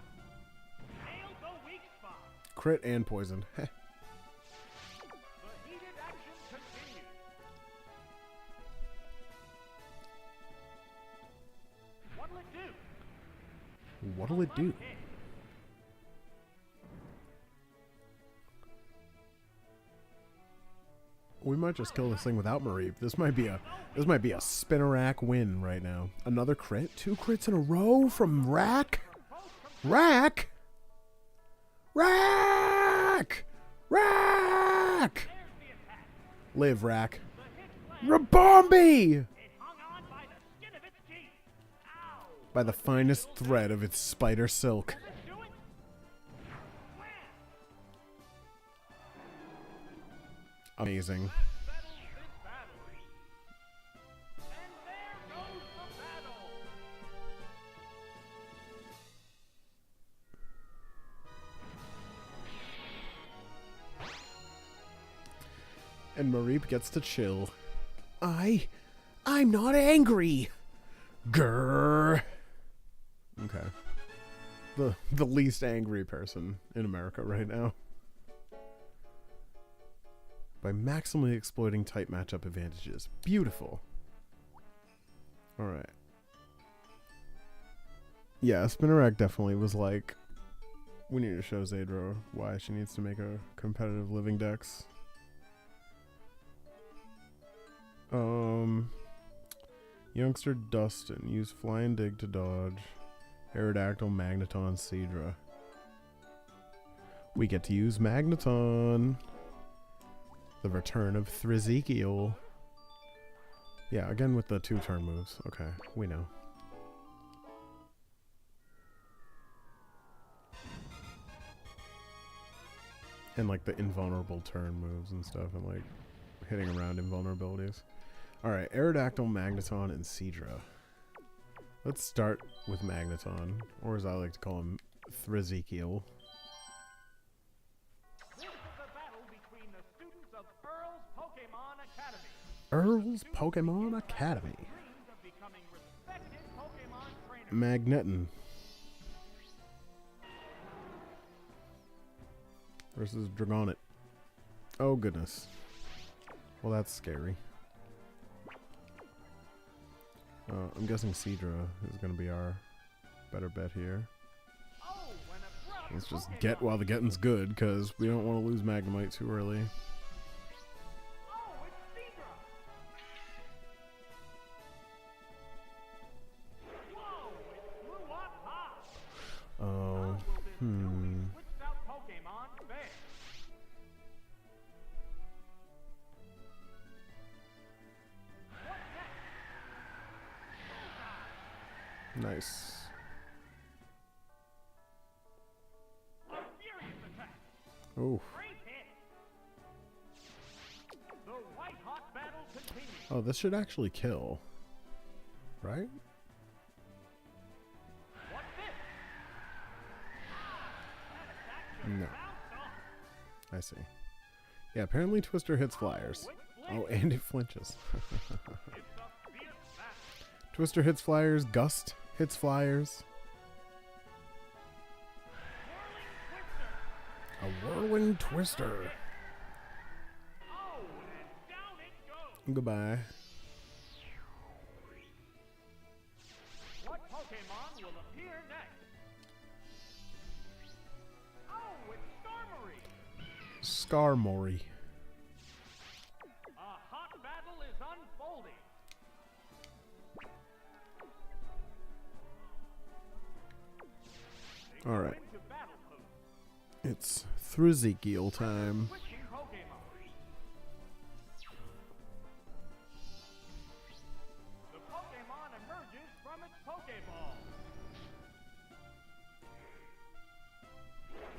Nail the weak spot.
Crit and poison. Heh.
The heated action continues. What'll it do?
What'll it do?
Hit.
We might just kill this thing without Mareep. This might be a Spinarak win right now. Another crit? 2 crits in a row from Rack? Rack? Rack! Rack!
There's the attack.
Live, Rack.
The hit lands.
Rabombi!
It hung on by the skin of its teeth. Ow!
By the finest thread of its spider silk.
Let's do it. Wham!
Amazing.
That settles this battle. And there goes the battle.
And Mareep gets to chill. I'm not angry. Grrr. Okay. The least angry person in America right now. By maximally exploiting type matchup advantages. Beautiful. Alright. Yeah, Spinarak definitely was like, we need to show Zadro why she needs to make a competitive living dex. Youngster Dustin, use Flying Dig to dodge. Aerodactyl, Magneton, Seadra. We get to use Magneton. The return of Thrizekiel. Yeah, again with the 2-turn moves. Okay, we know. And like the invulnerable turn moves and stuff and like hitting around invulnerabilities. Alright, Aerodactyl, Magneton, and Seadra. Let's start with Magneton, or as I like to call him, Thrizekiel.
This is a battle between the students of Earl's Pokemon Academy.
Earl's Pokemon Academy.
Dreams of becoming respected Pokemon trainers.
Magneton. versus Dragonite. Oh goodness. Well, that's scary. I'm guessing Seadra is going to be our better bet here. Let's just get while the getting's good, because we don't want to lose Magnemite too early. Oh, nice. Oh. Oh, this should actually kill. Right? No. I see. Yeah, apparently Twister hits flyers. Oh, and it flinches. Twister hits flyers. Gust hits flyers. A whirling Twister. Goodbye.
What Pokemon will appear next? Oh, it's Skarmory.
Skarmory.
A hot battle is unfolding.
All right. It's Thrizekiel time.
The Pokemon emerges from its Pokeball.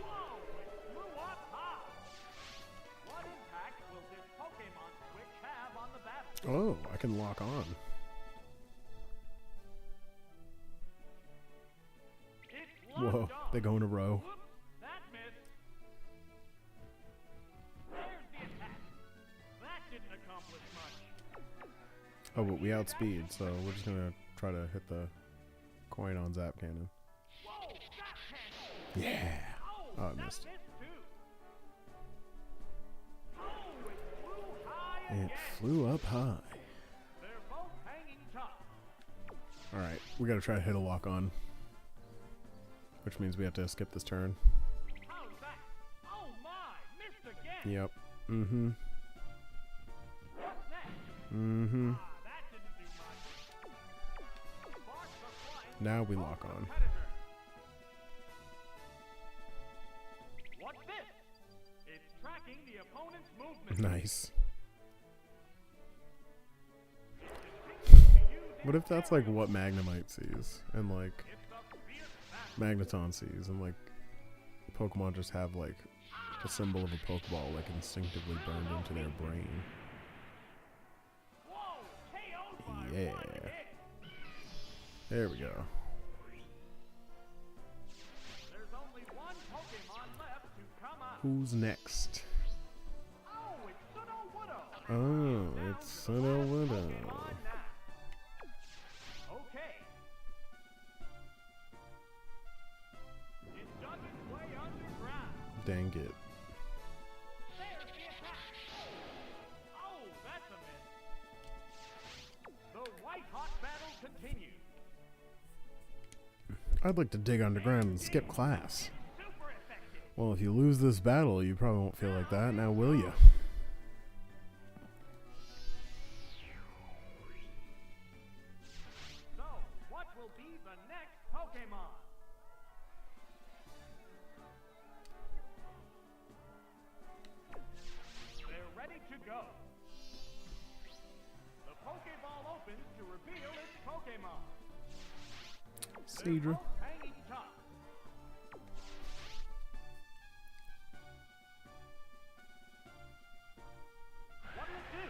Whoa! It flew up high. What impact will this Pokemon switch have on the battle?
Oh, I can lock on. Whoa, they go in a row.
That missed. There's the attack. That didn't accomplish much.
Oh, but we outspeed, so we're just gonna try to hit the coin on Zap Cannon.
Whoa, Zap Cannon.
Yeah. Oh, I
that
missed.
too. Oh, it flew high
It
again.
flew up high.
They're both hanging tough.
All right, we gotta try to hit a lock on, which means we have to skip this turn.
How's that? Oh my, missed again.
Yep. Mm-hmm.
What's next?
Mm-hmm.
That didn't do much. Sparks are flying.
Now we lock on.
Competitor. What's this? It's tracking the opponent's movement.
Nice. What if that's like what Magnemite sees, and like Magneton sees, and like Pokemon just have like the symbol of a Pokeball like instinctively burned into their brain?
Whoa, KO'd by
Yeah.
one hit.
There we go.
There's only one Pokemon left to come out.
Who's next?
Oh, it's Sudowoodo.
Oh, it's Sudowoodo.
Pokemon now. Okay. It dug its way underground.
Dang it.
There's the attack. Oh, that's a miss. The white-hot battle continues.
I'd like to dig underground and skip class.
Super effective.
Well, if you lose this battle, you probably won't feel like that, now will you?
So, what will be the next Pokemon? They're ready to go. The Pokeball opens to reveal its Pokemon. They're
Seadra.
both hanging tough. What'll it do?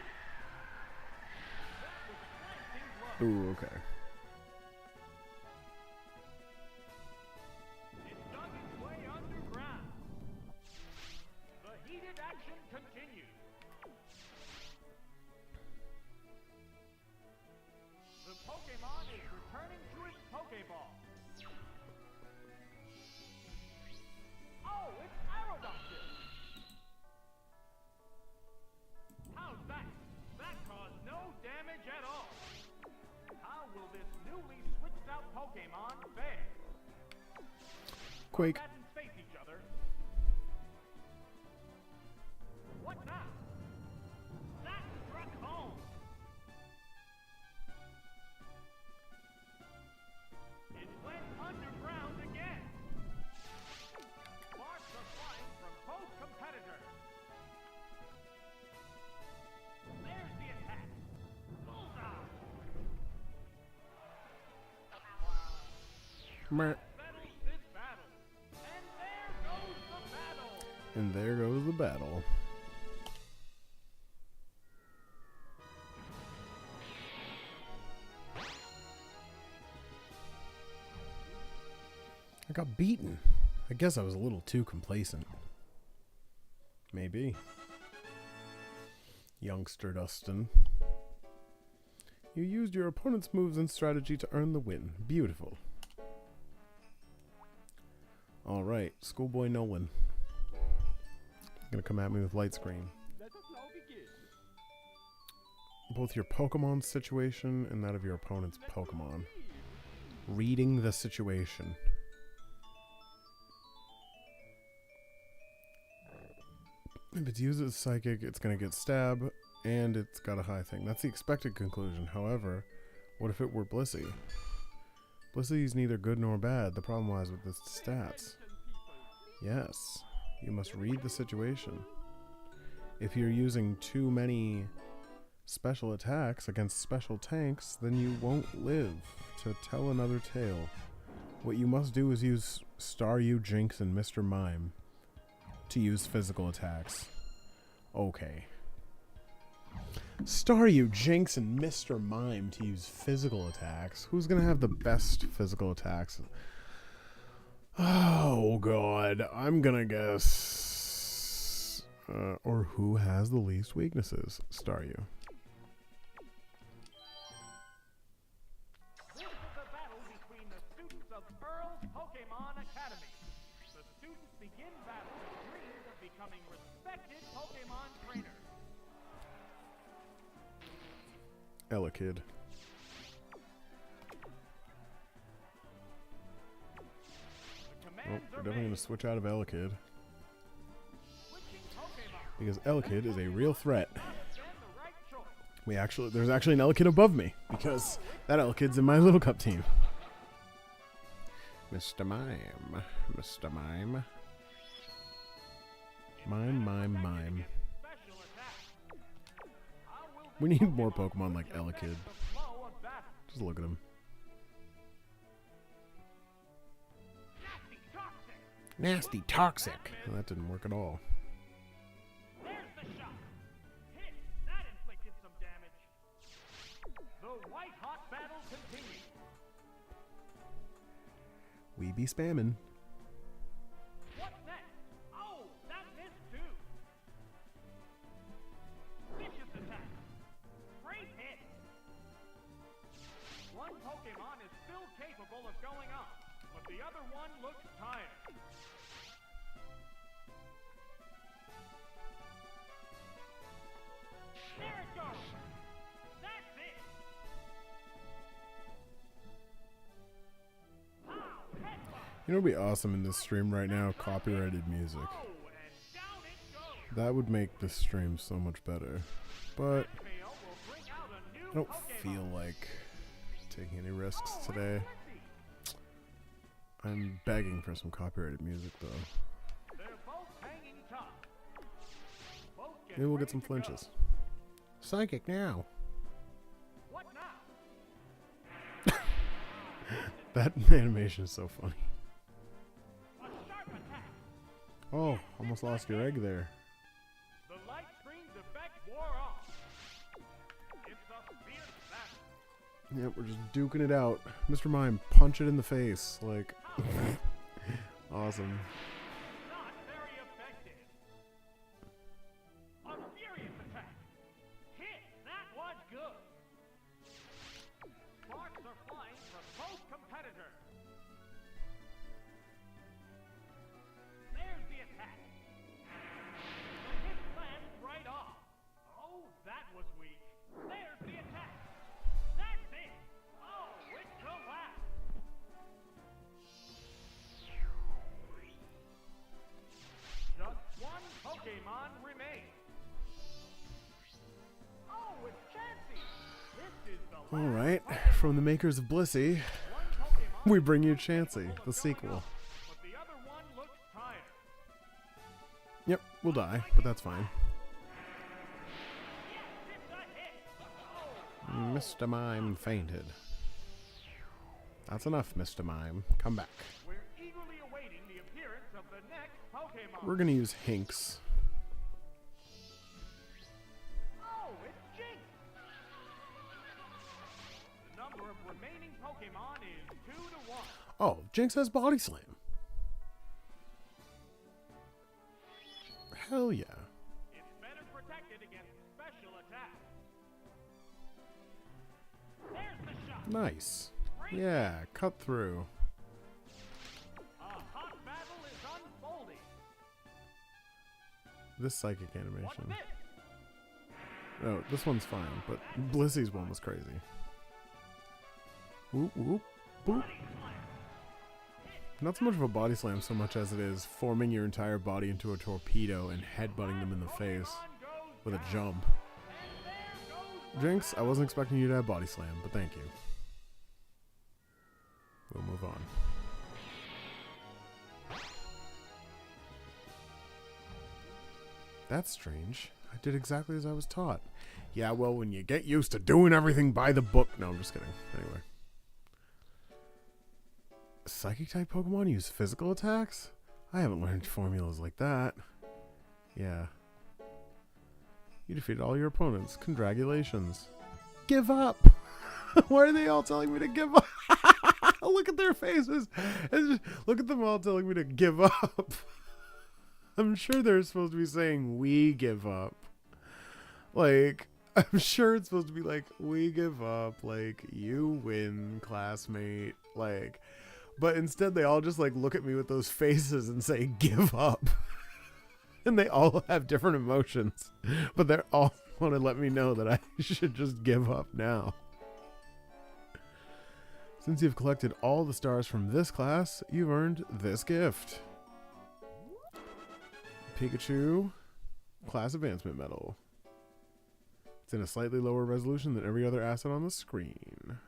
That was a glancing blow.
Ooh, okay.
It dug its way underground. The heated action continues. The Pokemon is returning to its Pokeball. Oh, it's Aerodactyl. newly switched out Pokemon fair.
Quake.
Combatants face each other. What now? That struck home. It went underground again. Sparks are flying from both competitors. There's the attack. Bullseye.
Meh.
Settles this battle. And there goes the battle.
And there goes the battle. I got beaten. I guess I was a little too complacent. Maybe. Youngster Dustin. You used your opponent's moves and strategy to earn the win. Beautiful. Alright, Schoolboy Nolan. Gonna come at me with light screen.
Let us now begin.
Both your Pokemon situation and that of your opponent's Pokemon. Reading the situation. If it's used as Psychic, it's going to get Stab, and it's got a high thing. That's the expected conclusion. However, what if it were Blissey? Blissey is neither good nor bad. The problem lies with its stats. Yes, you must read the situation. If you're using too many special attacks against special tanks, then you won't live to tell another tale. What you must do is use Staryu, Jinx, and Mr. Mime to use physical attacks. Okay. Staryu, Jinx, and Mr. Mime to use physical attacks. Who's gonna have the best physical attacks? Oh god, I'm gonna guess. Or who has the least weaknesses? Staryu.
This is a battle between the students of Earl's Pokemon Academy. The students begin battle with dreams of becoming respected Pokemon trainers.
Elekid.
The
Well,
commands
we're
are
definitely going
made.
to switch out of Elekid.
Switching Pokemon.
Because Elekid is a real threat.
Not been the right choice.
There's actually an Elekid above me. Because that Elekid's in my Little Cup team. Mr. Mime. Mr. Mime. Mime.
Special attack. How will this
We need more
Pokemon
Pokemon like
affect
Elekid.
the flow of battle?
Just look at him.
Nasty toxic.
Nasty toxic. Well, that didn't work at all.
There's the shot. Hit. That inflicted some damage. The white hot battle continues.
We be spamming.
What's next? Oh, that missed too. Vicious attack. Great hit. One Pokemon is still capable of going up, but the other one looks tired. There it goes. That's it. Pow! Headbutt.
You know what would be awesome in this stream right now? Copyrighted music.
Oh, and down it goes.
That would make the stream so much better. But
Fail will bring out a new
I don't
Pokemon.
feel like taking any risks today. I'm begging for some copyrighted music though.
They're both hanging tough. Both
Maybe we'll get
ready
some
to
flinches.
go.
Psychic now.
What now?
That animation is so funny.
A sharp attack.
Oh, almost lost your egg there.
The light screen's effect wore off. It's a fierce battle.
Yep, we're just duking it out. Mr. Mime, punch it in the face. Like, awesome.
Not very effective. A furious attack. Hit. That was good. Sparks are flying from both competitors. There's the attack. The hit lands right off. Oh, that was weak. There's the attack. That's it. Oh, it
Alright, from the makers of Blissey, we bring you Chansey, the sequel.
But the other one looks tired.
Yep, we'll die, but that's fine.
It's a hit.
Mr. Mime fainted. That's enough, Mr. Mime. Come back.
We're eagerly awaiting the appearance of the next Pokemon.
We're gonna use Hinks.
Oh, it's Jinx. The number of remaining Pokemon is 2 to 1.
Oh, Jinx has Body Slam. Hell yeah.
It's better protected against special attacks. There's the shot.
Nice. Yeah, cut through.
A hot battle is unfolding.
This psychic
What's
animation.
this?
Oh, this one's fine, but Blissey's one was crazy. Whoop, whoop, boop. Not so much of a body slam so much as it is forming your entire body into a torpedo and headbutting them in the face with a jump. Jinx, I wasn't expecting you to have body slam, but thank you. We'll move on. That's strange. I did exactly as I was taught. Yeah, well, when you get used to doing everything by the book. No, I'm just kidding. Anyway. Psychic type Pokemon use physical attacks? I haven't learned formulas like that. Yeah. You defeated all your opponents. Congratulations. Give up! Why are they all telling me to give up? Look at their faces. Look at them all telling me to give up. I'm sure they're supposed to be saying, we give up. Like, I'm sure it's supposed to be like, we give up. Like, you win, classmate. Like, but instead they all just like look at me with those faces and say, give up. And they all have different emotions. But they're all want to let me know that I should just give up now. Since you've collected all the stars from this class, you've earned this gift. Pikachu Class Advancement Medal. It's in a slightly lower resolution than every other asset on the screen.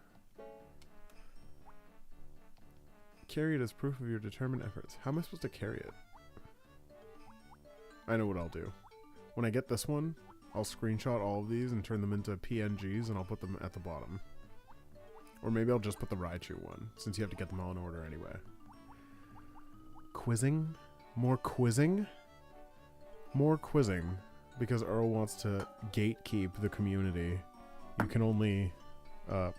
Carry it as proof of your determined efforts. How am I supposed to carry it? I know what I'll do. When I get this one, I'll screenshot all of these and turn them into PNGs and I'll put them at the bottom. Or maybe I'll just put the Raichu one, since you have to get them all in order anyway. Quizzing? More quizzing? More quizzing. Because Earl wants to gatekeep the community. You can only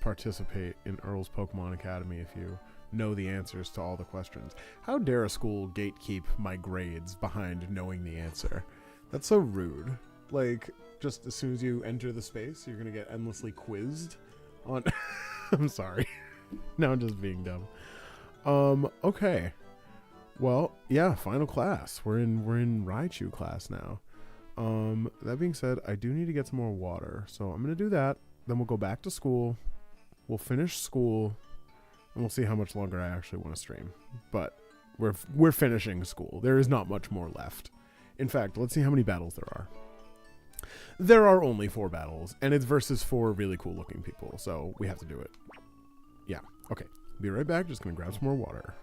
participate in Earl's Pokemon Academy if you know the answers to all the questions. How dare a school gatekeep my grades behind knowing the answer? That's so rude. Like, just as soon as you enter the space, you're gonna get endlessly quizzed on... I'm sorry. Now I'm just being dumb. Okay. Well, yeah, final class. We're in Raichu class now. That being said, I do need to get some more water. So I'm gonna do that. Then we'll go back to school. We'll finish school. And we'll see how much longer I actually want to stream. But we're finishing school. There is not much more left. In fact, let's see how many battles there are. There are only 4 battles, and it's versus 4 really cool looking people, so we have to do it. Yeah, okay. Be right back, just gonna grab some more water.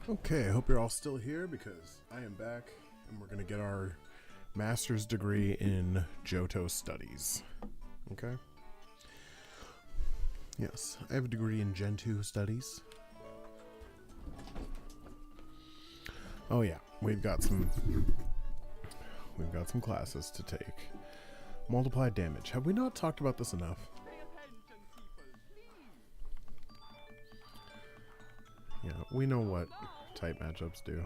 Okay, I hope you're all still here because I am back and we're going to get our master's degree in Johto studies. Okay? Yes, I have a degree in Gen 2 studies. Oh yeah, we've got some classes to take. Multiplied damage. Have we not talked about this enough? Yeah, we know what type matchups do.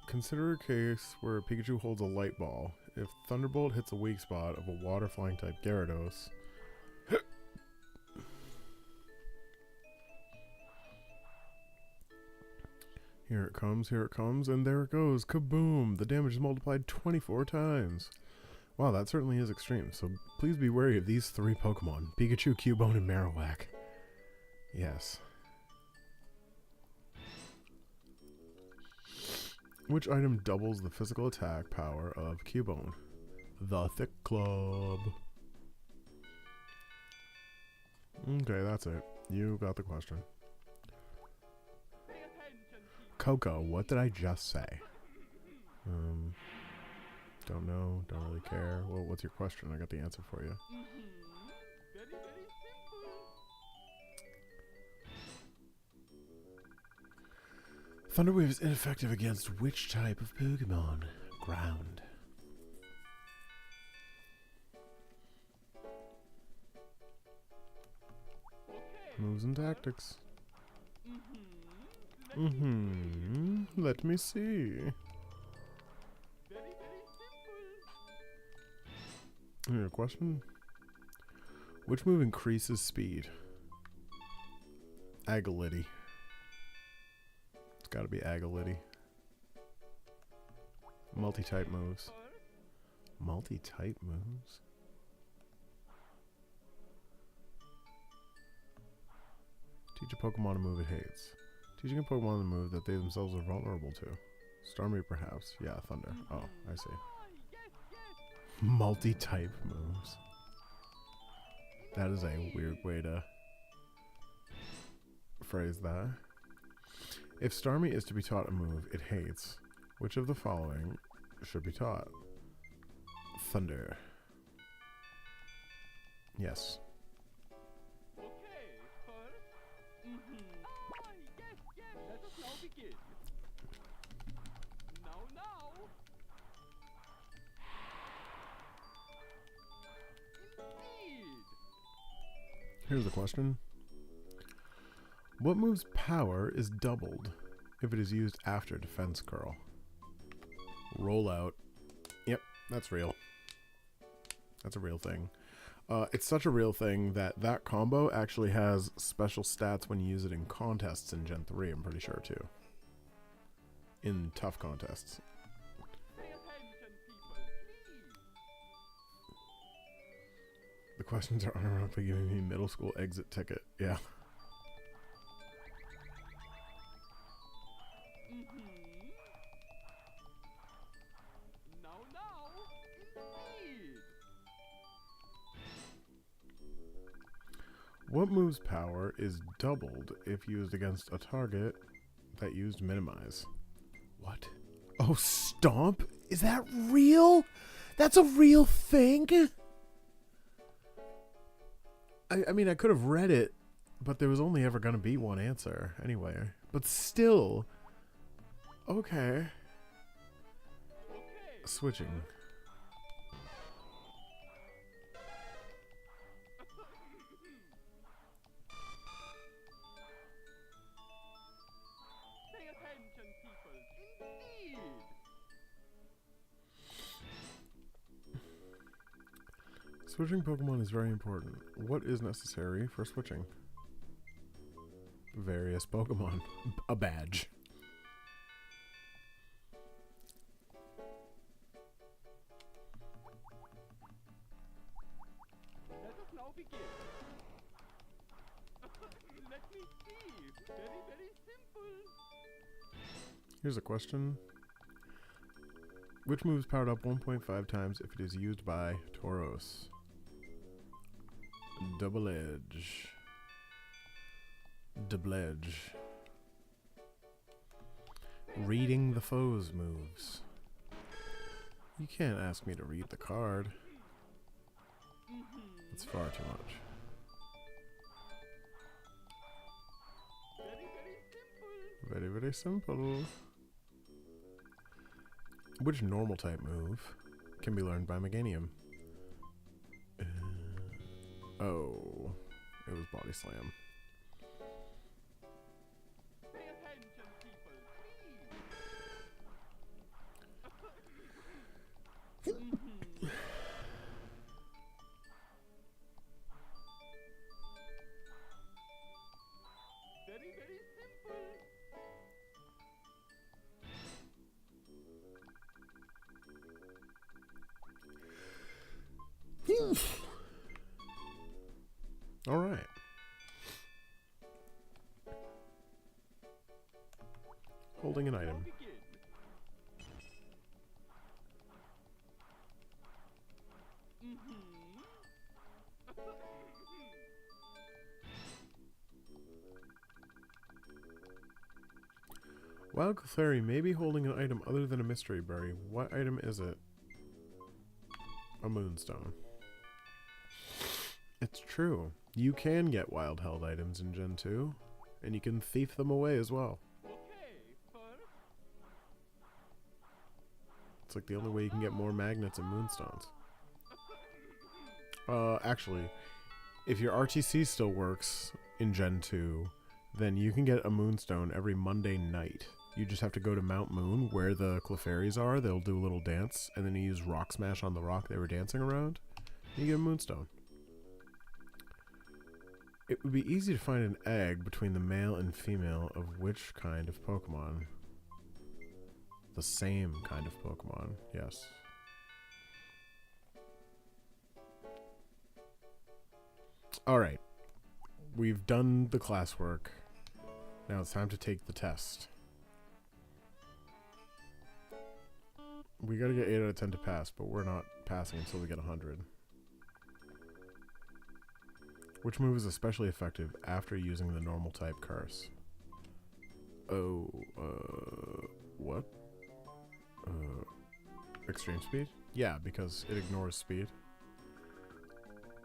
Consider a case where Pikachu holds a light ball. If Thunderbolt hits a weak spot of a water flying type Gyarados, here it comes, and there it goes. Kaboom! The damage is multiplied 24 times. Wow, that certainly is extreme, so please be wary of these three Pokemon. Pikachu, Cubone, and Marowak. Yes. Which item doubles the physical attack power of Cubone? The Thick Club. Okay, that's it. You got the question. Coco, what did I just say? Don't know, don't really care. Well, what's your question? I got the answer for you.
Very, very simple.
Thunder Wave is ineffective against which type of Pokemon? Ground.
Okay.
Moves and tactics. Let me see.
Very, very simple.
Here, question. Which move increases speed? Agility. It's gotta be Agility. Multi-type moves. Multi-type moves? Teach a Pokemon a move it hates. Teaching a Pokemon a move that they themselves are vulnerable to. Starmie, perhaps. Yeah, Thunder. Oh, I see. Multi-type moves. That is a weird way to phrase that. If Starmie is to be taught a move it hates, which of the following should be taught? Thunder. Yes.
Let us now begin. Now. Indeed.
Here's the question. What move's power is doubled if it is used after Defense Curl? Rollout. Yep, that's real. That's a real thing. It's such a real thing that combo actually has special stats when you use it in contests in Gen 3, I'm pretty sure, too. In tough contests.
Pay attention, people, please.
The questions are unironically giving me middle school exit ticket. Yeah.
Now. Indeed.
What move's power is doubled if used against a target that used Minimize? What? Oh, Stomp? Is that real? That's a real thing? I mean, I could have read it, but there was only ever going to be one answer anyway. But still. Okay. Switching.
Pay attention, people. Indeed.
Switching Pokemon is very important. What is necessary for switching? Various Pokemon. A badge.
Let us now begin. Let me see. Very, very simple.
Here's a question. Which move is powered up 1.5 times if it is used by Tauros? Double edge. Double edge. Reading the foe's moves. You can't ask me to read the card. It's far too much. Very, very simple. Which normal type move can be learned by Meganium? Oh, it was Body Slam.
Pay attention, people, please. Very, very simple.
All right. Holding an item.
Begin.
Wild Clefairy may be holding an item other than a mystery berry. What item is it? A moonstone. It's true. You can get wild held items in Gen 2, and you can thief them away as well.
Okay, first.
It's like the only way you can get more magnets and moonstones. Actually, if your RTC still works in Gen 2, then you can get a moonstone every Monday night. You just have to go to Mount Moon, where the Clefairies are. They'll do a little dance, and then you use Rock Smash on the rock they were dancing around. You get a moonstone. It would be easy to find an egg between the male and female of which kind of Pokemon? The same kind of Pokemon, yes. Alright. We've done the classwork. Now it's time to take the test. We gotta get 8 out of 10 to pass, but we're not passing until we get 100. Which move is especially effective after using the normal type curse? Oh, what? Extreme speed? Yeah, because it ignores speed.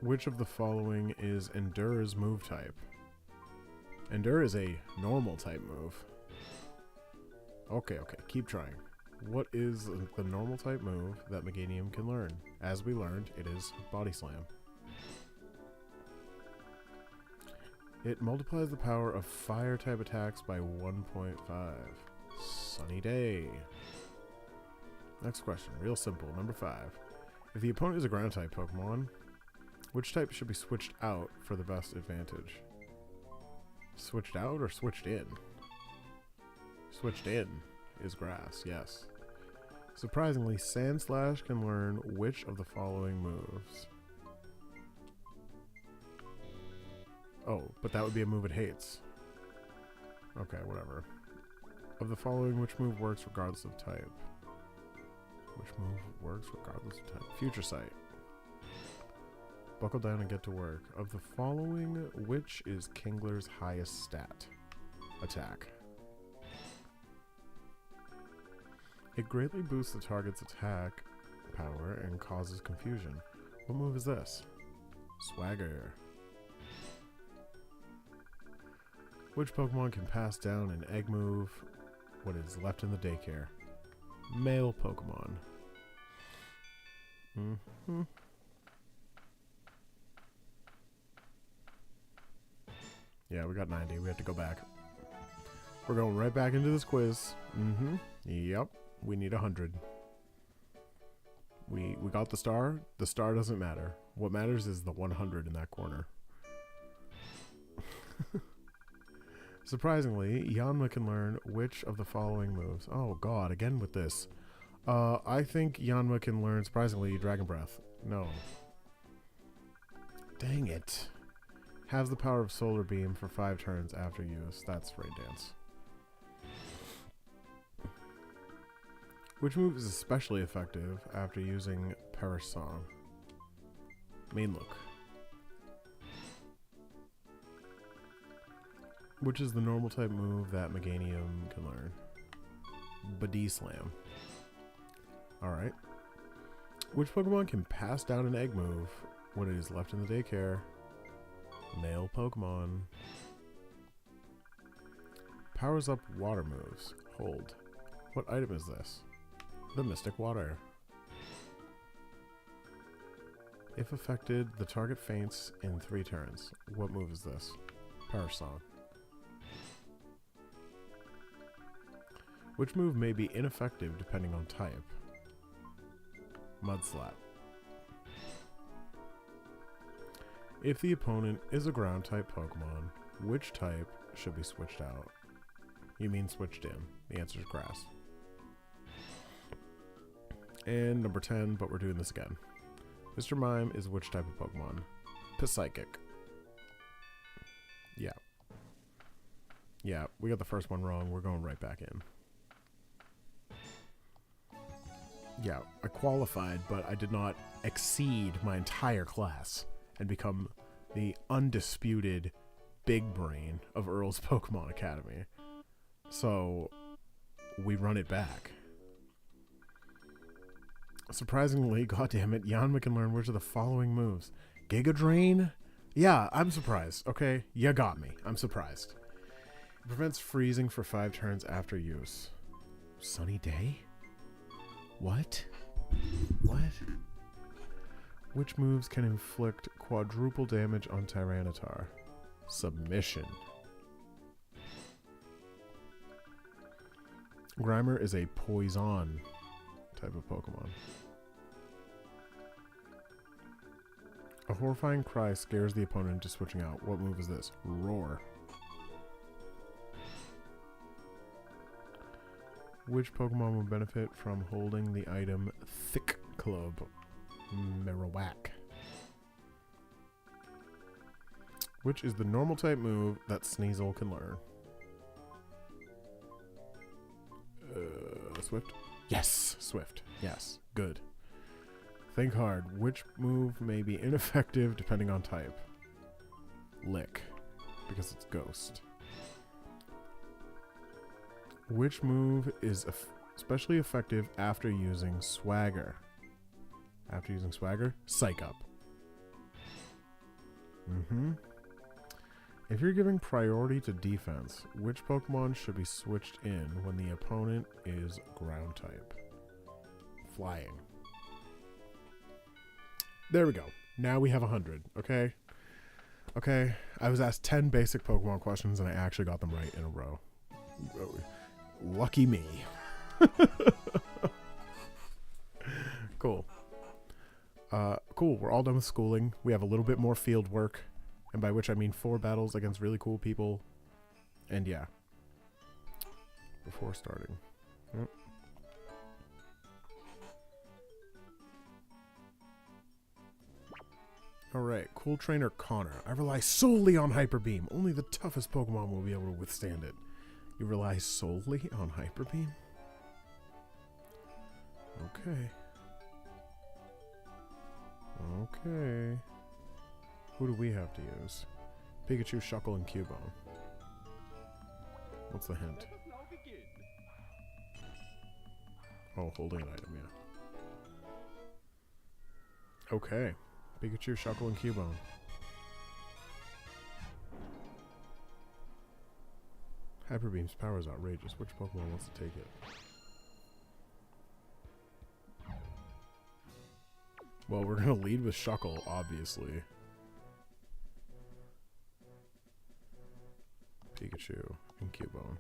Which of the following is Endure's move type? Endure is a normal type move. Okay, keep trying. What is the normal type move that Meganium can learn? As we learned, it is Body Slam. It multiplies the power of fire type attacks by 1.5. Sunny day. Next question, real simple. Number 5. If the opponent is a ground type Pokemon, which type should be switched out for the best advantage? Switched out or switched in? Switched in is grass, yes. Surprisingly, Sandslash can learn which of the following moves? Oh, but that would be a move it hates. Okay, whatever. Of the following, which move works regardless of type? Which move works regardless of type? Future Sight. Buckle down and get to work. Of the following, which is Kingler's highest stat? Attack. It greatly boosts the target's attack power and causes confusion. What move is this? Swagger. Which Pokemon can pass down an egg move? What is left in the daycare? Male Pokemon. Yeah, we got 90. We have to go back. We're going right back into this quiz. Yep. We need 100. We got the star. The star doesn't matter. What matters is the 100 in that corner. Surprisingly, Yanma can learn which of the following moves. Oh god, again with this. I think Yanma can learn, surprisingly, Dragon Breath. No. Dang it. Has the power of Solar Beam for 5 turns after use. That's Rain Dance. Which move is especially effective after using Perish Song? Main Look. Which is the normal type move that Meganium can learn? Body Slam. Alright. Which Pokemon can pass down an egg move when it is left in the daycare? Male Pokemon. Powers up water moves. Hold. What item is this? The Mystic Water. If affected, the target faints in 3 turns. What move is this? Power Song. Which move may be ineffective depending on type? Mud Slap. If the opponent is a ground type Pokemon, which type should be switched out? You mean switched in. The answer is grass. And number 10, but we're doing this again. Mr. Mime is which type of Pokemon? Psychic. Yeah. Yeah, we got the first one wrong. We're going right back in. Yeah, I qualified, but I did not exceed my entire class and become the undisputed big brain of Earl's Pokemon Academy. So, we run it back. Surprisingly, goddammit, Yanma can learn which of the following moves. Giga Drain? Yeah, I'm surprised, okay? You got me. I'm surprised. It prevents freezing for 5 turns after use. Sunny Day? What? What? Which moves can inflict quadruple damage on Tyranitar? Submission. Grimer is a poison type of Pokemon. A horrifying cry scares the opponent into switching out. What move is this? Roar. Which Pokemon will benefit from holding the item Thick Club? Marowak. Which is the normal type move that Sneasel can learn? Swift? Yes! Swift. Yes. Good. Think hard. Which move may be ineffective depending on type? Lick. Because it's Ghost. Which move is especially effective after using Swagger? After using Swagger? Psych Up. If you're giving priority to defense, which Pokemon should be switched in when the opponent is ground type? Flying. There we go. Now we have 100, okay? Okay, I was asked 10 basic Pokemon questions and I actually got them right in a row. Lucky me. Cool. Cool, we're all done with schooling. We have a little bit more field work. And by which I mean 4 battles against really cool people. And yeah. Before starting. Yep. Alright, cool trainer Connor. I rely solely on Hyper Beam. Only the toughest Pokemon will be able to withstand it. You rely solely on Hyper Beam? Okay. Okay. Who do we have to use? Pikachu, Shuckle, and Cubone. What's the hint? Oh, holding an item, yeah. Okay. Pikachu, Shuckle, and Cubone. Hyper Beam's power is outrageous. Which Pokemon wants to take it? Well, we're going to lead with Shuckle, obviously. Pikachu and Cubone.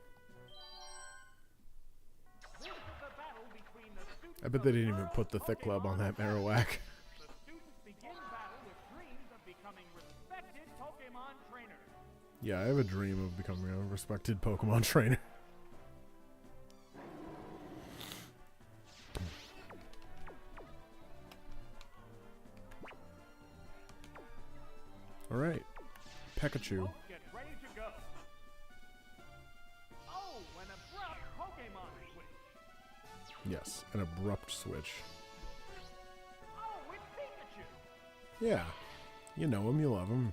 I bet they didn't even put the Thick Club on that Marowak.
The students begin battle with dreams of becoming respected Pokemon trainers.
Yeah, I have a dream of becoming a respected Pokemon trainer. Alright. Pikachu.
Get ready to go. Oh, an abrupt Pokemon switch.
Yes, an abrupt switch.
Oh, it's Pikachu.
Yeah. You know him, you love him.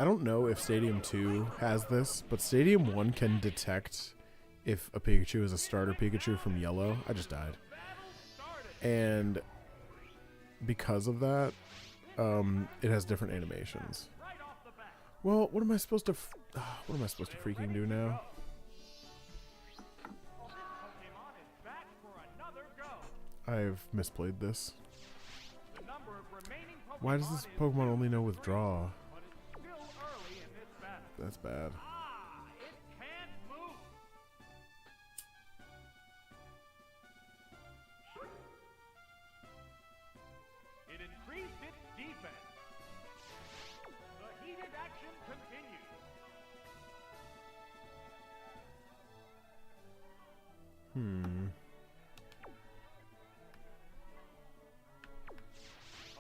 I don't know if Stadium 2 has this, but Stadium 1 can detect if a Pikachu is a starter Pikachu from yellow. I just died. And because of that, it has different animations. Well, what am I supposed to freaking do now? I've misplayed this. Why does this Pokemon only know Withdraw? That's bad.
It increased its defense. The heated action continues.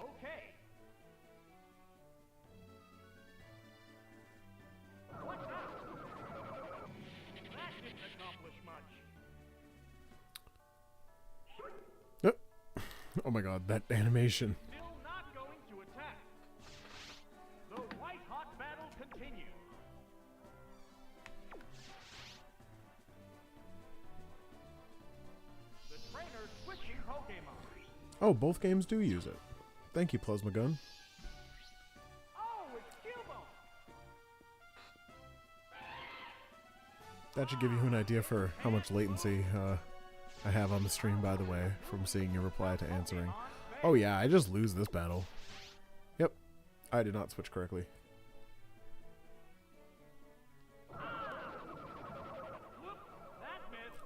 Okay. What now? That didn't accomplish much.
Oh my god, that animation.
Still not going to attack. The white-hot battle continues. The trainer switching Pokemon.
Oh, both games do use it. Thank you, Plasma Gun.
Oh, it's Cubone.
That should give you an idea for how much latency I have on the stream, by the way, from seeing your reply to answering. Oh yeah, I just lose this battle. Yep, I did not switch correctly.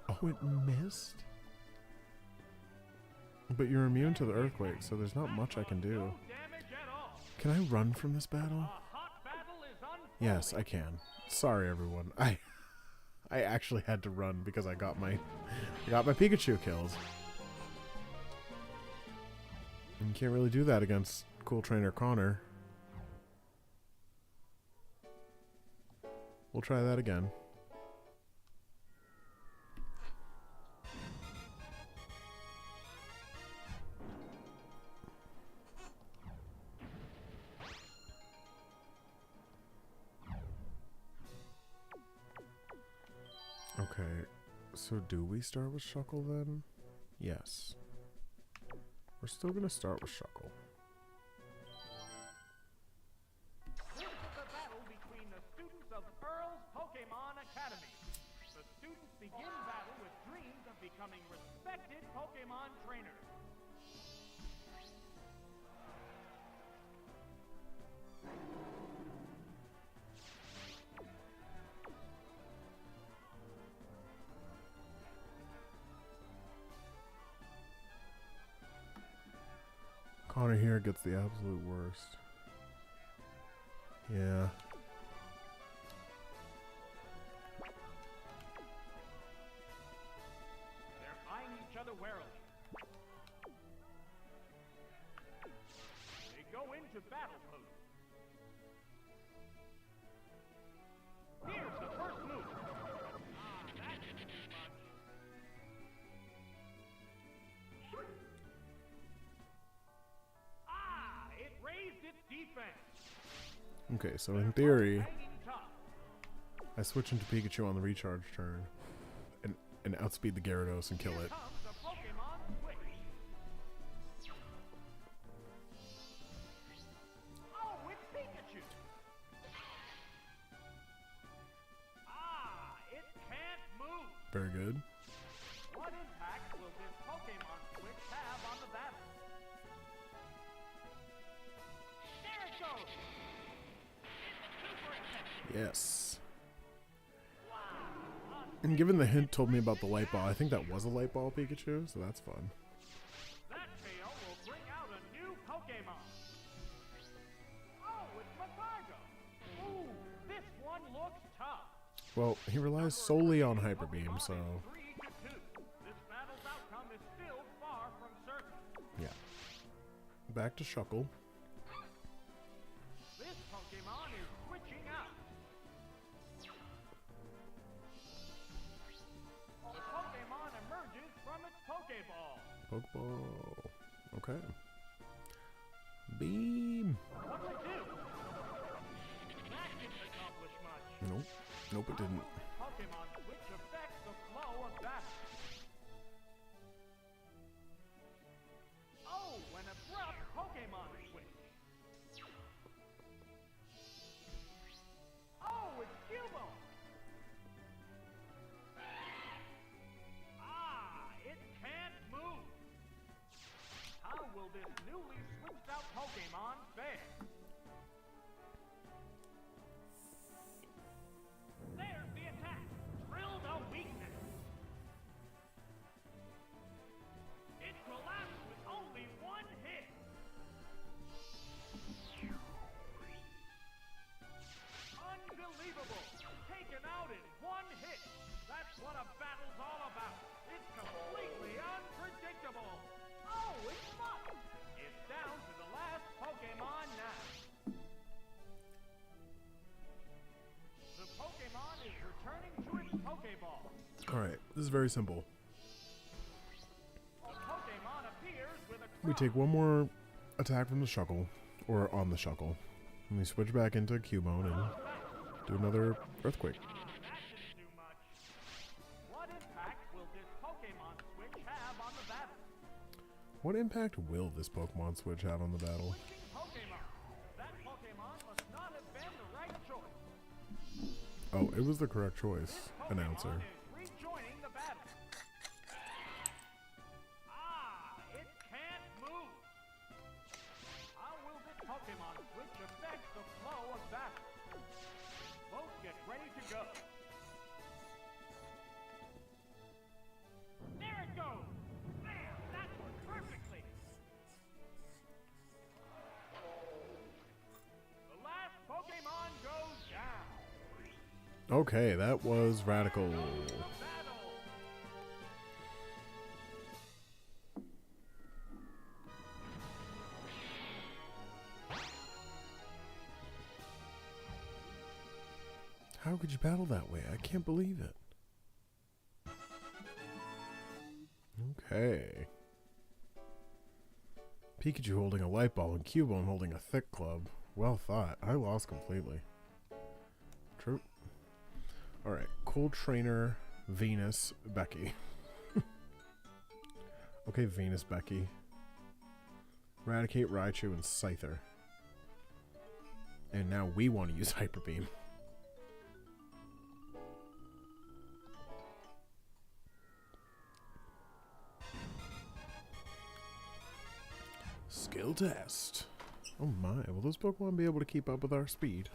Oh, it missed? But you're immune to the earthquake, so there's not much I can do. Can I run from this battle? Yes, I can. Sorry, everyone. I actually had to run because I got my Pikachu killed. And you can't really do that against Cool Trainer Connor. We'll try that again. Okay, so do we start with Shuckle then? Yes. We're still gonna start with Shuckle.
This is the battle between the students of Earl's Pokemon Academy. The students begin battle with dreams of becoming respected Pokemon trainers.
Connor here gets the absolute worst. Yeah.
They're eyeing each other warily. They go into battle pose. Here's the first move. That didn't do much. It raised its defense.
Okay, so in theory, I switch into Pikachu on the recharge turn and outspeed the Gyarados and kill it.
Comes the Pokemon Switch. Oh, it's Pikachu. It can't move.
Very good.
What impact will this Pokemon Switch have on the battle? There it goes. It's super effective.
Yes. And given the hint told me about the light ball, I think that was a light ball Pikachu, so that's fun.
That tail will bring out a new Pokemon. Oh, it's Matargo. Ooh, this one looks tough.
Well, he relies solely on Hyper Beam, so
3-2. This battle's outcome is still far from certain.
yeah. Back to Shuckle.
This Pokemon is switching out. The Pokemon emerges from its Pokeball.
Pokeball. Okay. Beam.
What'll it do? That
Nope. Nope, it didn't.
Pokemon Switch affects the flow of battle. Oh, an abrupt Pokemon Switch. Oh, it's Cubo. It can't move. How will this newly switched out Pokemon fare? There's the attack. Drilled a weakness. It collapsed with only one hit. Unbelievable. Taken out in one hit. That's what a battle's all about. It's completely unpredictable. Oh, it's Muck. It's down to the last Pokemon now. The Pokemon is returning to its Pokeball.
Alright, this is very simple.
The Pokemon appears with a
We take one more attack from the Shuckle, or on the Shuckle, and we switch back into Cubone and do another Earthquake.
That didn't do much. What impact will this Pokemon Switch have on the battle?
What impact will this Pokemon Switch have on the battle?
Switching Pokemon. That Pokemon must not have been the right choice.
Oh, it was the correct choice,
This Pokemon
announcer.
is rejoining the battle. It can't move. How will this Pokemon Switch affect the flow of battle? Both get ready to go. There it goes. Bam! That worked perfectly. The last Pokemon goes down.
Okay, that was radical.
The battle.
How could you battle that way? I can't believe it. Okay. Pikachu holding a light ball and Cubone holding a thick club. Well thought. I lost completely. True. Alright. Cool Trainer, Venus, Becky. Okay, Venus, Becky. Eradicate Raichu and Scyther. And now we want to use Hyper Beam. Skill test. Oh my, will those Pokemon be able to keep up with our speed?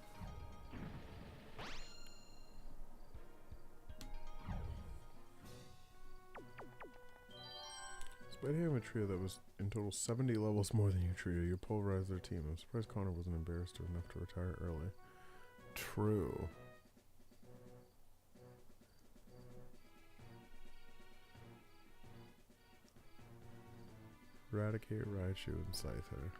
Despite having a trio that was in total 70 levels more than your trio, you pulverized their team. I'm surprised Connor wasn't embarrassed enough to retire early. True. Eradicate Raichu and Scyther.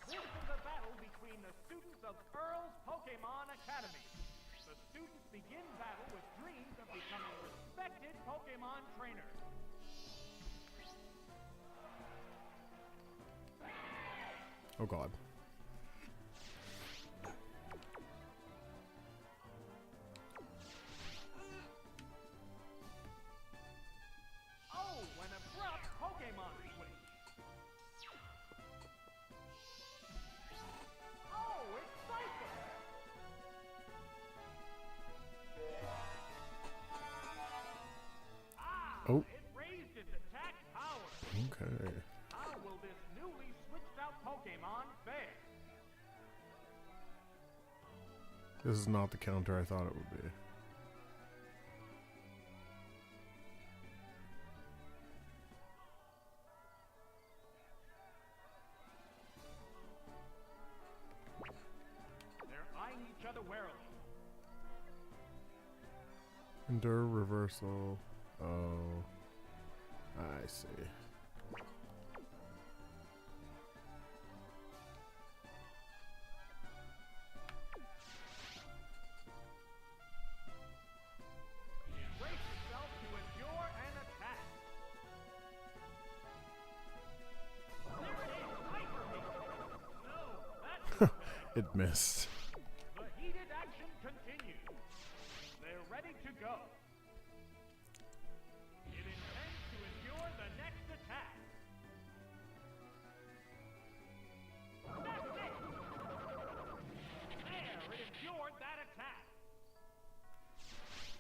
This is a battle between the students of Earl's Pokemon Academy. The students begin battle with dreams of becoming respected Pokemon trainers.
Oh god.
Oh, an abrupt Pokemon switch. Oh, it's Psycho.
Oh.
It raised its attack power.
Okay.
How will this newly switched out Pokemon fare?
This is not the counter I thought it would be.
They're eyeing each other warily.
Endure reversal. Oh. I see.
Brace yourself to endure an attack. There it is, Hyper Beam. No,
It missed.
The heated action continues. They're ready to go. It intends to endure the next attack. That's it! There, it endured that attack.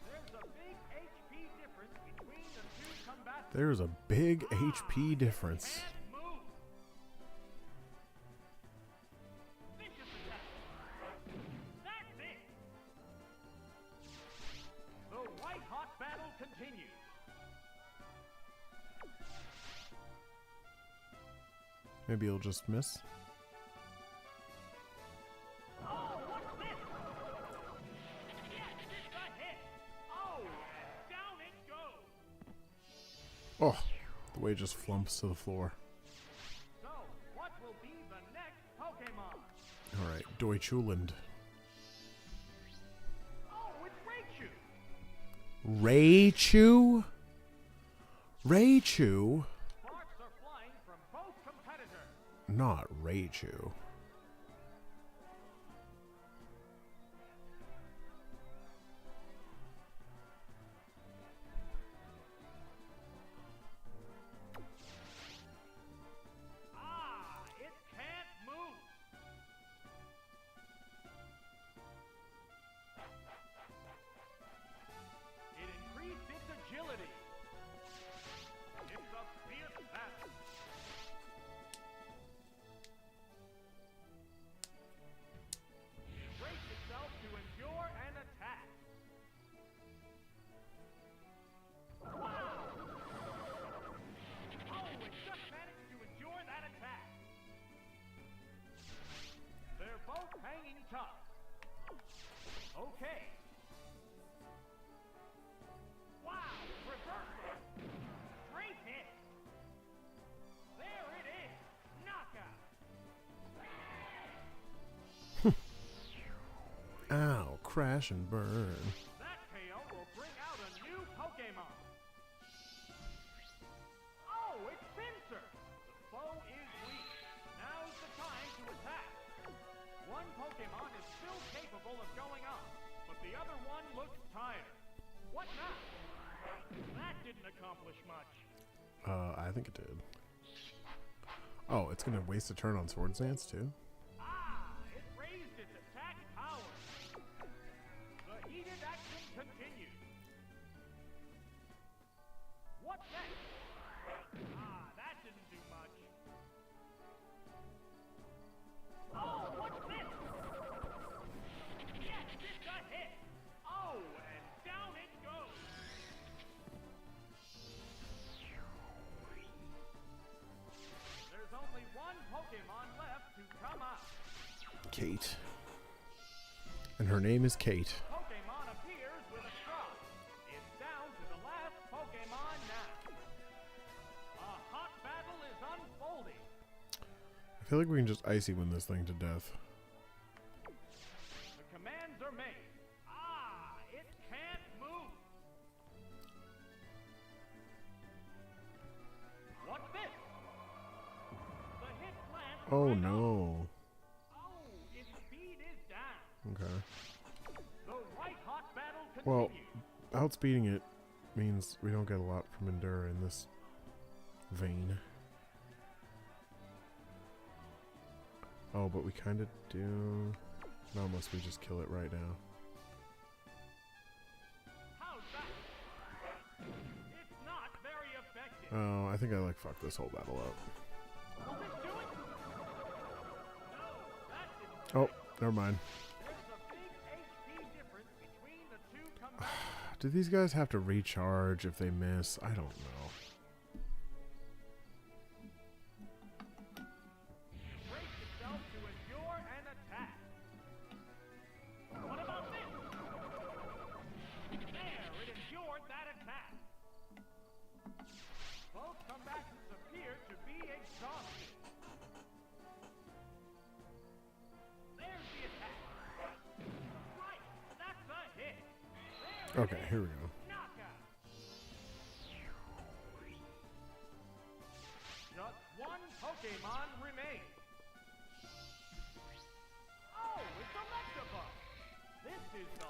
There's a big HP difference between the two combatants.
There's a big HP difference.
Can't move. Vicious attack. That's it. The white-hot battle continues.
Maybe he'll just miss.
Oh, what's this? Yes, it's a hit. Oh, and down it goes.
Oh, the way it just flumps to the floor.
So, what will be the next Pokemon?
Alright, Deutschuland.
Oh, it's Raichu.
Raichu? Raichu?
Sparks are flying from both competitors.
Not Raichu.
Ah, it can't move. It increased its agility. It's a fierce battle. It braced itself to endure an attack. Wow! Oh, it just managed to endure that attack. They're both hanging tough. Okay. Wow, reversal. Great hit. There it is. Knockout.
Ow, crash and burn.
That KO will bring out a new Pokemon. Oh, it's Pinsir. The foe is weak. Now's the time to attack. One Pokemon is still capable of going up, but the other one looks tired. What now? That didn't accomplish much.
I think it did. Oh, it's gonna waste a turn on Swords Dance too?
Ah, it raised its attack power. The heated action continues. What's next? Ah, that didn't do much. Oh, what's this? Yes, it's a hit. Oh, and down it goes. There's only one Pokemon left to come out.
Kate. And her name is Kate.
Pokemon appears with a straw. It's down to the last Pokemon now. A hot battle is unfolding.
I feel like we can just icy win this thing to death.
The commands are made. Ah, it can't move. What's this? The hit lands
Oh
right
no.
Oh, its speed is down.
Okay.
The white hot battle
Well,
continues.
outspeeding it means we don't get a lot from Endura in this vein. Oh, but we kind of do. Not unless we just kill it right now.
How's that? It's not very effective.
Oh, I think I like fucked this whole battle up.
Will this do it? No, that didn't do
Oh,
it.
never mind.
There's a big HP difference between the two combatants.
Do these guys have to recharge if they miss? I don't know.
Brace itself to endure an attack. What about this? There, it endured that attack. Both combatants appear to be exhausted. There's the attack. Right, that's a hit. There it
Okay,
is.
here we go.
Knockout. Just one Pokemon remains. Oh,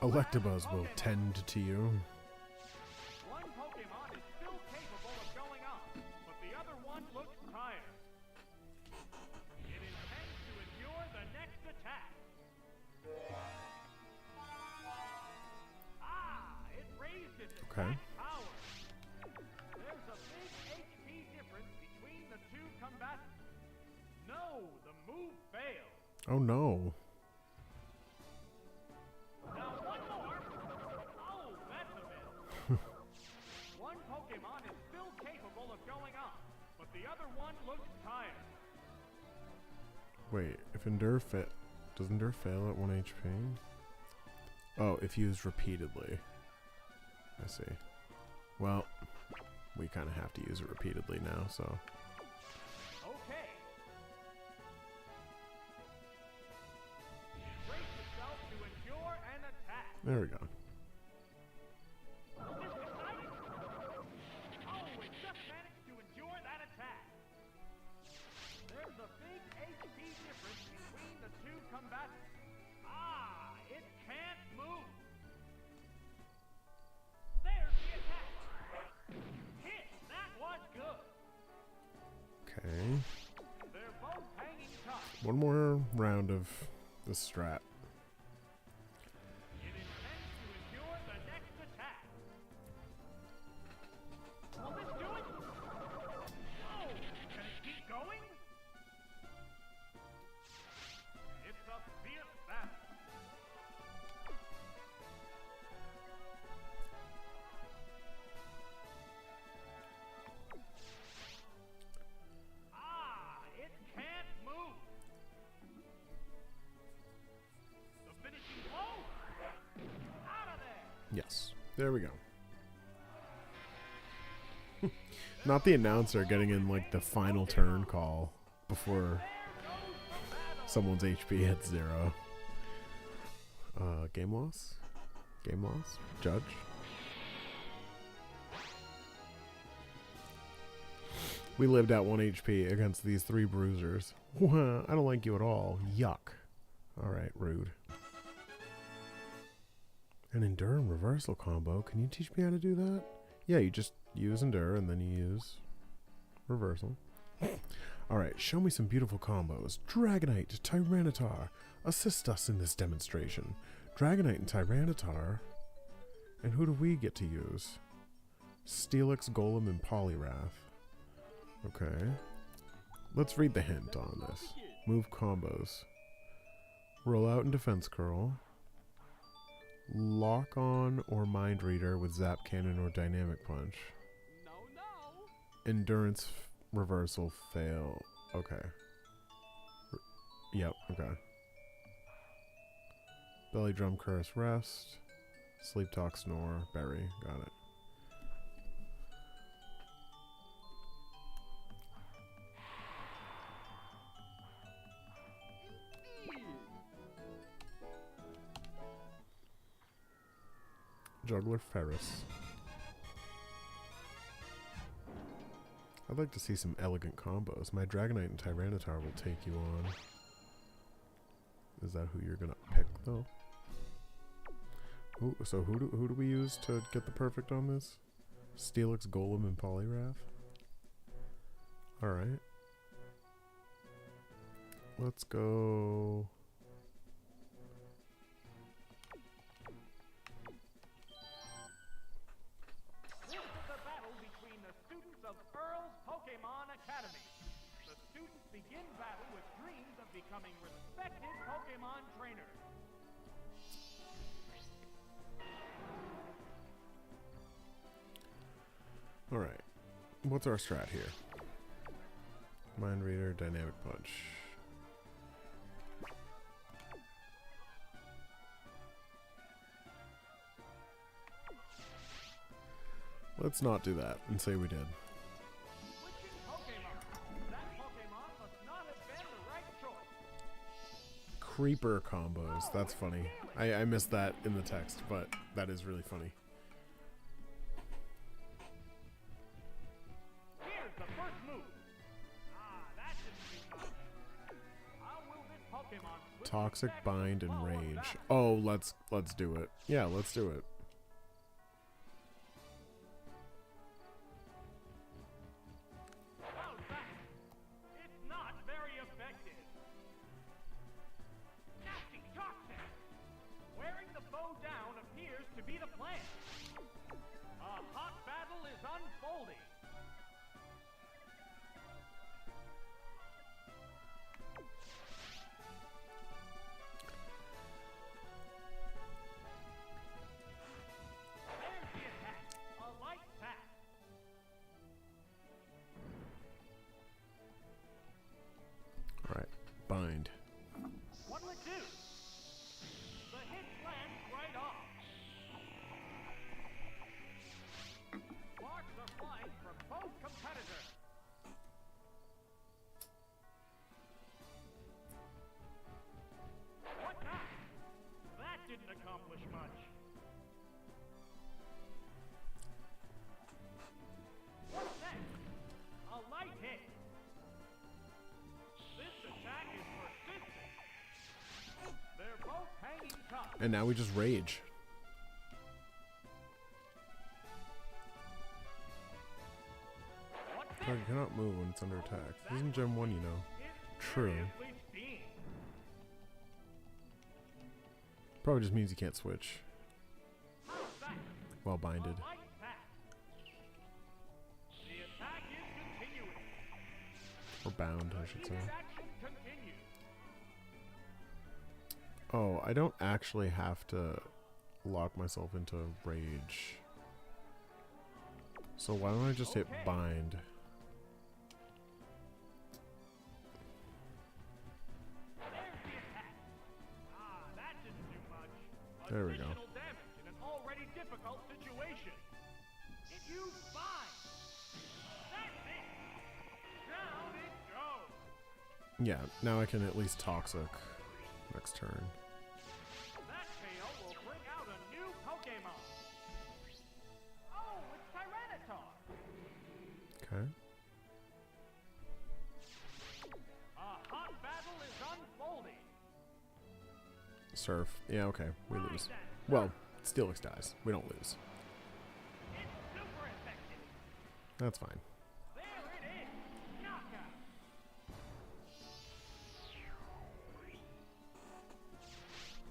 Electabuzz will tend to you.
One Pokemon is still capable of going up, but the other one looks tired. It intends to endure the next attack. It raised its attack power. There's a big HP difference between the two combatants. No, the move failed.
Oh no.
Now one more. Oh, that's a miss. One Pokemon is still capable of going up, but the other one looks tired.
Wait, if does Endure fail at 1 HP? Oh, if used repeatedly. I see. Well, we kind of have to use it repeatedly now, so.
Okay. Brace yourself to endure an attack.
There we go.
This is exciting. Oh, it just managed to endure that attack. There's a big HP difference between the two combatants. It can't move. There's the attack. Hit. That was good.
Okay.
They're both hanging tough.
One more round of the strat.
It intends to endure the next attack. Will this do it? Oh, can it keep going? It's a fierce battle. It can't move. The finishing blow. Out of there.
Yes. There we go. Not the announcer getting in like the final turn call before someone's HP hits 0. Game loss? Game loss? Judge? We lived at 1 HP against these 3 bruisers. I don't like you at all. Yuck. Alright, rude. An Endure and Reversal combo. Can you teach me how to do that? Yeah, you just use Endure and then you use Reversal. Alright, show me some beautiful combos. Dragonite, Tyranitar. Assist us in this demonstration. Dragonite and Tyranitar. And who do we get to use? Steelix, Golem, and Poliwrath. Okay. Let's read the hint on this. Move combos. Roll out and defense curl. Lock on or mind reader with zap cannon or dynamic punch. Endurance reversal fail. Okay. Yep, okay. Belly drum curse rest. Sleep talk snore berry. Got it. Juggler Ferris. I'd like to see some elegant combos. My Dragonite and Tyranitar will take you on. Is that who you're gonna pick, though? So who do we use to get the perfect on this? Steelix, Golem, and Poliwrath? Alright. Let's go...
Pokemon Academy. The students begin battle with dreams of becoming respected Pokemon trainers.
Alright. What's our strat here? Mind Reader, Dynamic Punch. Let's not do that and say we did. Creeper combos. That's funny. I missed that in the text, but that is really funny.
Here's the first move. That didn't seem much. How will this Pokemon Pokemon switch
Toxic,
effects
bind, and
follow
rage.
battle.
Oh, let's do it. Yeah, let's do it.
How's that? It's not very effective. Nasty toxic. Wearing the bow down appears to be the plan. A hot battle is unfolding. There's the attack. A light pack.
All right, bind.
What'll it do? The hit lands right off. Sparks are flying from both competitors. What now? That didn't accomplish much. What's next? A light hit. This attack is persistent. They're both hanging tough.
And now we just rage.
What's
Target
next?
cannot move when it's under attack. This isn't Gen 1, you know.
It's
True.
seriously steamed.
Probably just means you can't switch
How's that?
while
A
binded.
light pack. The attack is continuing.
Or bound, I should say.
Heated action continues.
Oh, I don't actually have to lock myself into rage. So why don't I just hit
Okay.
bind?
There's the attack. Ah, that didn't do much.
There we go.
Additional damage in an already difficult situation. It used bind. That's it. Down it goes.
Yeah, now I can at least toxic next turn.
That KO will bring out a new Pokemon. Oh, it's Tyranitar.
Okay.
A hot battle is unfolding.
Surf. Yeah, okay. We lose. Well, Steelix dies. We don't lose.
It's super effective.
That's fine.
There it is. Knockout.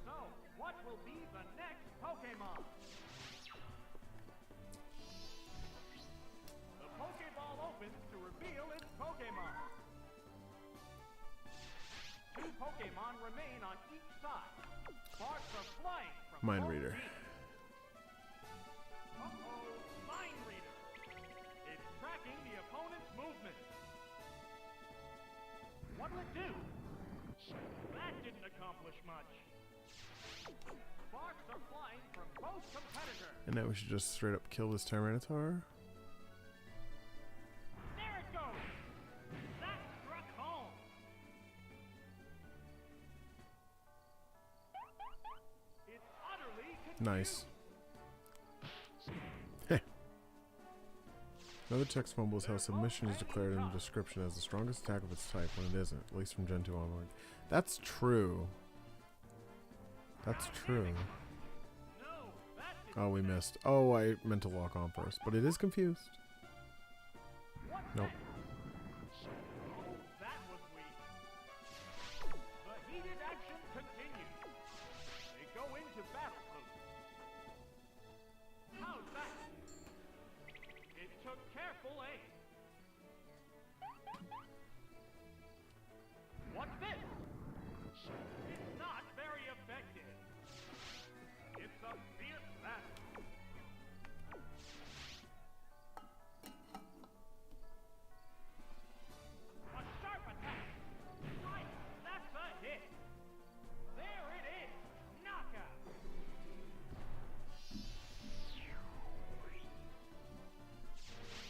So, what will be the next Pokemon? The Pokeball opens to reveal its Pokemon. Two Pokemon remain on each side. Sparks are flying from
Mind
both
Reader.
teams. Uh-oh, Mind Reader. It's tracking the opponent's movements. What'll it do? That didn't accomplish much. Sparks are flying from both competitors.
And now we should just straight up kill this Tyranitar.
There it goes. That struck home. It's utterly confused.
Nice. Heh. Another text fumble is how submission is declared in the description as the strongest attack of its type when it isn't, at least from Gen 2 onward. That's true. That's true.
No, that didn't
Oh, we missed. Oh, I meant to lock on first, but it is confused.
What's
Nope.
next? Oh, that was weak. The heated action continues. They go into battle pose. How's that? It took careful aim. What's this? It's not very effective. It's a fierce battle. A sharp attack. Right, that's a hit. There it is. Knockout.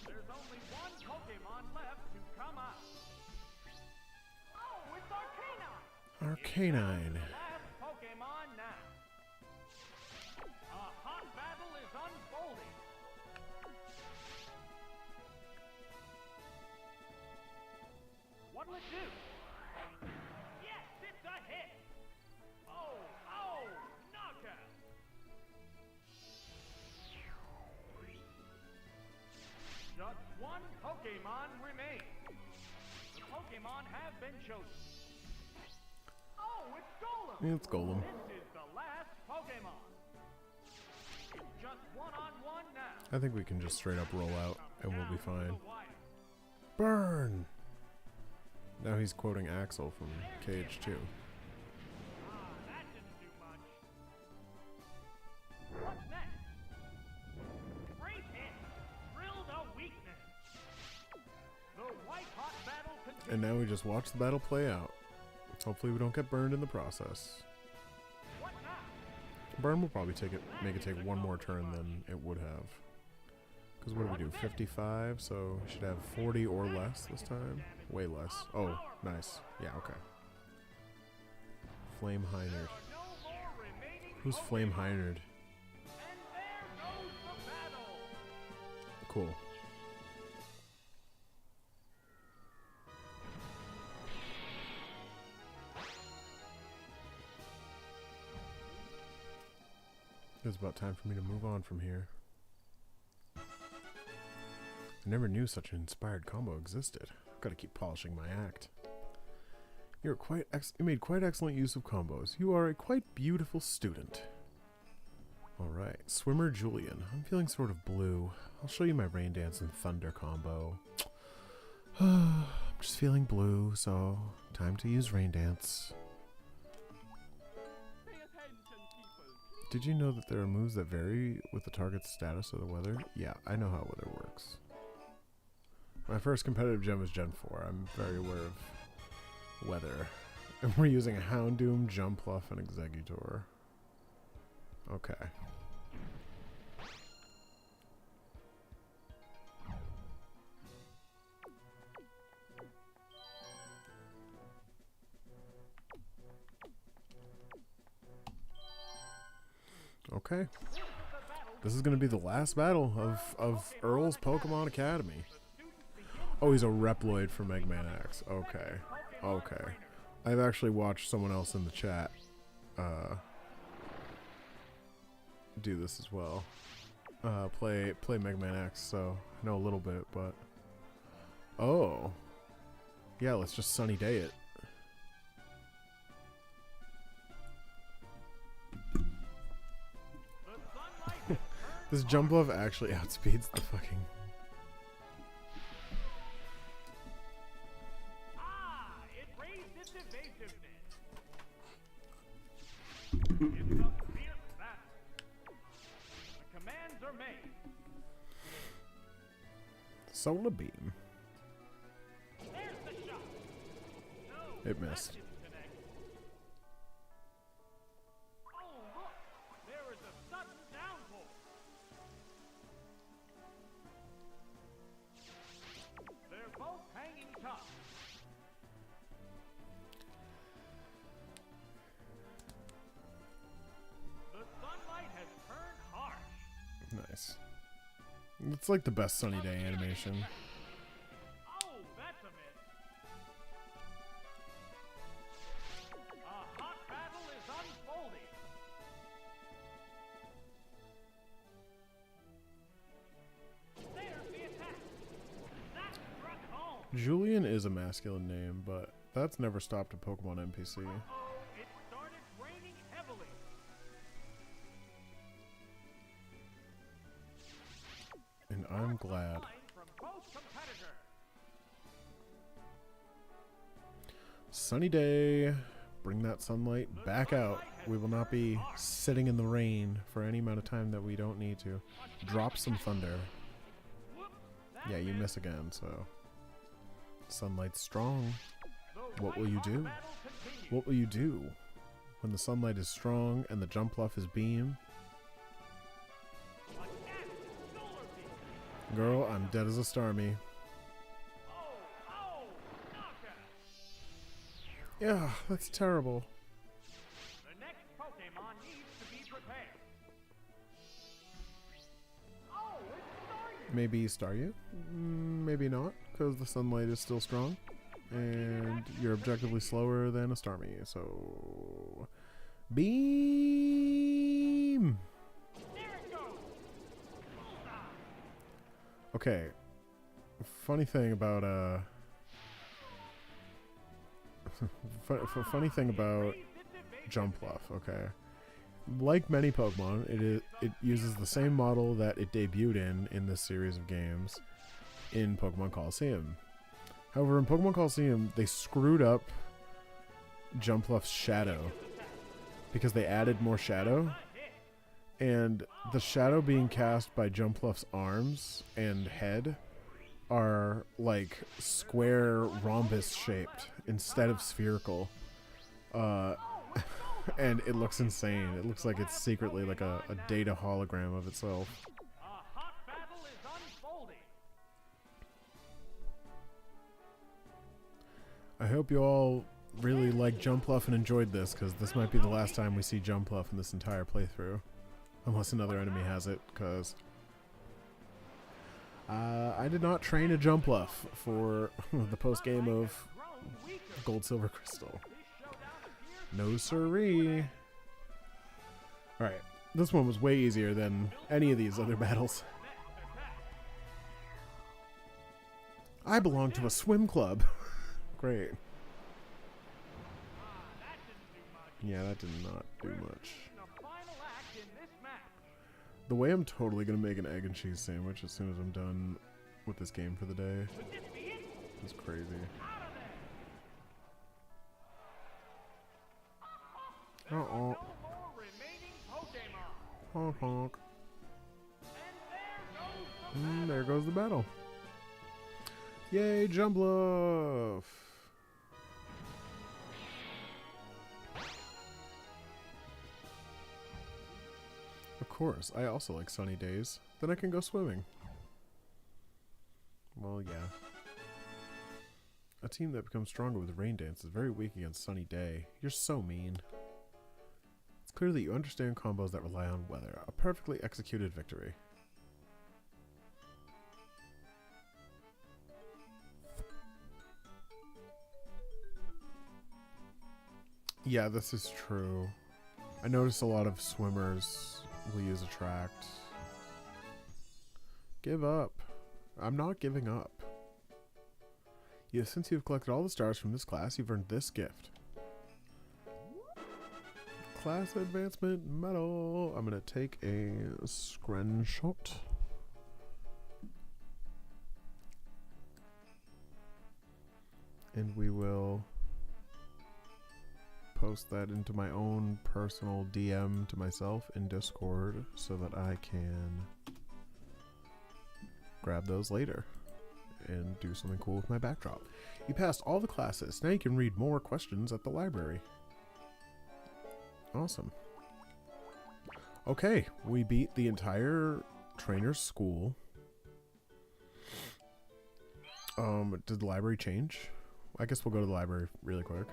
There's only one Pokemon left to come out. Oh, it's Arcanine.
Arcanine.
Last Pokemon now. A hot battle is unfolding. What'll it do? Yes, it's a hit. Just one Pokemon remains. The Pokemon have been chosen. Oh, it's Golem!
It's Golem.
This is the last Pokemon. It's just one-on-one now.
I think we can just straight up roll out and we'll be
Down to
fine.
the wire.
Burn! Now he's quoting Axel from Cage 2.
Ah, that didn't do much. What's next? Great hit. Drilled a weakness. The white-hot battle continues.
And now we just watch the battle play out. Hopefully we don't get burned in the process.
What now?
Burn will probably make it take one more turn than it would have. Because what do we do? 55, so we should have 40 or less this time. Way less. Oh, nice. Yeah, okay. Flame Heinerd.
There are no more remaining
Who's Flame
Pokemon.
Heinerd?
And there goes the battle.
Cool. It's about time for me to move on from here. I never knew such an inspired combo existed. I've got to keep polishing my act. You made quite excellent use of combos. You are a quite beautiful student. Alright, Swimmer Julian. I'm feeling sort of blue. I'll show you my Rain Dance and Thunder combo. I'm just feeling blue, so time to use Rain Dance. Did you know that there are moves that vary with the target's status of the weather? Yeah, I know how weather works. My first competitive gem is Gen 4. I'm very aware of weather. And we're using a Houndoom, Jumpluff, and Exeggutor. Okay. Okay. This is going to be the last battle of Earl's Pokemon Academy. Oh, he's a Reploid from Eggman X. Okay. Okay. I've actually watched someone else in the chat do this as well. Play Mega Man X, so I know a little bit, but... Oh. Yeah, let's just Sunny Day it. This Jumpluff actually outspeeds the fucking...
Ah, it raised its evasiveness. It's a fierce battle. The commands are made.
Solar Beam.
There's the shot. No,
It missed.
that didn't connect. Oh, look. There is a sudden downpour. They're both hanging tough. The sunlight has turned harsh.
Nice. It's like the best Sunny Day animation.
Oh, that's a miss. A hot battle is unfolding. There's the attack. That struck home.
Julian is a masculine name, but that's never stopped a Pokemon NPC.
Uh-oh, it started raining heavily.
And I'm glad.
Line from both competitors.
Sunny day. Bring that sunlight back out. We will not be sitting in the rain for any amount of time that we don't need to. Drop some thunder.
Whoops, that
Yeah, you miss again, so. Sunlight's strong.
the
What will you
white-hot
do?
battle continues.
What will you do when the sunlight is strong and the Jumpluff is beam?
Attack, solar beam.
Girl, I'm dead as a Starmie.
Oh, knockout.
Yeah, that's terrible.
The next Pokemon needs to be prepared. Oh, it's starting.
Maybe Staryu? Maybe not, because the sunlight is still strong. And you're objectively slower than a Starmie, so... Beam!
There it goes. Bullseye.
Okay, funny thing about funny thing about Jumpluff, okay? Like many Pokemon, it uses the same model that it debuted in this series of games in Pokemon Coliseum. However, in Pokemon Coliseum, they screwed up Jumpluff's shadow because they added more shadow, and the shadow being cast by Jumpluff's arms and head are like square rhombus shaped instead of spherical. And it looks insane. It looks like it's secretly like a data hologram of itself.
A hot battle is unfolding.
I hope you all really like Jumpluff and enjoyed this, because this might be the last time we see Jumpluff in this entire playthrough. Unless another enemy has it, because I did not train a Jumpluff for the post-game of Gold, Silver, Crystal. No siree. Alright, this one was way easier than any of these other battles. I belong to a swim club. Great. Yeah, that did not do much. The way I'm totally going to make an egg and cheese sandwich as soon as I'm done with this game for the day is crazy. Uh-oh. Honk honk. There goes the battle. Yay, Jumpluff! Of course, I also like sunny days. Then I can go swimming. Well, yeah. A team that becomes stronger with rain dance is very weak against sunny day. You're so mean. It's clear that you understand combos that rely on weather. A perfectly executed victory. Yeah, this is true. I noticed a lot of swimmers will use Attract. Give up. I'm not giving up. Since you've collected all the stars from this class, you've earned this gift. Class Advancement Medal. I'm going to take a screenshot. And we will post that into my own personal DM to myself in Discord so that I can grab those later and do something cool with my backdrop. You passed all the classes. Now you can read more questions at the library. Awesome. Okay, we beat the entire trainer's school. Did the library change? I guess we'll go to the library really quick.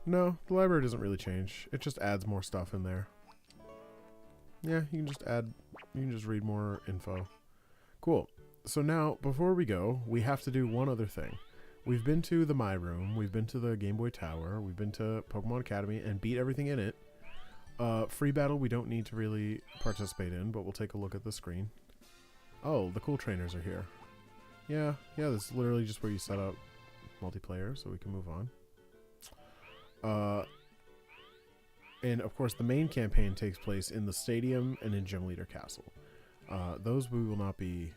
No, the library doesn't really change. It just adds more stuff in there. Yeah, you can just read more info. Cool. So now, before we go, we have to do one other thing. We've been to the My Room, we've been to the Gameboy Tower, we've been to Pokemon Academy and beat everything in it. Free battle we don't need to really participate in, but we'll take a look at the screen. Oh, the cool trainers are here. Yeah, this is literally just where you set up multiplayer, so we can move on. And of course the main campaign takes place in the stadium and in Gym Leader Castle. Those we will not be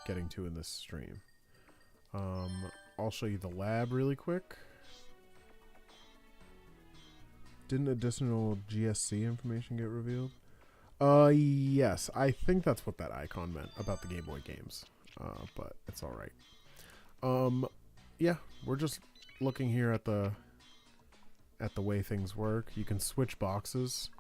getting to in this stream. I'll show you the lab really quick. Didn't additional GSC information get revealed? Yes, I think that's what that icon meant about the Game Boy games. But it's alright. Yeah, we're just looking here at the way things work. You can switch boxes,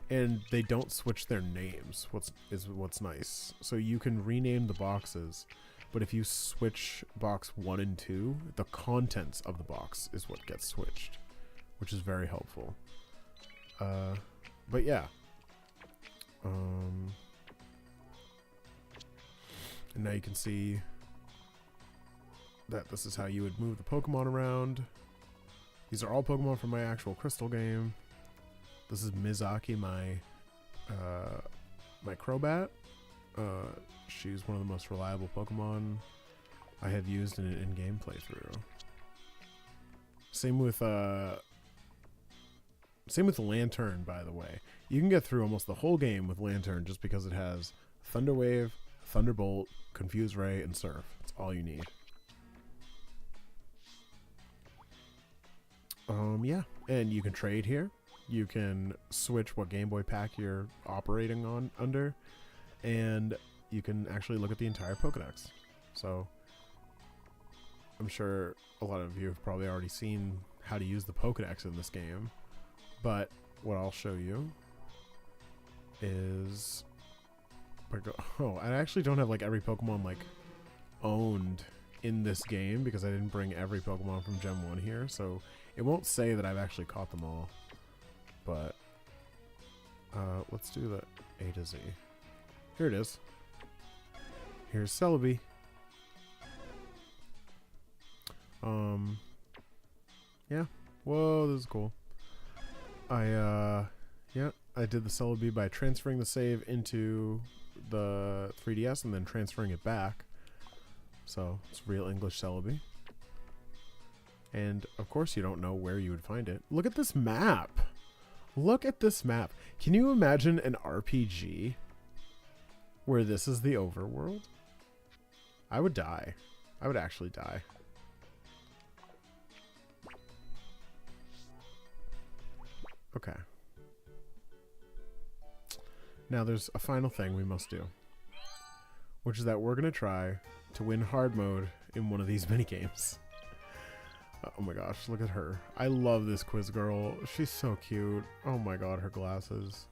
and they don't switch their names. What's nice. So you can rename the boxes, but if you switch box 1 and 2, the contents of the box is what gets switched, which is very helpful. But yeah. And now you can see that this is how you would move the Pokemon around. These are all Pokemon from my actual Crystal game. This is Mizaki, my Crobat. She's one of the most reliable Pokemon I have used in an in-game playthrough. Same with Lantern, by the way. You can get through almost the whole game with Lantern just because it has Thunder Wave, Thunderbolt, Confuse Ray, and Surf. That's all you need. Yeah, and you can trade here. You can switch what Game Boy pack you're operating on under, and you can actually look at the entire Pokedex. So I'm sure a lot of you have probably already seen how to use the Pokedex in this game, but what I'll show you is, I actually don't have like every Pokemon like owned in this game because I didn't bring every Pokemon from Gen 1 here, so it won't say that I've actually caught them all. But let's do the A to Z. Here it is. Here's Celebi. Yeah. Whoa, this is cool. I did the Celebi by transferring the save into the 3DS and then transferring it back. So it's real English Celebi. And of course you don't know where you would find it. Look at this map. Look at this map. Can you imagine an RPG where this is the overworld? I would die. I would actually die. Okay. Now there's a final thing we must do, which is that we're going to try to win hard mode in one of these mini games. Oh my gosh, look at her. I love this quiz girl. She's so cute. Oh my god, her glasses.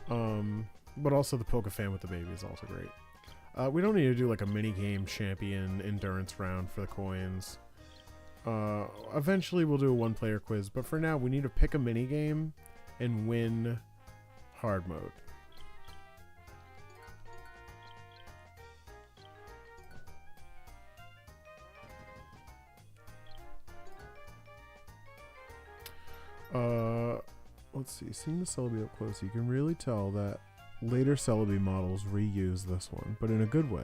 But also the Pokefan with the baby is also great. We don't need to do like a mini game champion endurance round for the coins. Eventually we'll do a one-player quiz, but for now we need to pick a mini game and win hard mode. Let's see. Seeing the Celebi up close, you can really tell that later Celebi models reuse this one, but in a good way.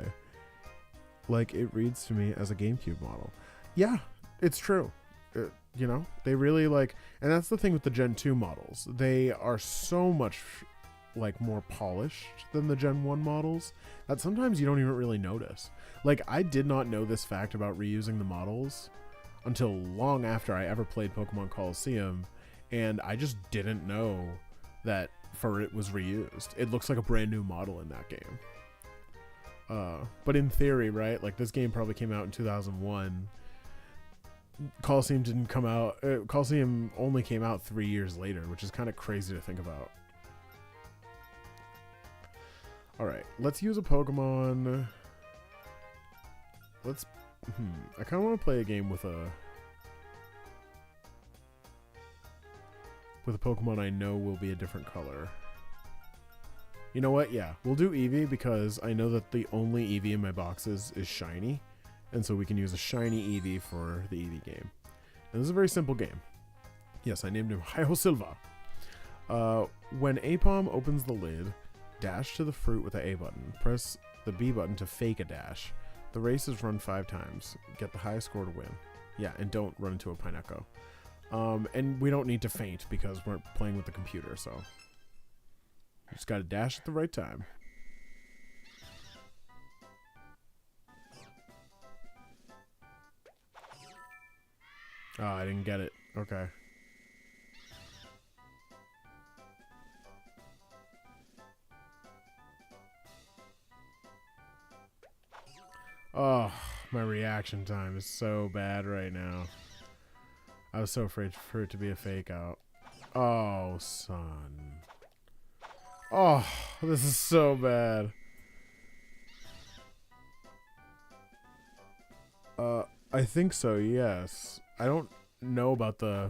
Like, it reads to me as a GameCube model. Yeah, it's true. You know, they really like, and that's the thing with the Gen 2 models. They are so much like more polished than the Gen 1 models that sometimes you don't even really notice. Like, I did not know this fact about reusing the models until long after I ever played Pokemon Coliseum, and I just didn't know that it was reused. It looks like a brand new model in that game. But in theory, right, like this game probably came out in 2001. Coliseum didn't come out. Coliseum only came out 3 years later, which is kind of crazy to think about. All right, let's use a Pokemon. Let's. I kind of want to play a game with a Pokemon I know will be a different color. You know what? Yeah, we'll do Eevee because I know that the only Eevee in my boxes is shiny, and so we can use a shiny Eevee for the Eevee game. And this is a very simple game. Yes, I named him Hi-Ho Silva. When Apom opens the lid, dash to the fruit with the A button. Press the B button to fake a dash. The race is run 5 times. Get the highest score to win. Yeah, and don't run into a Pineco. And we don't need to faint because we're playing with the computer, so you just gotta dash at the right time. Oh, I didn't get it. Okay. Oh, my reaction time is so bad right now. I was so afraid for it to be a fake out. Oh, son. Oh, this is so bad. I think so, yes. I don't know about the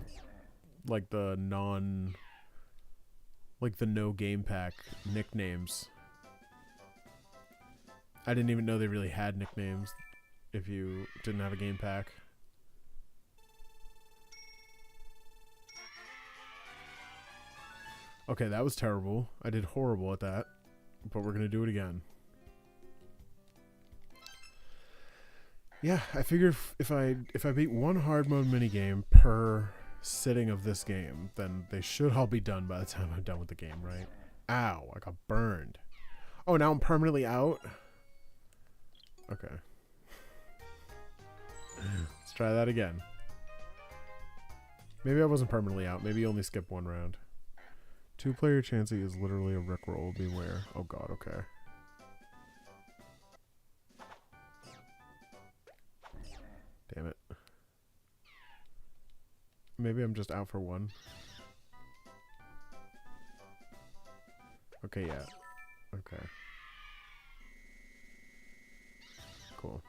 no game pack nicknames. I didn't even know they really had nicknames if you didn't have a game pack. Okay, that was terrible. I did horrible at that, but we're gonna do it again. Yeah, I figure if I beat one hard mode minigame per sitting of this game, then they should all be done by the time I'm done with the game, right? Ow, I got burned. Oh, now I'm permanently out? Okay. Let's try that again. Maybe I wasn't permanently out. Maybe you only skip one round. Two-player Chansey is literally a rickroll. Beware. Oh god, okay. Damn it. Maybe I'm just out for one. Okay, yeah. Okay. Cool.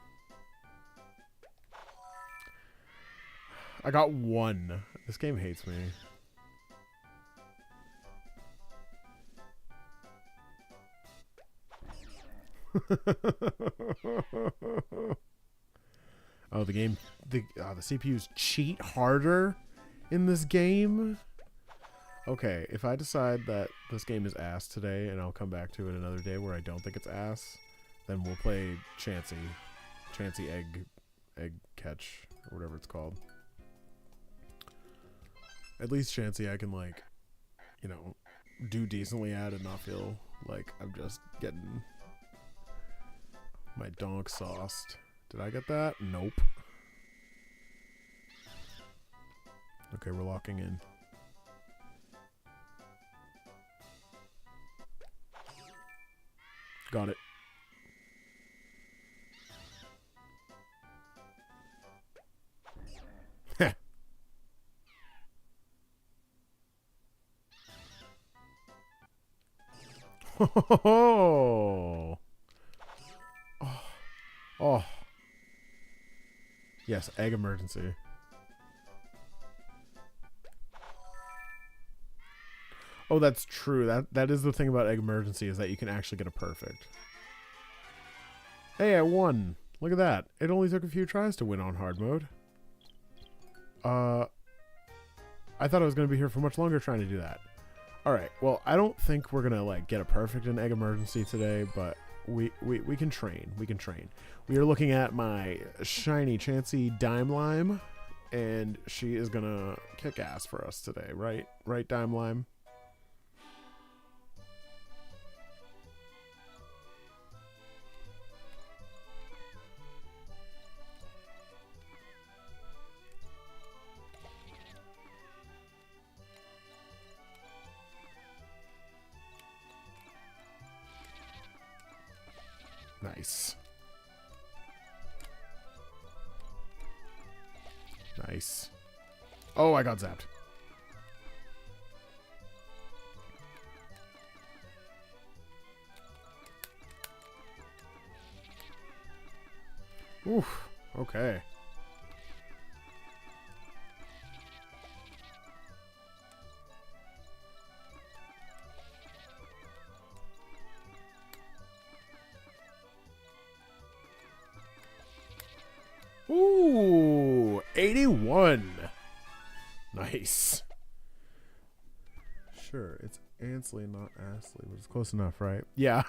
I got one. This game hates me. Oh, the CPUs cheat harder in this game. Okay, if I decide that this game is ass today and I'll come back to it another day where I don't think it's ass, then we'll play Chansey egg catch or whatever it's called. At least Chansey I can, like, you know, do decently at and not feel like I'm just getting my donk sauced. Did I get that? Nope. Okay, we're locking in. Got it. Heh. Oh. Oh. Yes, egg emergency. Oh, that's true. That is the thing about egg emergency, is that you can actually get a perfect. Hey, I won. Look at that. It only took a few tries to win on hard mode. I thought I was going to be here for much longer trying to do that. Alright, well, I don't think we're going to, like, get a perfect in egg emergency today, but we can train. We can train. We are looking at my shiny Chansey Dime Lime, and she is going to kick ass for us today, right? Right, Dime Lime? Nice. Nice. Oh, I got zapped. Oof. Okay. Ooh, 81. Nice. Sure, it's Ansley, not Astley, but it's close enough, right? Yeah,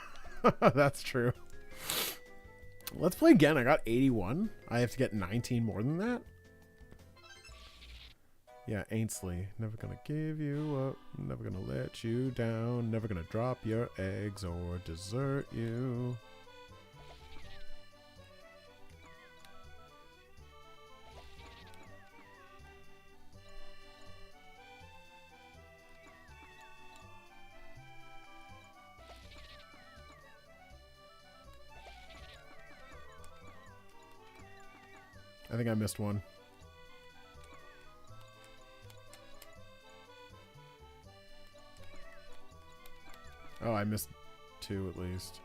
that's true. Let's play again. I got 81. I have to get 19 more than that? Yeah, Ainsley. Never gonna give you up. Never gonna let you down. Never gonna drop your eggs or desert you. I think I missed one. Oh, I missed two at least.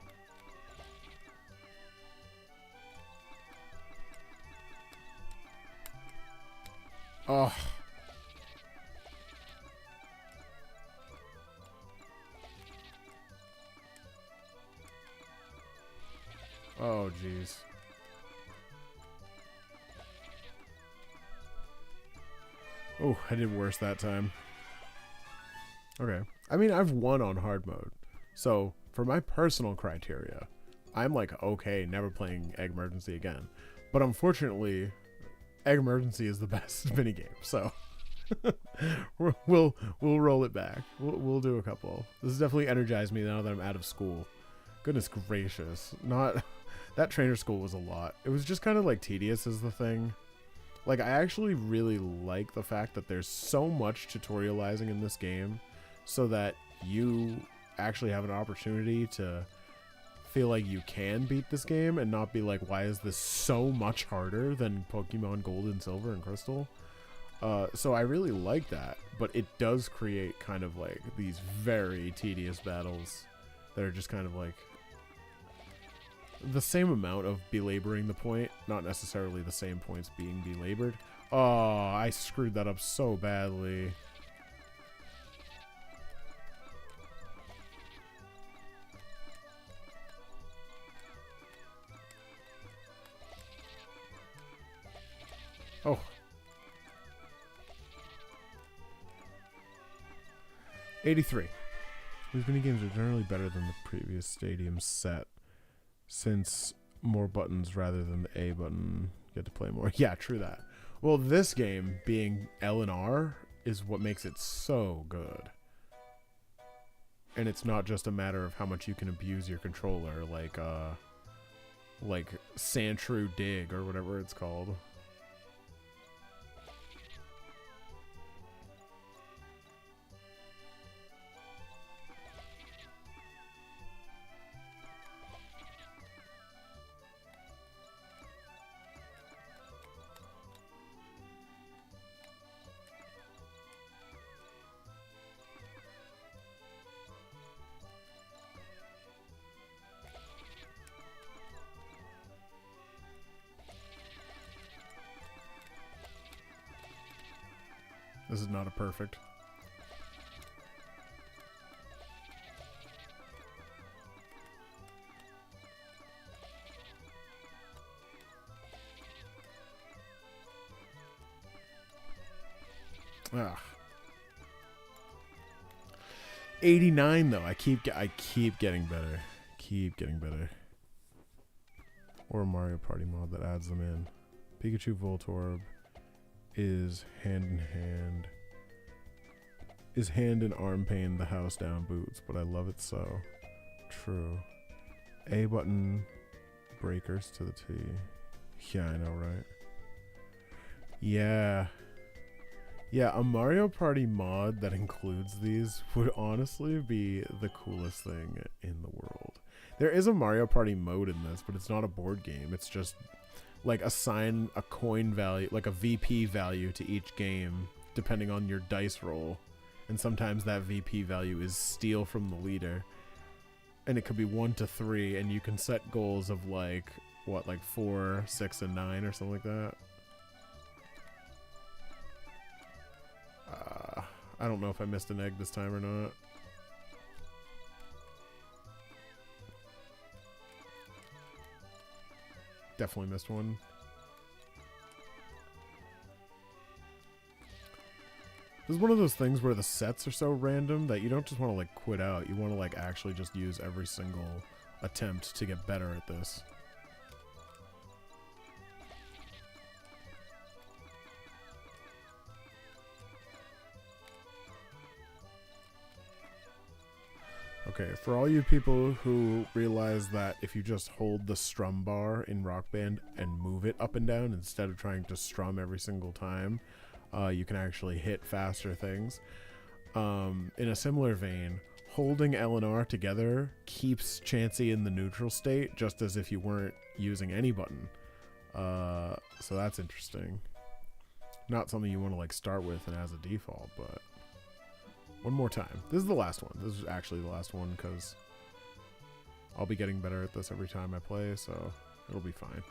Oh. Oh, jeez. Oh, I did worse that time. Okay. I mean, I've won on hard mode. So, for my personal criteria, I'm like, okay, never playing Egg Emergency again. But unfortunately, Egg Emergency is the best minigame, so we'll roll it back. We'll do a couple. This has definitely energized me now that I'm out of school. Goodness gracious. Not that trainer school was a lot. It was just kind of like tedious is the thing. Like, I actually really like the fact that there's so much tutorializing in this game so that you actually have an opportunity to feel like you can beat this game and not be like, why is this so much harder than Pokemon Gold and Silver and Crystal? So I really like that, but it does create kind of like these very tedious battles that are just kind of like the same amount of belaboring the point, not necessarily the same points being belabored. Oh, I screwed that up so badly. Oh. 83. These minigames are generally better than the previous stadium set, since more buttons rather than the A button get to play more. Yeah, true that. Well, this game being L and R is what makes it so good. And it's not just a matter of how much you can abuse your controller, like Sandshrew Dig or whatever it's called. This is not a perfect. Ah. 89 though. I keep getting better. Keep getting better. Or a Mario Party mod that adds them in. Pikachu Voltorb is hand in hand. Is hand and arm pain the house down boots, but I love it so. True. A button breakers to the T. Yeah, I know, right? Yeah. Yeah, a Mario Party mod that includes these would honestly be the coolest thing in the world. There is a Mario Party mode in this, but it's not a board game. It's just like assign a coin value, like a VP value to each game, depending on your dice roll. And sometimes that VP value is steal from the leader. And it could be 1 to 3, and you can set goals of like, what, like 4, 6, and 9 or something like that. I don't know if I missed an egg this time or not. Definitely missed one. This is one of those things where the sets are so random that you don't just want to like quit out. You want to like actually just use every single attempt to get better at this. Okay, for all you people who realize that if you just hold the strum bar in Rock Band and move it up and down instead of trying to strum every single time, you can actually hit faster things. In a similar vein, holding L and R together keeps Chansey in the neutral state, just as if you weren't using any button. So that's interesting. Not something you want to like start with and as a default, but one more time. This is the last one. This is actually the last one because I'll be getting better at this every time I play, so it'll be fine.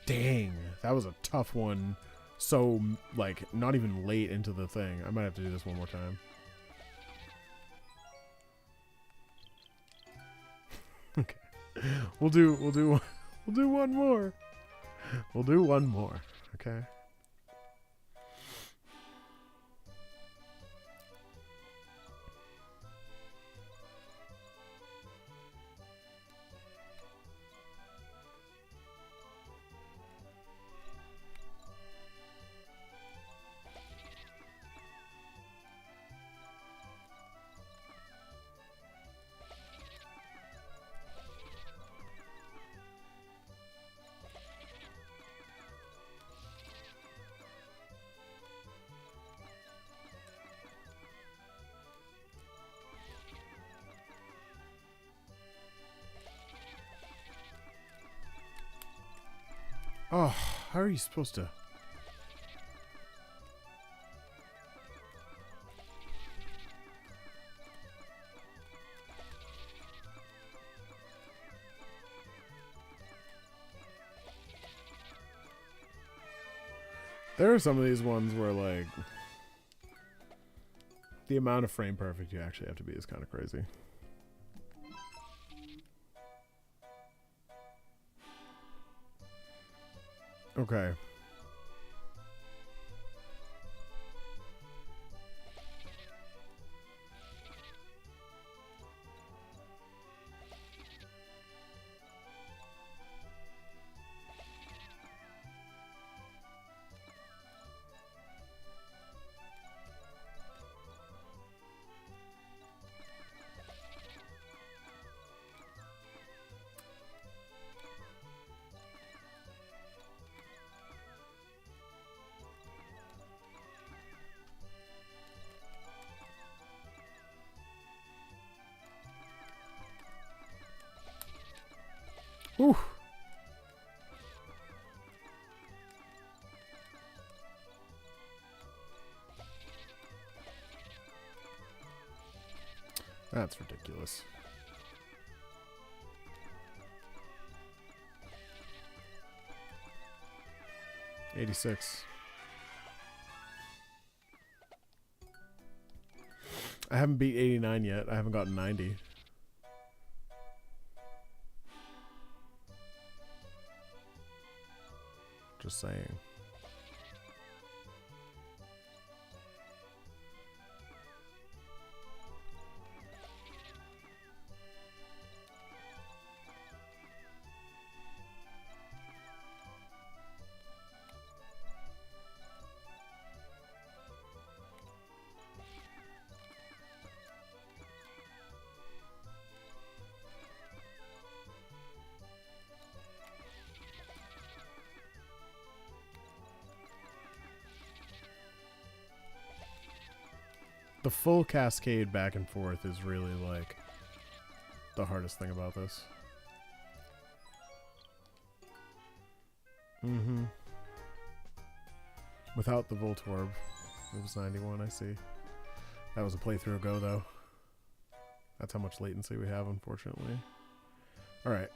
Dang, that was a tough one. So, like, not even late into the thing. I might have to do this one more time. We'll do one more. We'll do one more. Okay. Oh, how are you supposed to? There are some of these ones where, like, the amount of frame perfect you actually have to be is kind of crazy. Okay. Ooh. That's ridiculous. $86. I haven't beat 89 yet. I haven't gotten 90. Just saying. The full cascade back and forth is really, like, the hardest thing about this. Mm-hmm. Without the Voltorb, it was 91, I see. That was a playthrough ago, though. That's how much latency we have, unfortunately. Alright.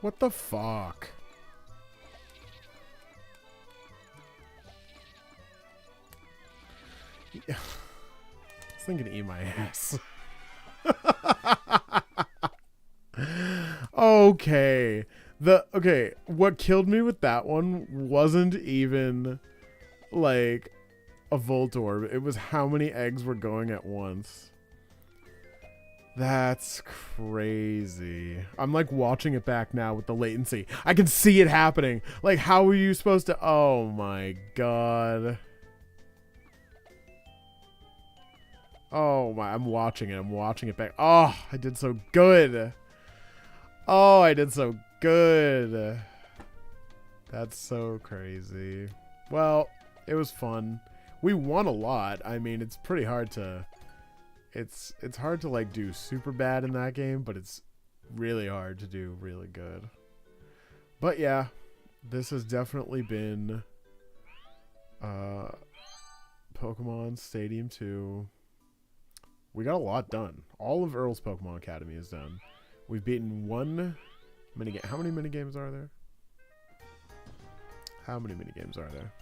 What the fuck? Yeah. This thing can eat my ass. Okay. Okay, what killed me with that one wasn't even like a Voltorb. It was how many eggs were going at once. That's crazy. I'm like watching it back now with the latency. I can see it happening. Like, how are you supposed to? Oh my god. Oh my, I'm watching it. I'm watching it back. Oh, I did so good. Oh, I did so good. That's so crazy. Well, it was fun. We won a lot. I mean, it's pretty hard to it's hard to like do super bad in that game, but it's really hard to do really good. But yeah, this has definitely been Pokemon Stadium 2. We got a lot done. All of Earl's Pokemon Academy is done. We've beaten one minigame. How many minigames are there? How many minigames are there?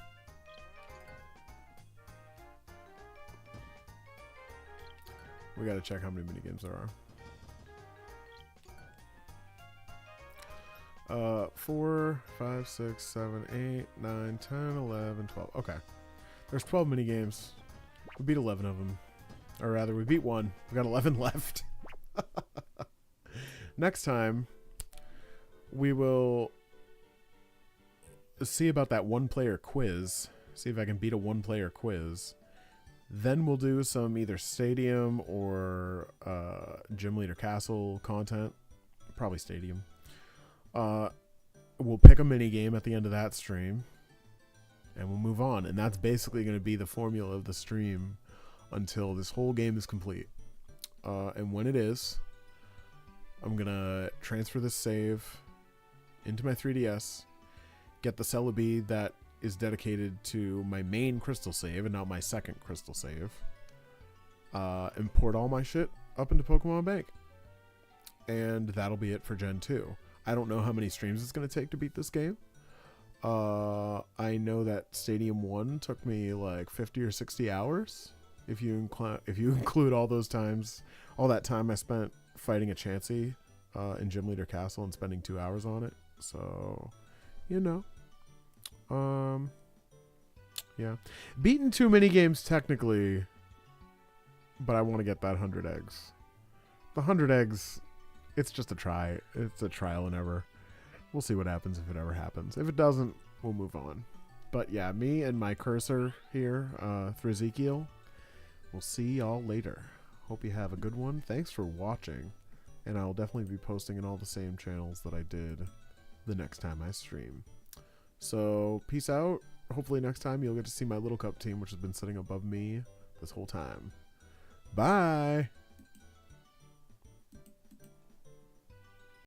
We gotta check how many minigames there are. 4, 5, 6, 7, 8, 9, 10, 11, 12. Okay. There's 12 minigames. We beat 11 of them. Or rather, we beat one. We got 11 left. Next time, we will see about that one-player quiz. See if I can beat a one-player quiz. Then we'll do some either Stadium or Gym Leader Castle content. Probably Stadium. We'll pick a mini game at the end of that stream. And we'll move on. And that's basically going to be the formula of the stream until this whole game is complete. And when it is, I'm going to transfer this save into my 3DS. Get the Celebi that is dedicated to my main crystal save and not my second crystal save. Import all my shit up into Pokemon Bank. And that'll be it for Gen 2. I don't know how many streams it's going to take to beat this game. I know that Stadium 1 took me like 50 or 60 hours. If you include all those times, all that time I spent fighting a Chansey in Gym Leader Castle and spending 2 hours on it. So, you know. Yeah. Beaten 2 minigames technically, but I want to get that 100 eggs. The 100 eggs, it's just a try. It's a trial and error. We'll see what happens if it ever happens. If it doesn't, we'll move on. But yeah, me and my cursor here, through Ezekiel, we'll see y'all later. Hope you have a good one. Thanks for watching. And I'll definitely be posting in all the same channels that I did the next time I stream. So, peace out. Hopefully next time you'll get to see my Little Cup team, which has been sitting above me this whole time. Bye!